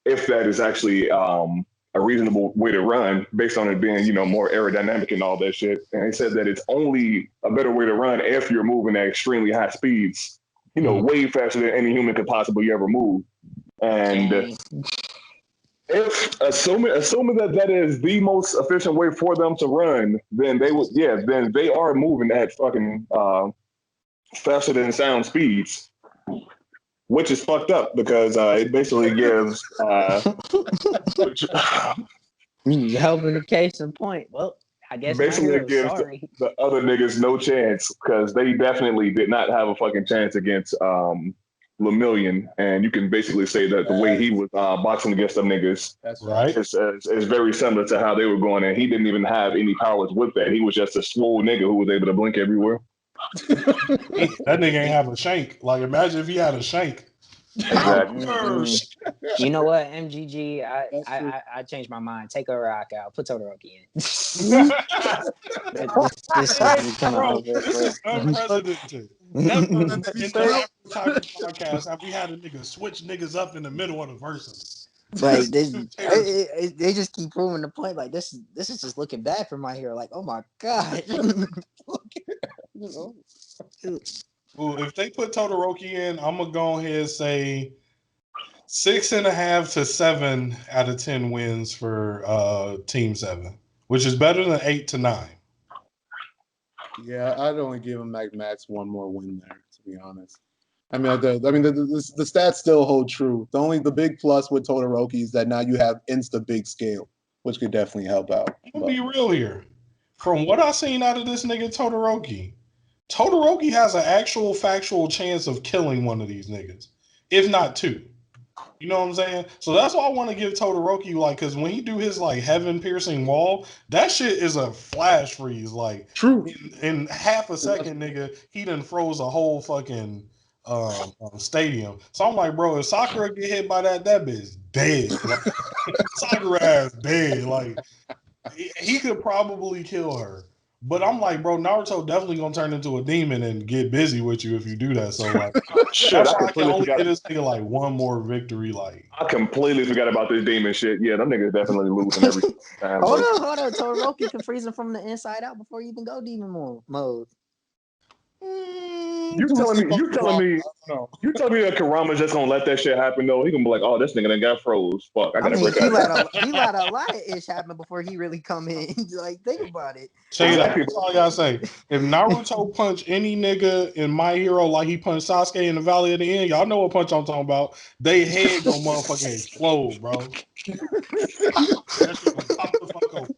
if that is actually a reasonable way to run based on it being, you know, more aerodynamic and all that shit. And they said that it's only a better way to run if you're moving at extremely high speeds, you know, way faster than any human could possibly ever move. And if assuming that is the most efficient way for them to run, then then they are moving at fucking faster than sound speeds, which is fucked up because it basically gives helping the case in point. Well, I guess basically it gives the other niggas no chance because they definitely did not have a fucking chance against Lemillion, and you can basically say that the way he was boxing against them niggas is very similar to how they were going, and he didn't even have any powers with that. He was just a swole nigga who was able to blink everywhere. That nigga ain't have a shank. Like imagine if he had a shank. Exactly. You know what, MGG? I changed my mind. Take a rock out. Put Todoroki in. This is unprecedented. Never in the podcast have we had a nigga switch niggas up in the middle of the verses. Like they just keep proving the point. Like this is just looking bad for my hero. Like, oh my god. Well, if they put Todoroki in, I'm gonna go ahead and say 6.5 to 7 out of 10 wins for Team 7, which is better than 8 to 9. Yeah, I'd only give him max one more win there, to be honest. I mean, the stats still hold true. The big plus with Todoroki is that now you have insta big scale, which could definitely help out. I'm gonna be real here. From what I seen out of this nigga Todoroki has an actual factual chance of killing one of these niggas, if not two. You know what I'm saying? So that's why I want to give Todoroki, like, because when he do his, like, heaven-piercing wall, that shit is a flash freeze. Like, True. in half a second, nigga, he done froze a whole fucking stadium. So I'm like, bro, if Sakura get hit by that bitch dead. Like, Sakura ass dead. Like, he could probably kill her. But I'm like, bro, Naruto definitely gonna turn into a demon and get busy with you if you do that. So like, Shit, that's I why I can completely only forgot. get this nigga like one more victory. Like, I completely forgot about this demon shit. Yeah, them niggas definitely losing every time. Hold Bro. on. Todoroki can freeze him from the inside out before you even go demon mode. You telling me No. you telling me that Karama's just gonna let that shit happen though? He gonna be like, oh, this nigga done got froze. Fuck, I I gotta mean, break he out. let a lot of ish happen before he really come in. Like, think about it. say that. Exactly. That's all I gotta say. If Naruto punch any nigga in My Hero like he punched Sasuke in the Valley of the End, y'all know what punch I'm talking about. They head gonna motherfucking explode, bro. That shit gonna pop the fuck open.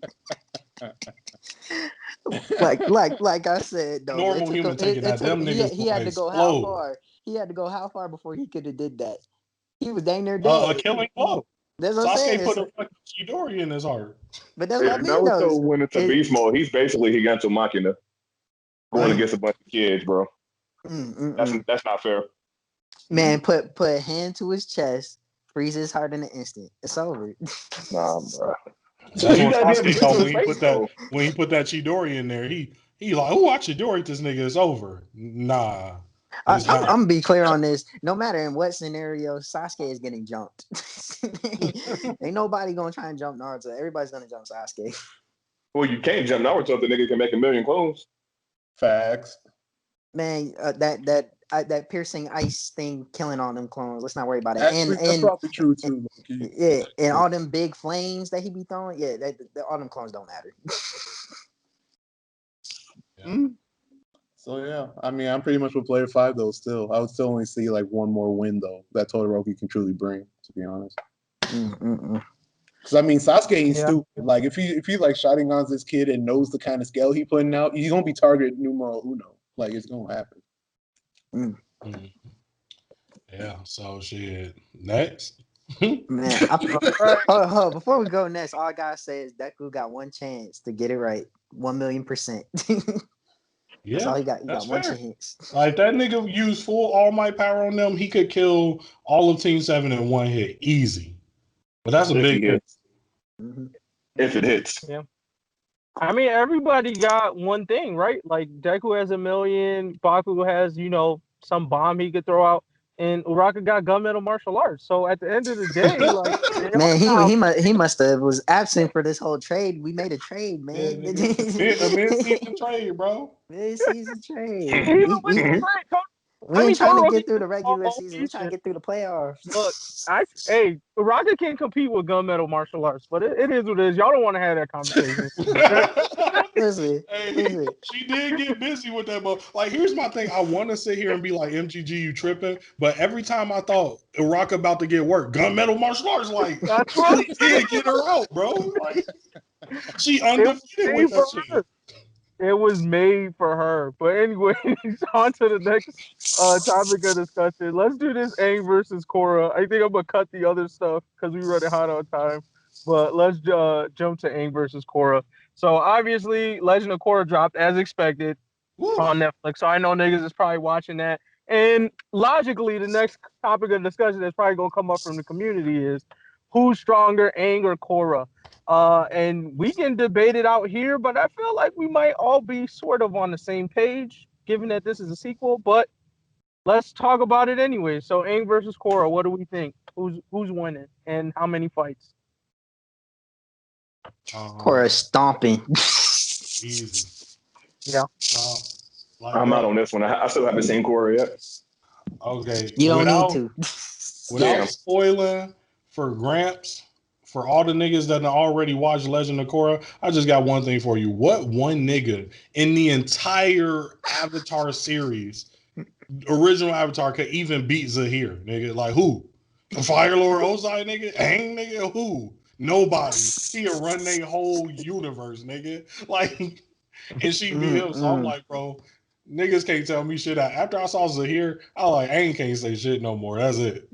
Like I said though, Normal human taking that. Them niggas he had gonna to go how explode. far? He had to go how far before he could have did that? He was dang near dead. A killing blow. That's what I'm saying. Sasuke put a fucking Chidori in his heart. But that's If what I mean though. Naruto went into beast mode, he's basically Higanto Machina going Mm. against a bunch of kids, bro. That's not fair. Man, put a hand to his chest, freeze his heart in an instant. It's over. Nah, bro. That's what He got him Sasuke thought to when his he face, put that though. when he put that Chidori in there. He like, oh, I Chidori this nigga. It's over. Nah, it's I'm not. gonna be clear on this. No matter in what scenario, Sasuke is getting jumped. Ain't nobody gonna try and jump Naruto. Everybody's gonna jump Sasuke. Well, you can't jump Naruto if the nigga can make a million clones. Facts. Man, that piercing ice thing killing all them clones. Let's not worry about it. Actually, that's And probably true too. Loki. yeah, and all them big flames that he be throwing. Yeah, all them clones don't matter. Yeah. So yeah, I mean, I'm pretty much with player 5 though. Still, I would still only see like one more win though that Todoroki can truly bring. To be honest, because I mean, Sasuke ain't stupid. Like if he like Sharingan's this kid and knows the kind of scale he putting out, he's gonna be target numero uno. Like it's gonna happen. Yeah. So shit. Next. Man, before we go next, all I gotta say is Deku got one chance to get it right, 1,000,000%. Yeah, That's all he got. He that's got one fair. chance. Like that nigga used full All Might power on them, he could kill all of Team 7 in one hit, easy. But that's a If big he hit. hits. If it hits. Yeah. I mean, everybody got one thing, right? Like Deku has 1,000,000, Baku has, some bomb he could throw out, and Uraka got gunmetal martial arts. So at the end of the day, like, Man, he must have was absent for this whole trade. We made a trade, man. A mid-season trade, bro. Mid-season trade. he was right. We ain't trying to get through the regular Todoroki season. We trying to get through the playoffs. Look, Uraka can't compete with gunmetal martial arts, but it is what it is. Y'all don't want to have that conversation. Listen, She did get busy with that, but like, here's my thing. I want to sit here and be like, MGG, you tripping? But every time I thought Uraka about to get work, gunmetal martial arts, like, That's what she did get her out, bro. Like, she undefeated with that shit. It was made for her. But anyways, on to the next topic of discussion. Let's do this Aang versus Korra. I think I'm gonna cut the other stuff because we running hot on time. But let's jump to Aang versus Korra. So obviously, Legend of Korra dropped as expected on Netflix. So I know niggas is probably watching that. And logically, the next topic of discussion that's probably gonna come up from the community is who's stronger, Aang or Korra? And we can debate it out here, but I feel like we might all be sort of on the same page, given that this is a sequel. But let's talk about it anyway. So Aang versus Korra, what do we think? Who's winning and how many fights? Korra stomping. Easy. Yeah. Like, I'm bro, out on this one. I still haven't seen Korra yet. Okay. You don't need to. Without spoiling for Gramps, for all the niggas that already watched Legend of Korra, I just got one thing for you. What one nigga in the entire Avatar series, original Avatar, could even beat Zahir, nigga? Like who? Fire Lord Ozai, nigga? Aang, nigga? Who? Nobody. He'll run their whole universe, nigga. Like, and she beat him. So I'm like, bro, Niggas can't tell me shit. After I saw Zahir, I was like, Aang can't say shit no more. That's it.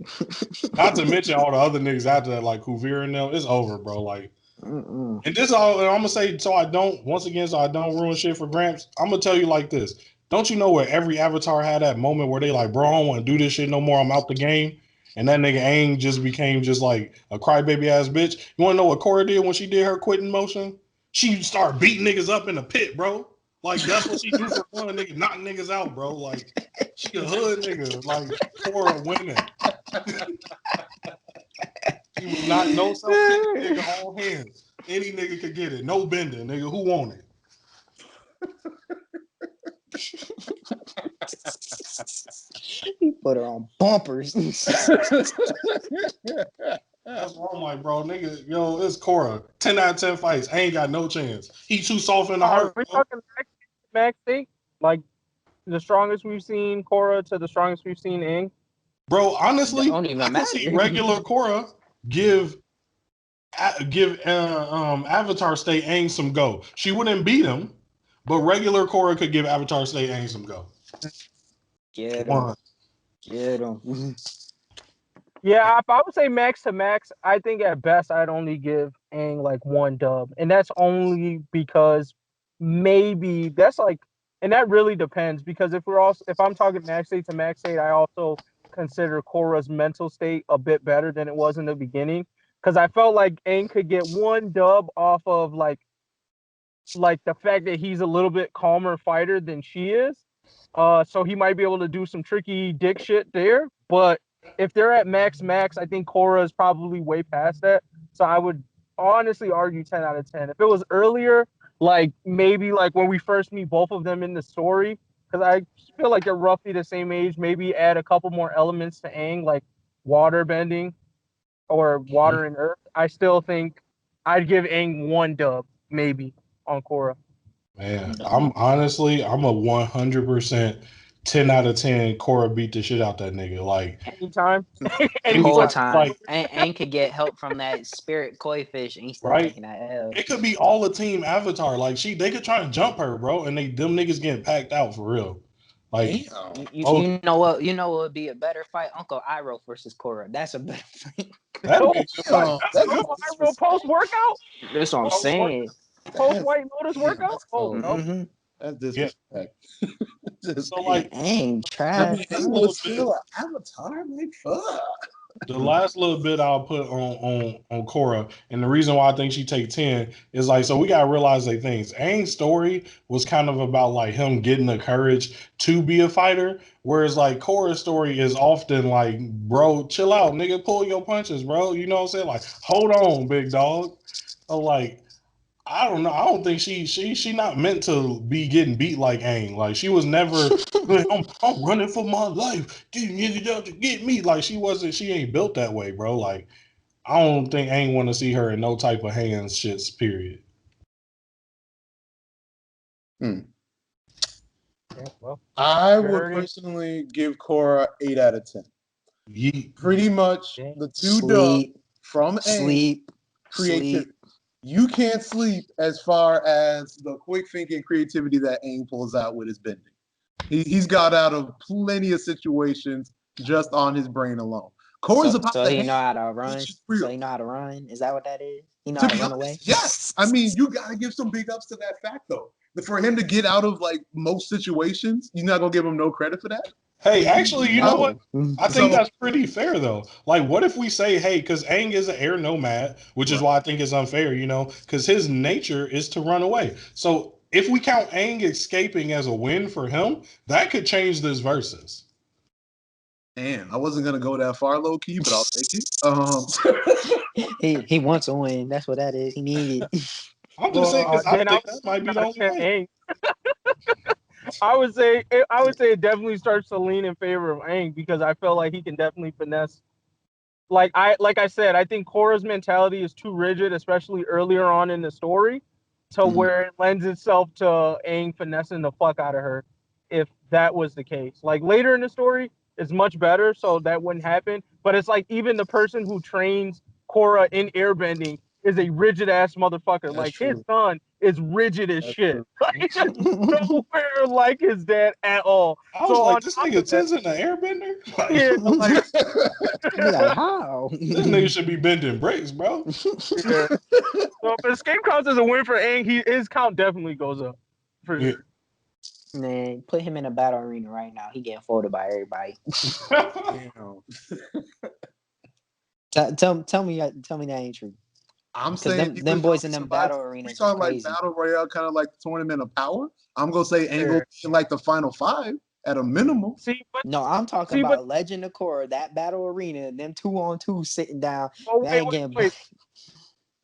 Not to mention all the other niggas after that, like Kuvir and them. It's over, bro. Like, and this all and I'm gonna say so I don't ruin shit for Gramps. I'm gonna tell you like this. Don't you know where every avatar had that moment where they like, bro, I don't want to do this shit no more. I'm out the game. And that nigga Aang just became just like a crybaby ass bitch. You wanna know what Korra did when she did her quitting motion? She started beating niggas up in the pit, bro. Like that's what she do for fun, nigga, knocking niggas out, bro. Like she a hood nigga, like Korra winning. She was not no self nigga, all hands. Any nigga could get it. No bending, nigga. Who want it? He put her on bumpers. That's what I'm like, bro. Nigga, yo, it's Korra. 10 out of 10 fights. I ain't got no chance. He too soft in the heart. Are we Bro. talking max state? Like the strongest we've seen Korra to the strongest we've seen Aang? Bro, honestly, Don't even I can matter. see regular Korra give Avatar State Aang some go. She wouldn't beat him, but regular Korra could give Avatar State Aang some go. Get One. him. Get him. Yeah, if I would say max to max, I think at best I'd only give Aang like one dub. And that's only because maybe that's like, and that really depends because if I'm talking max state to max state, I also consider Korra's mental state a bit better than it was in the beginning. Because I felt like Aang could get one dub off of like the fact that he's a little bit calmer fighter than she is. So he might be able to do some tricky dick shit there. But if they're at max, I think Korra is probably way past that. So I would honestly argue 10 out of 10. If it was earlier, like maybe like when we first meet both of them in the story, because I feel like they're roughly the same age, maybe add a couple more elements to Aang, like water bending or water and earth. I still think I'd give Aang one dub, maybe, on Korra. Man, I'm a 100% 10 out of 10 Korra beat the shit out that nigga. Like, Anytime. The whole Anytime. time. Like- Aang could get help from that spirit koi fish and he's still Right. taking that L. it could be all a team Avatar. Like, they could try to jump her, bro, and them niggas getting packed out for real. Like, Damn. You know what would be a better fight? Uncle Iroh versus Korra. That's a better fight. that'd be a good fight. That's post workout? That's what I'm saying. Post White Lotus workout? That's Oh, cold. no. Mm-hmm. That's disrespect. Just, So, like, Aang, I trash. mean, he was still an avatar. Like, fuck. the last little bit I'll put on Korra, and the reason why I think she take 10 is like, so we gotta realize like things. Aang's story was kind of about like him getting the courage to be a fighter, whereas like Korra's story is often like, bro, chill out, nigga, pull your punches, bro. You know what I'm saying? Like, hold on, big dog. So like, I don't know. I don't think she not meant to be getting beat like Aang. Like she was never. I'm running for my life. Get niggas out to get me. Like she wasn't. She ain't built that way, bro. Like I don't think Aang want to see her in no type of hands shits. Period. Yeah, well, I You would heard it. personally give Korra 8 out of 10. Yeet. Pretty much Yeah. the two dubs Sleep, from Aang, sleep, creativity. sleep. You can't sleep as far as the quick thinking creativity that Aang pulls out with his bending. He's got out of plenty of situations just on his brain alone. Korra's about So the he hand. know how to run. It's just real. So he know how to run. Is that what that is? He know To how to be run honest, away. yes. I mean, you gotta give some big ups to that fact though. For him to get out of like most situations, you're not gonna give him no credit for that. Hey, actually, you know what? I think So- that's pretty fair though. Like, what if we say, hey, because Aang is an air nomad, which is why I think it's unfair, you know, because his nature is to run away. So if we count Aang escaping as a win for him, that could change this versus. And I wasn't gonna go that far low key, but I'll take it. He wants to win. That's what that is. He needed. I'm just saying because I then think that might be the only way. I would say it definitely starts to lean in favor of Aang because I feel like he can definitely finesse. Like I said, I think Korra's mentality is too rigid, especially earlier on in the story, to where it lends itself to Aang finessing the fuck out of her. If that was the case, like later in the story, it's much better, so that wouldn't happen. But it's like even the person who trains Korra in airbending is a rigid ass motherfucker. That's like true. his son is rigid as That's shit. true. Like, nowhere like his dad at all. I was So like, on this top nigga of that, Tenzin the airbender? Like, yeah, like, Be like, how? this nigga should be bending bricks, bro. yeah. So if escape counts as a win for Aang, his count definitely goes up for Yeah. sure. Man, put him in a battle arena right now. He getting folded by everybody. Damn. Tell me that ain't true. I'm 'Cause saying them boys in them battle arenas We talking is like crazy. battle royale, kind of like tournament of power. I'm gonna say Angle Yeah. in like the final 5 at a minimum. See, but No, I'm talking See, about Legend of Korra, that battle arena, them 2-on-2 sitting down. oh, They ain't getting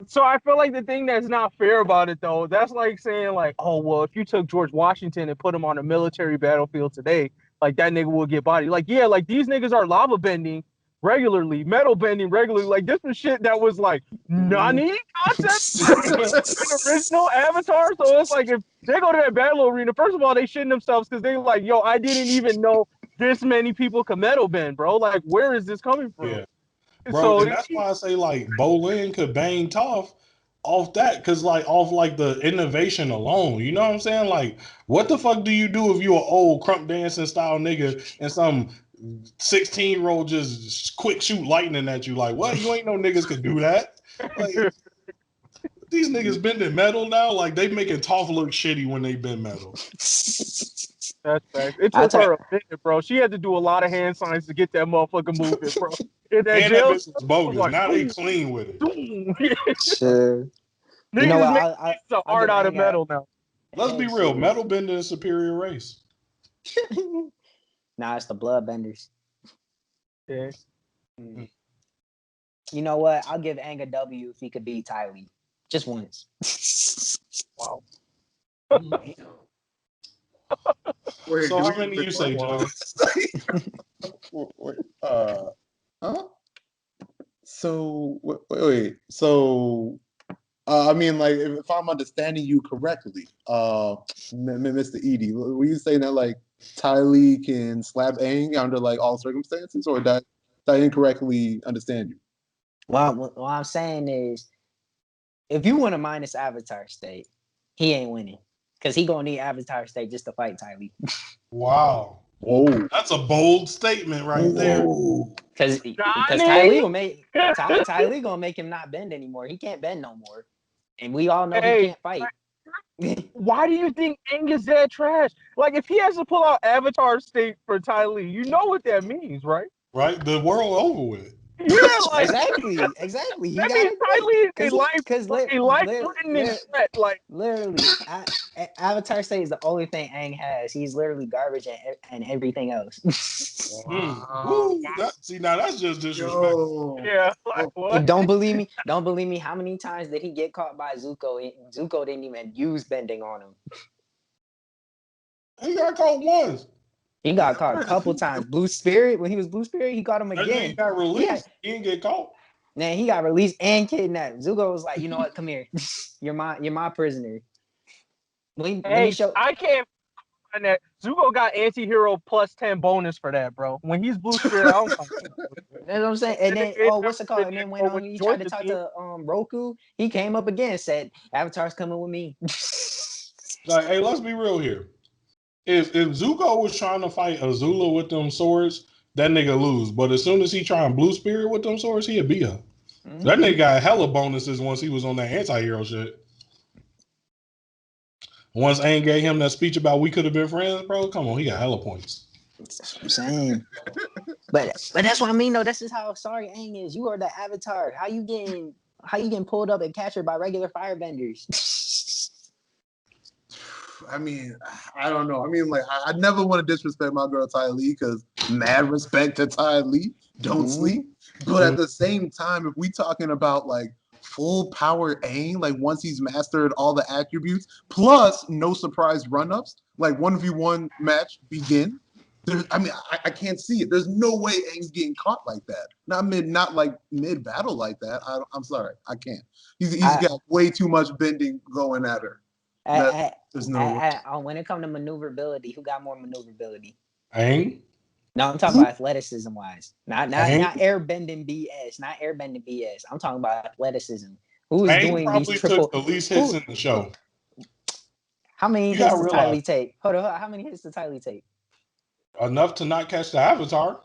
So I feel like the thing that's not fair about it though, that's like saying like, oh well, if you took George Washington and put him on a military battlefield today, like that nigga will get bodied. Like yeah, like these niggas are lava bending regularly, metal bending regularly. Like this was shit that was like nani concept in original Avatar. So it's like if they go to that battle arena, first of all they shitting themselves because they like, yo, I didn't even know this many people can metal bend, bro. Like where is this coming from? Yeah. Bro, So and that's why I say like Bolin could bang Toph off that, cause like off like the innovation alone. You know what I'm saying? Like, what the fuck do you do if you an old crump dancing style nigga and some 16-year-old just quick shoot lightning at you? Like, what? You ain't no niggas could do that. Like, these niggas bending metal now, like they making Toph look shitty when they bend metal. That's facts. It took her a minute, bro. She had to do a lot of hand signs to get that motherfucker moving, bro. In that And that jail, bitch was bogus. like, Now they clean with it. Sure. Niggas You know what? make pieces of I'll art give out of Aang metal now. Let's be real. Metal bending is superior race. Nah, it's the bloodbenders. Yeah. You know what? I'll give Aang a W if he could beat Ty Lee. Just once. Wow. So how many you say, John? Huh? So wait. So I mean, like, if I'm understanding you correctly, Mr. Edie, were you saying that like Ty Lee can slap Aang under like all circumstances, or did I incorrectly understand you? Well, what I'm saying is, if you want to minus Avatar State, he ain't winning. Because he gonna need Avatar State just to fight Ty Lee. Wow. Whoa. That's a bold statement right there. Because Ty Lee will make Ty Lee gonna make him not bend anymore. He can't bend no more. And we all know he can't fight. Why do you think Aang is that trash? Like, if he has to pull out Avatar State for Ty Lee, you know what that means, right? Right? The world over with. Yeah, like exactly. He that got means Ty Lee is a life threatening threat. Like literally, Avatar State is the only thing Aang has. He's literally garbage and everything else. Ooh, see, now that's just disrespectful. Yeah, like what? Don't believe me. Don't believe me. How many times did he get caught by Zuko? Zuko didn't even use bending on him. He got caught once. He got caught a couple times. Blue Spirit, when he was Blue Spirit, he caught him again. He got released. He didn't get caught. Man, he got released and kidnapped. Zuko was like, you know what? Come here. You're my prisoner. When he showed, I can't find that. Zuko got anti-hero plus 10 bonus for that, bro. When he's Blue Spirit, I don't know. That's what I'm saying. And then, what's it called? And then when he tried to talk to Roku, he came up again, said, Avatar's coming with me. Like, hey, let's be real here. If Zuko was trying to fight Azula with them swords, that nigga lose. But as soon as he trying Blue Spirit with them swords, he'd beat her. Mm-hmm. That nigga got hella bonuses once he was on that anti-hero shit. Once Aang gave him that speech about we could have been friends, bro, come on, he got hella points. That's what I'm saying. but that's what I mean, though. That's just how sorry Aang is. You are the Avatar. How you getting pulled up and captured by regular firebenders? I mean, I don't know. I mean, like, I never want to disrespect my girl Ty Lee because mad respect to Ty Lee. Don't sleep. But at the same time, if we talking about like full power Aang, like once he's mastered all the attributes, plus no surprise run-ups, like 1v1 match begin. I can't see it. There's no way Aang's getting caught like that. Not like mid battle like that. I'm sorry, I can't. He's got way too much bending going at her. There's no way. When it comes to maneuverability, who got more maneuverability? Aang? No, I'm talking about athleticism wise. Not airbending BS. Not airbending BS. I'm talking about athleticism. Who is Aang doing these probably triple? Took the least hits in the show. How many You hits gotta does realize- Ty Lee take? Hold on. How many hits did Ty Lee take? Enough to not catch the Avatar.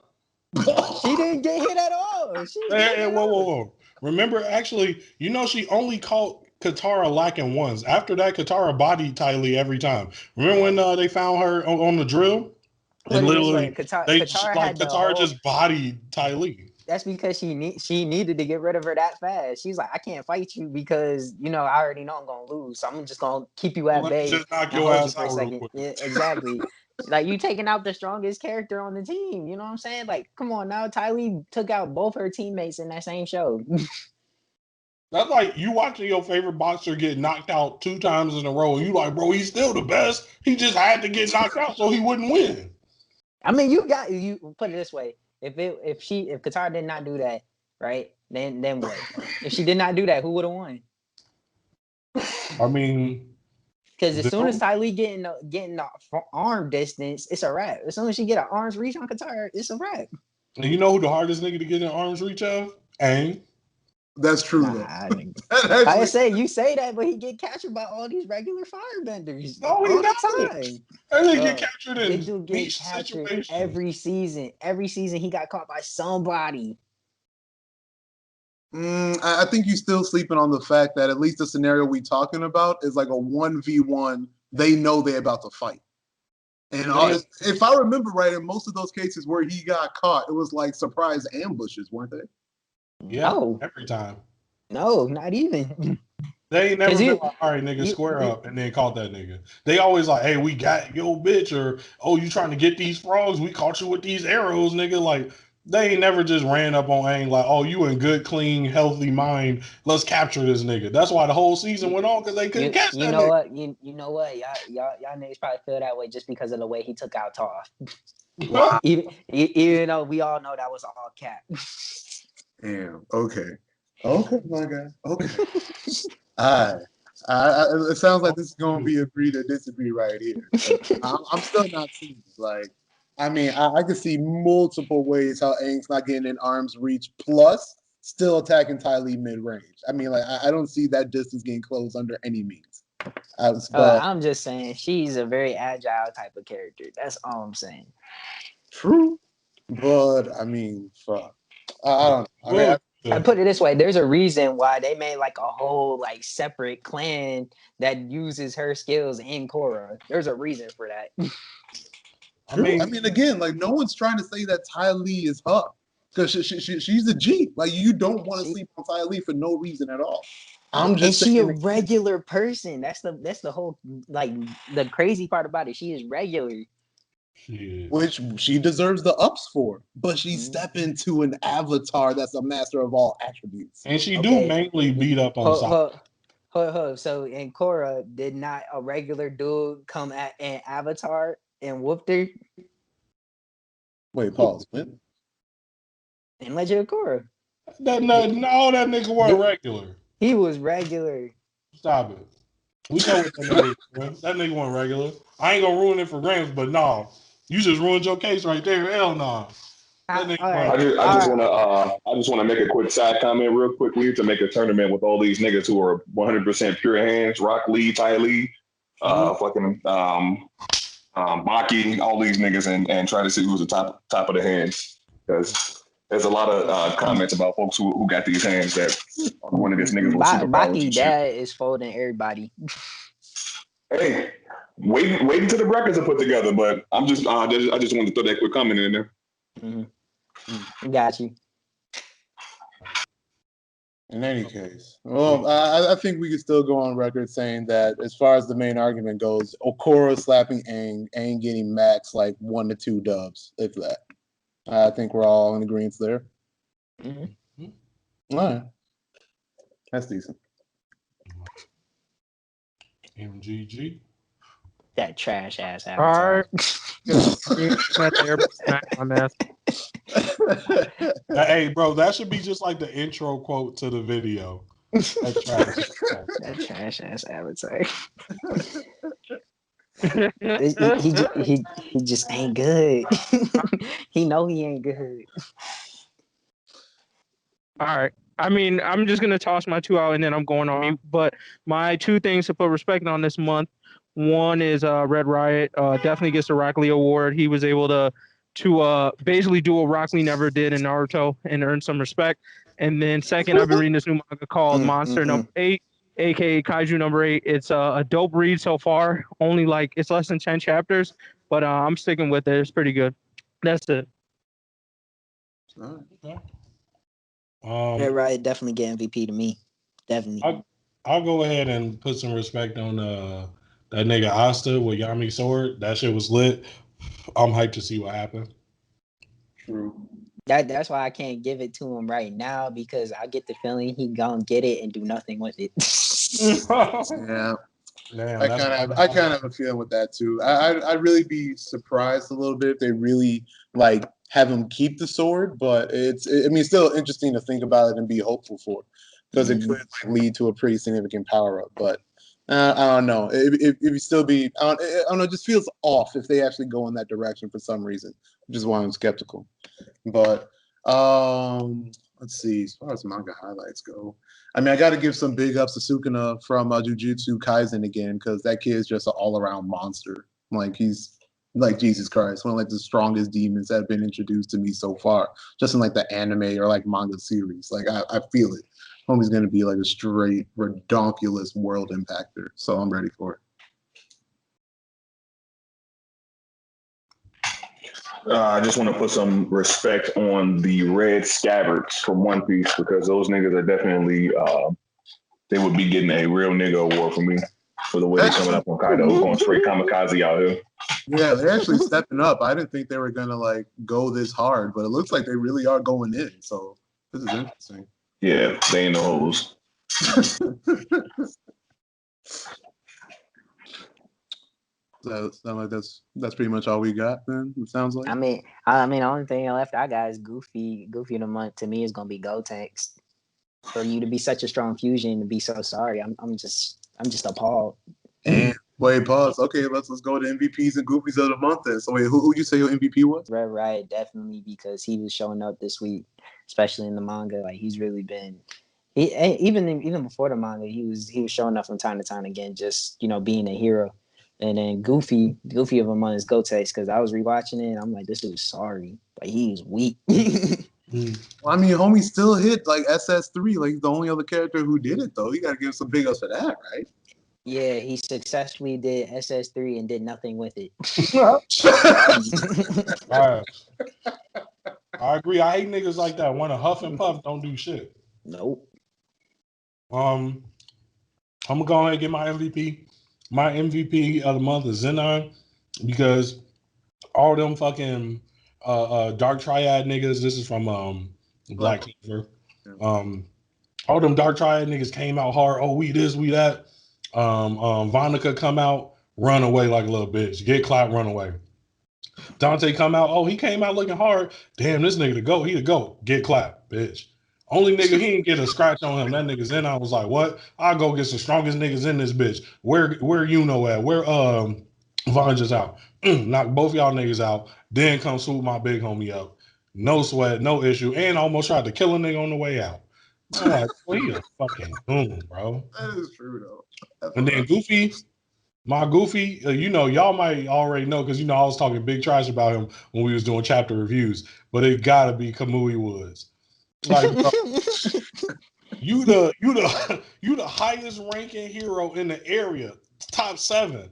She didn't get hit at all. She didn't get Hey, hit whoa, at whoa, all. whoa. Remember, actually, she only caught Katara lacking once. After that, Katara bodied Ty Lee every time. Remember when they found her on the drill? Put And it this way, literally, Katara had the Katara whole. just bodied Ty Lee. That's because she needed to get rid of her that fast. She's like, I can't fight you because I already know I'm gonna lose. So I'm just gonna keep you at Let me bay just knock and your hold you ass for a out real second. quick. Yeah, exactly. Like you taking out the strongest character on the team. You know what I'm saying? Like, come on now. Ty Lee took out both her teammates in that same show. That's like you watching your favorite boxer get knocked out 2 times in a row, and you like, bro, he's still the best. He just had to get knocked out so he wouldn't win. I mean, you put it this way. If Katara did not do that, right? Then what? If she did not do that, who would have won? I mean, Because as soon as Ty Lee getting the arm distance, it's a wrap. As soon as she get an arm's reach on Katara, it's a wrap. and you know who the hardest nigga to get in arm's reach of? Aang. That's true. I say you say that, but he get captured by all these regular firebenders No, all he the doesn't. time. That nigga get captured in They do get niche captured situations. every season. Every season he got caught by somebody. I think you're still sleeping on the fact that at least the scenario we talking about is like a 1v1. They know they're about to fight. And if I remember right, in most of those cases where he got caught, it was like surprise ambushes, weren't they? Yeah, every time. No, not even. They ain't never been like, all right, nigga, square up, and then caught that nigga. They always like, hey, we got yo bitch, or oh, you trying to get these frogs? We caught you with these arrows, nigga. Like, they ain't never just ran up on Aang like, oh, you in good, clean, healthy mind. Let's capture this nigga. That's why the whole season went on, because they couldn't catch that You know nigga. what? You know what? Y'all niggas probably feel that way just because of the way he took out Toph. even though we all know that was all cap. Damn. Okay, my guy. Okay. It sounds like this is going to be agree to disagree right here. I'm still not seeing it. Like, I mean, I can see multiple ways how Aang's not getting in arm's reach, plus still attacking Ty Lee mid-range. I mean, like, I don't see that distance getting closed under any means. I'm just saying she's a very agile type of character. That's all I'm saying. True, but I mean, fuck. I don't know. I put it this way: there's a reason why they made like a whole like separate clan that uses her skills in Korra. There's a reason for that. True. I mean, again, like no one's trying to say that Ty Lee is her because she's a G. Like you don't want to sleep on Ty Lee for no reason at all. I'm just she a regular person. That's the whole like the crazy part about it. She is regular. Which she deserves the ups for, but she's stepping to an avatar that's a master of all attributes. And she do mainly beat up on Sakura. So in Korra, did not a regular dude come at an avatar and whooped her? Wait, pause. When? In Legend of Korra. That nigga wasn't regular. He was regular. Stop it. We know what that nigga was. That nigga wasn't regular. I ain't gonna ruin it for Grams, but no. You just ruined your case right there. Hell no. I just want to make a quick side comment real quick. We need to make a tournament with all these niggas who are 100% pure hands. Rock Lee, Ty Lee, fucking Baki, all these niggas, and try to see who's the top of the hands. Because there's a lot of comments about folks who got these hands that are one of these niggas with superpowers. Baki dad is folding everybody. Hey, wait until the brackets are put together. But I just wanted to throw that quick comment in there. Got you. In any case, well, I think we can still go on record saying that as far as the main argument goes, Okora slapping Aang getting max like 1 to 2 dubs, if that. I think we're all in agreement there. All right, that's decent. MGG. That trash ass avatar. All right. Hey, bro, that should be just like the intro quote to the video. That trash ass avatar. he just ain't good. He know he ain't good. All right. I mean, I'm just gonna toss my 2 out and then I'm going on mute. But my 2 things to put respect on this month. One is Red Riot. Definitely gets the Rock Lee Award. He was able to basically do what Rock Lee never did in Naruto and earn some respect. And then second, I've been reading this new manga called Monster Number 8, aka Kaiju Number 8. It's a dope read so far. Only like it's less than 10 chapters, but I'm sticking with it. It's pretty good. That's it. Red Riot definitely get MVP to me. Definitely. I'll go ahead and put some respect on that nigga Asta with Yami Sword. That shit was lit. I'm hyped to see what happened. True. That's why I can't give it to him right now, because I get the feeling he gonna get it and do nothing with it. Yeah. Damn, I kind of have a feeling with that too. I'd really be surprised a little bit if they really like have him keep the sword, but it's still interesting to think about it and be hopeful for, because it could like, lead to a pretty significant power up. But I don't know. It would still be I don't know. It just feels off if they actually go in that direction for some reason, which is why I'm skeptical. But let's see. As far as manga highlights go, I mean, I got to give some big ups to Sukuna from Jujutsu Kaisen again, because that kid is just an all-around monster. Like, he's like Jesus Christ, one of like the strongest demons that have been introduced to me so far, just in like the anime or like manga series. Like, I feel it. Homie's gonna be like a straight redonkulous world impactor, so I'm ready for it. I just want to put some respect on the red scabbards from One Piece, because those niggas are definitely they would be getting a real nigga award from me for the way they're coming up on Kaido, going straight kamikaze out here. Yeah, they're actually stepping up. I didn't think they were gonna like go this hard, but it looks like they really are going in. So this is interesting. Yeah, they ain't no hoes. So like that's pretty much all we got then, it sounds like. I mean, the only thing left I got is Goofy. Goofy of the month to me is gonna be Gotenks. For you to be such a strong fusion and to be so sorry, I'm just appalled. And wait, pause. Okay, let's go to MVPs and Goofies of the month then. So wait, who you say your MVP was? Red Riot, definitely, because he was showing up this week, especially in the manga. Like, he's really been. Even before the manga, he was showing up from time to time again, just being a hero. And then Goofy of a month is Gotenks, because I was rewatching it and I'm like, this dude's sorry, like he's weak. Well, I mean, homie still hit like SS3. Like, he's the only other character who did it though. You gotta give him some big ups for that, right? Yeah, he successfully did SS3 and did nothing with it. I agree. I hate niggas like that. Want to huff and puff, don't do shit. Nope. I'm gonna go ahead and get my MVP. My MVP of the month is Zenon, because all them fucking Dark Triad niggas. This is from Black Clover. All them Dark Triad niggas came out hard. Oh, we this, we that. Vonica come out, run away like a little bitch. Get clapped, run away. Dante come out. Oh, he came out looking hard. Damn, this nigga the GOAT. He the GOAT. Get clapped, bitch. Only nigga he didn't get a scratch on him. That nigga's in. I was like, what? I'll go get the strongest niggas in this bitch. Where you know at? Where Von just out. Knock both y'all niggas out. Then come swoop my big homie up. No sweat, no issue. And almost tried to kill a nigga on the way out. I'm like, well, he a fucking goon, bro. That is true though. That's and then Goofy, my Goofy, y'all might already know, because I was talking big trash about him when we was doing chapter reviews, but it gotta be Kamui Woods. Like, bro, you the highest ranking hero in the area, top 7.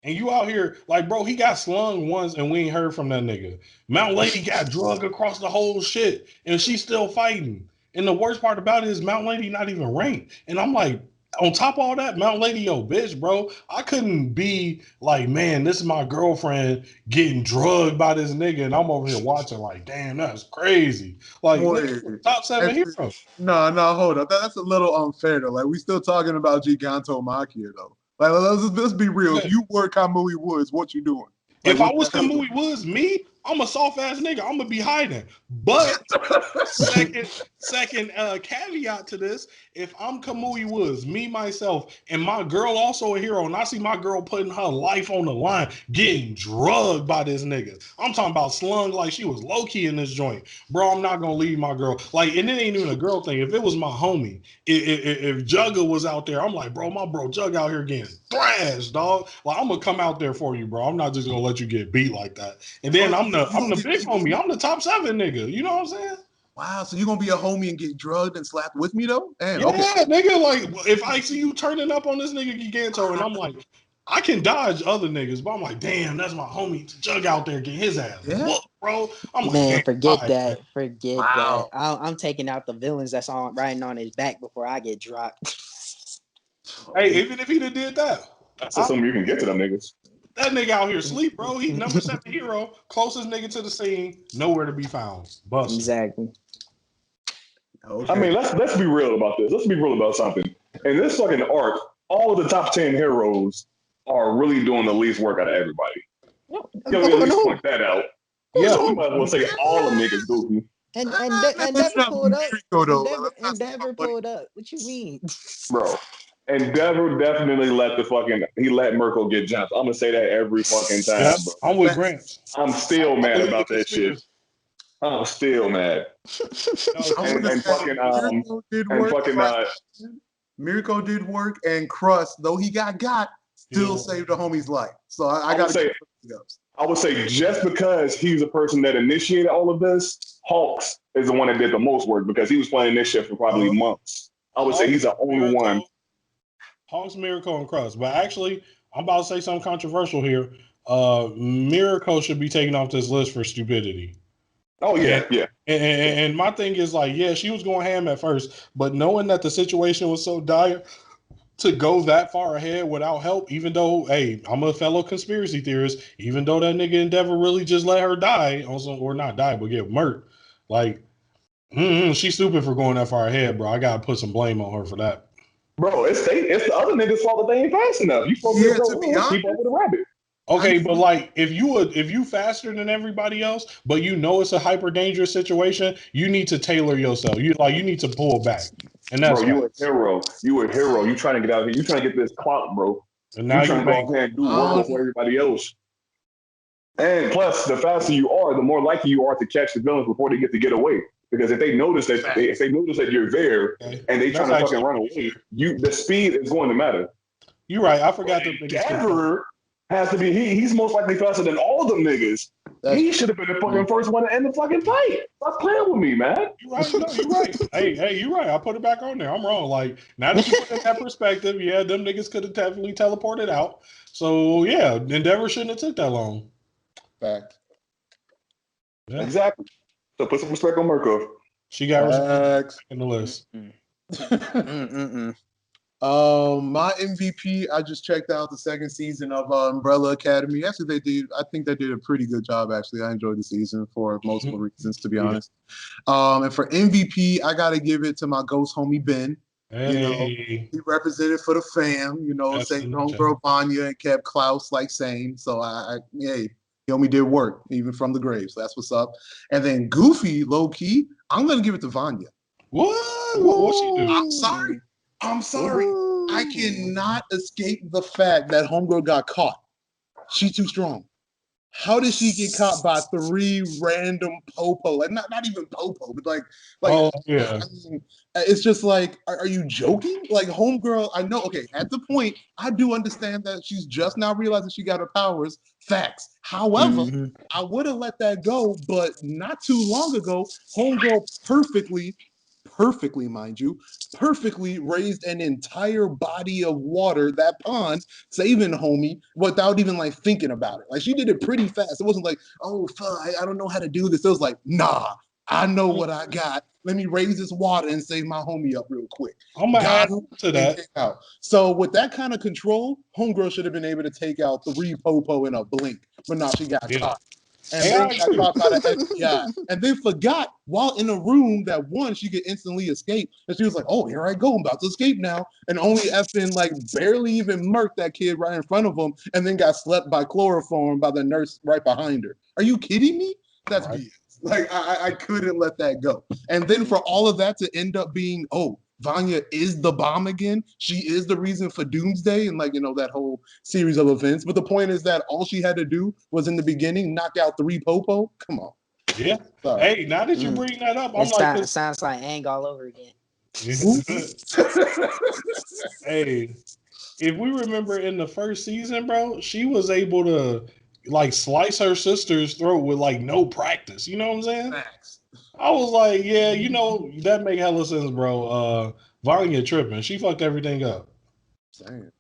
And you out here, like, bro, he got slung once and we ain't heard from that nigga. Mount Lady got drugged across the whole shit and she's still fighting. And the worst part about it is Mount Lady not even ranked. And I'm like, on top of all that, Mount Lady, yo, bitch, bro, I couldn't be like, man, this is my girlfriend getting drugged by this nigga. And I'm over here watching like, damn, that's crazy. Like, nigga, top 7 hero. No, hold up. That's a little unfair though. Like, we still talking about Giganto Makia though. Like, let's be real. If you were Kamui Woods, what you doing? Like, if I was Kamui Woods, me, I'm a soft ass nigga. I'm gonna be hiding. But second caveat to this: if I'm Kamui Woods, me myself, and my girl also a hero, and I see my girl putting her life on the line, getting drugged by this nigga. I'm talking about slung like she was low key in this joint, bro. I'm not gonna leave my girl. Like, and it ain't even a girl thing. If it was my homie, if Jugga was out there, I'm like, bro, my bro Jug out here getting thrashed, dog. Like, I'm gonna come out there for you, bro. I'm not just gonna let you get beat like that. And then I'm the big homie. I'm the top 7 nigga. You know what I'm saying? Wow, so you're gonna be a homie and get drugged and slapped with me though? Damn, Yeah, okay. nigga. Like, if I see you turning up on this nigga Giganto, and I'm like, I can dodge other niggas, but I'm like, damn, that's my homie Jug out there getting his ass whooped, bro. I'm like, Man, damn, forget right, that. man. Forget Wow. that. I'm taking out the villains that's on riding on his back before I get dropped. Hey, even if he did that, That's assuming you can get to them niggas. that nigga out here sleep, bro. He number 7 hero, closest nigga to the scene, nowhere to be found. Busted. Exactly. Okay. I mean, let's be real about this. Let's be real about something. In this fucking arc, all of the top 10 heroes are really doing the least work out of everybody. Can we at least point that out? Yeah. So we might as well say all the niggas goofy. And That's Endeavor not pulled up. Mirko, though. Endeavor pulled up. What you mean? Bro. Endeavor definitely let Mirko get jumped. I'm gonna say that every fucking time, Yeah, bro. I'm with Grant. I'm still mad about that shit. I'm still mad. Mirko did work, and Crust, though he got, still saved the homie's life. So I got to say, I would say just because he's the person that initiated all of this, Hawks is the one that did the most work because he was playing this shit for probably months. I would say he's the only one. Hawks, Miracle, and Crust. But actually, I'm about to say something controversial here. Miracle should be taken off this list for stupidity. Oh, yeah. And my thing is like, yeah, she was going ham at first, but knowing that the situation was so dire, to go that far ahead without help, even though, hey, I'm a fellow conspiracy theorist, even though that nigga Endeavor really just let her die, also, or not die, but get murked, like, she's stupid for going that far ahead, bro. I gotta put some blame on her for that. Bro, it's the other niggas' fault that they ain't fast enough. You supposed to keep up with the rabbit. Okay, but like if you faster than everybody else, but you know it's a hyper dangerous situation, you need to tailor yourself. You need to pull back. And that's bro, you a hero. You a hero. You trying to get out here. You trying to get this clout, bro. And now you trying to go out there and do work for everybody else. And plus, the faster you are, the more likely you are to catch the villains before they get away. Because if they notice that you're there and they trying to fucking run away, the speed is going to matter. You're right. I forgot that Endeavor has to be. He's most likely faster than all them niggas. He should have been the fucking first one to end the fucking fight. Stop playing with me, man. You're right. No, you're right. Hey, you're right. I put it back on there. I'm wrong. Like, now that you put it in that perspective, yeah, them niggas could have definitely teleported out. So yeah, Endeavor shouldn't have took that long. Fact. Yeah. Exactly. So put some respect on Mirko. She got respect in the list. My MVP, I just checked out the second season of Umbrella Academy. Actually, I think they did a pretty good job, actually. I enjoyed the season for multiple reasons, to be honest. And for MVP, I got to give it to my ghost homie, Ben. Hey. You know, he represented for the fam, saved homegirl Vanya and kept Klaus sane. So, he only did work, even from the grave. So that's what's up. And then Goofy, low-key, I'm going to give it to Vanya. What? What'd she do? I'm sorry. I cannot escape the fact that homegirl got caught. She's too strong. How did she get caught by 3 random popo? Like not even popo, but oh yeah. I mean, it's just like, are you joking? Like homegirl, I know. Okay, at the point, I do understand that she's just now realizing she got her powers. Facts. However, I would have let that go, but not too long ago, homegirl perfectly, mind you, perfectly raised an entire body of water, that pond, saving homie without even thinking about it. Like she did it pretty fast. It wasn't like, oh fuck, I don't know how to do this. It was like, nah, I know what I got. Let me raise this water and save my homie up real quick. I'm gonna add to that. So with that kind of control, homegirl should have been able to take out 3 popo in a blink, but now she got caught. and then got caught by the FBI, and then forgot while in a room that one, she could instantly escape. And she was like, oh, here I go, I'm about to escape now. And only effing like barely even murked that kid right in front of him, and then got slept by chloroform by the nurse right behind her. Are you kidding me? That's BS. Like, I couldn't let that go. And then for all of that to end up being, oh, Vanya is the bomb again. She is the reason for Doomsday and like, that whole series of events. But the point is that all she had to do was in the beginning knock out 3 Popo. Come on. Yeah. Sorry. Hey, now that you bring that up, I'm it sounds like Aang all over again. Hey, if we remember in the first season, bro, she was able to like slice her sister's throat with like no practice. You know what I'm saying? Facts. I was like, yeah, that make hella sense, bro. Vanya tripping. She fucked everything up. Same.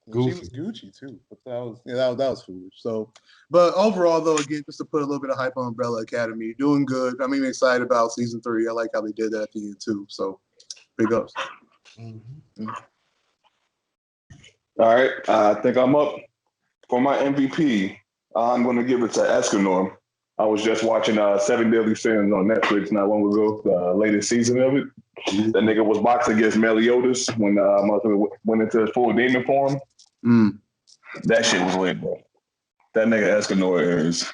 Goofy. She was Gucci too. But that was foolish. So, but overall though, again, just to put a little bit of hype on Umbrella Academy, doing good. I'm even excited about season 3. I like how they did that at the end too. So, big ups. Mm-hmm. All right, I think I'm up for my MVP. I'm going to give it to Escanor. I was just watching Seven Deadly Sins on Netflix not long ago, the latest season of it. That nigga was boxing against Meliodas when went into his full demon form. That shit was lit, bro. That nigga Escanor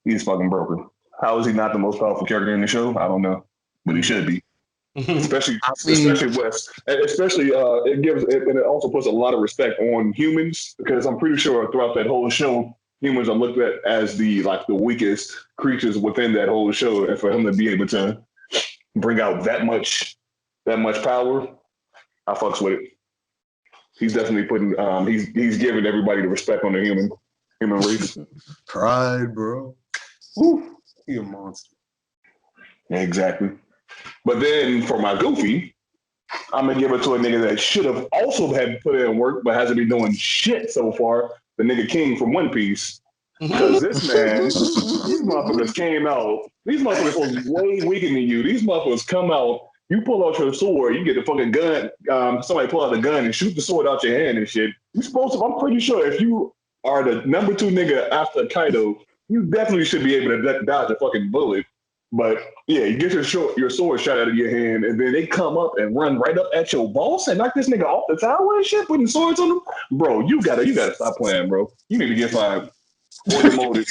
he's fucking broken. How is he not the most powerful character in the show? I don't know, but he should be. especially West. Especially it also puts a lot of respect on humans, because I'm pretty sure throughout that whole show, humans are looked at as the weakest creatures within that whole show, and for him to be able to bring out that much power, I fucks with it. He's definitely putting he's giving everybody the respect on the human race. Pride, bro. Woo. He a monster. Exactly. But then for my Goofy, I'm gonna give it to a nigga that should have also had put in work but hasn't been doing shit so far. The nigga King from One Piece. Because this man, these motherfuckers came out. These motherfuckers was way weaker than you. These motherfuckers come out. You pull out your sword. You get the fucking gun. Somebody pull out the gun and shoot the sword out your hand and shit. You supposed to. I'm pretty sure if you are the number 2 nigga after Kaido, you definitely should be able to dodge a fucking bullet. But yeah, you get your sword shot out of your hand, and then they come up and run right up at your boss and knock this nigga off the tower and shit, putting swords on him. Bro, you gotta stop playing, bro. You need to get fired. Or demoted.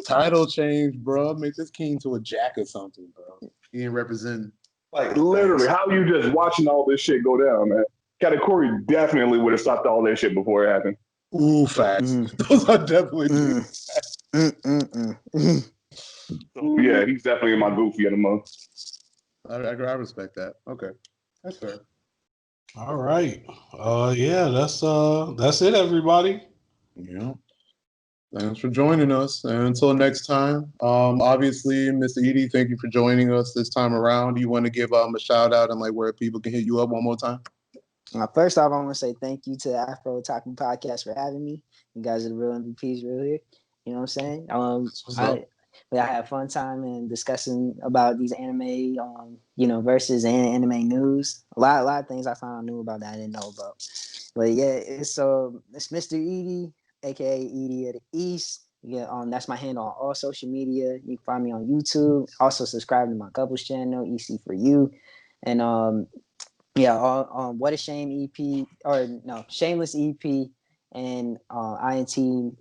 Title change, bro. Make this King to a Jack or something, bro. He ain't representing. Like literally, how you just watching all this shit go down, man? Katakuri definitely would have stopped all that shit before it happened. Ooh, facts. Those are definitely Yeah, he's definitely in my Goofy of the month. I respect that. Okay, that's fair. All right. Yeah, that's it, everybody. Yeah. Thanks for joining us. And until next time, obviously, Mr. Edie, thank you for joining us this time around. Do you want to give a shout out and where people can hit you up one more time? First off, I want to say thank you to the AfrOtaku podcast for having me. You guys are the real MVPs, real here. You know what I'm saying? I had a fun time in discussing about these anime, verses and anime news. A lot of things I found new about that I didn't know about. But yeah, it's Mr. Edie, aka Edie of the East. Yeah, that's my handle on all social media. You can find me on YouTube. Also subscribe to my couples channel, EC for You, and What a Shame EP Shameless EP. And INT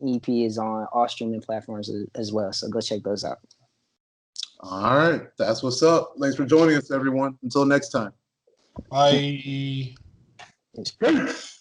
EP is on all streaming platforms as well. So go check those out. All right. That's what's up. Thanks for joining us, everyone. Until next time. Bye. Peace.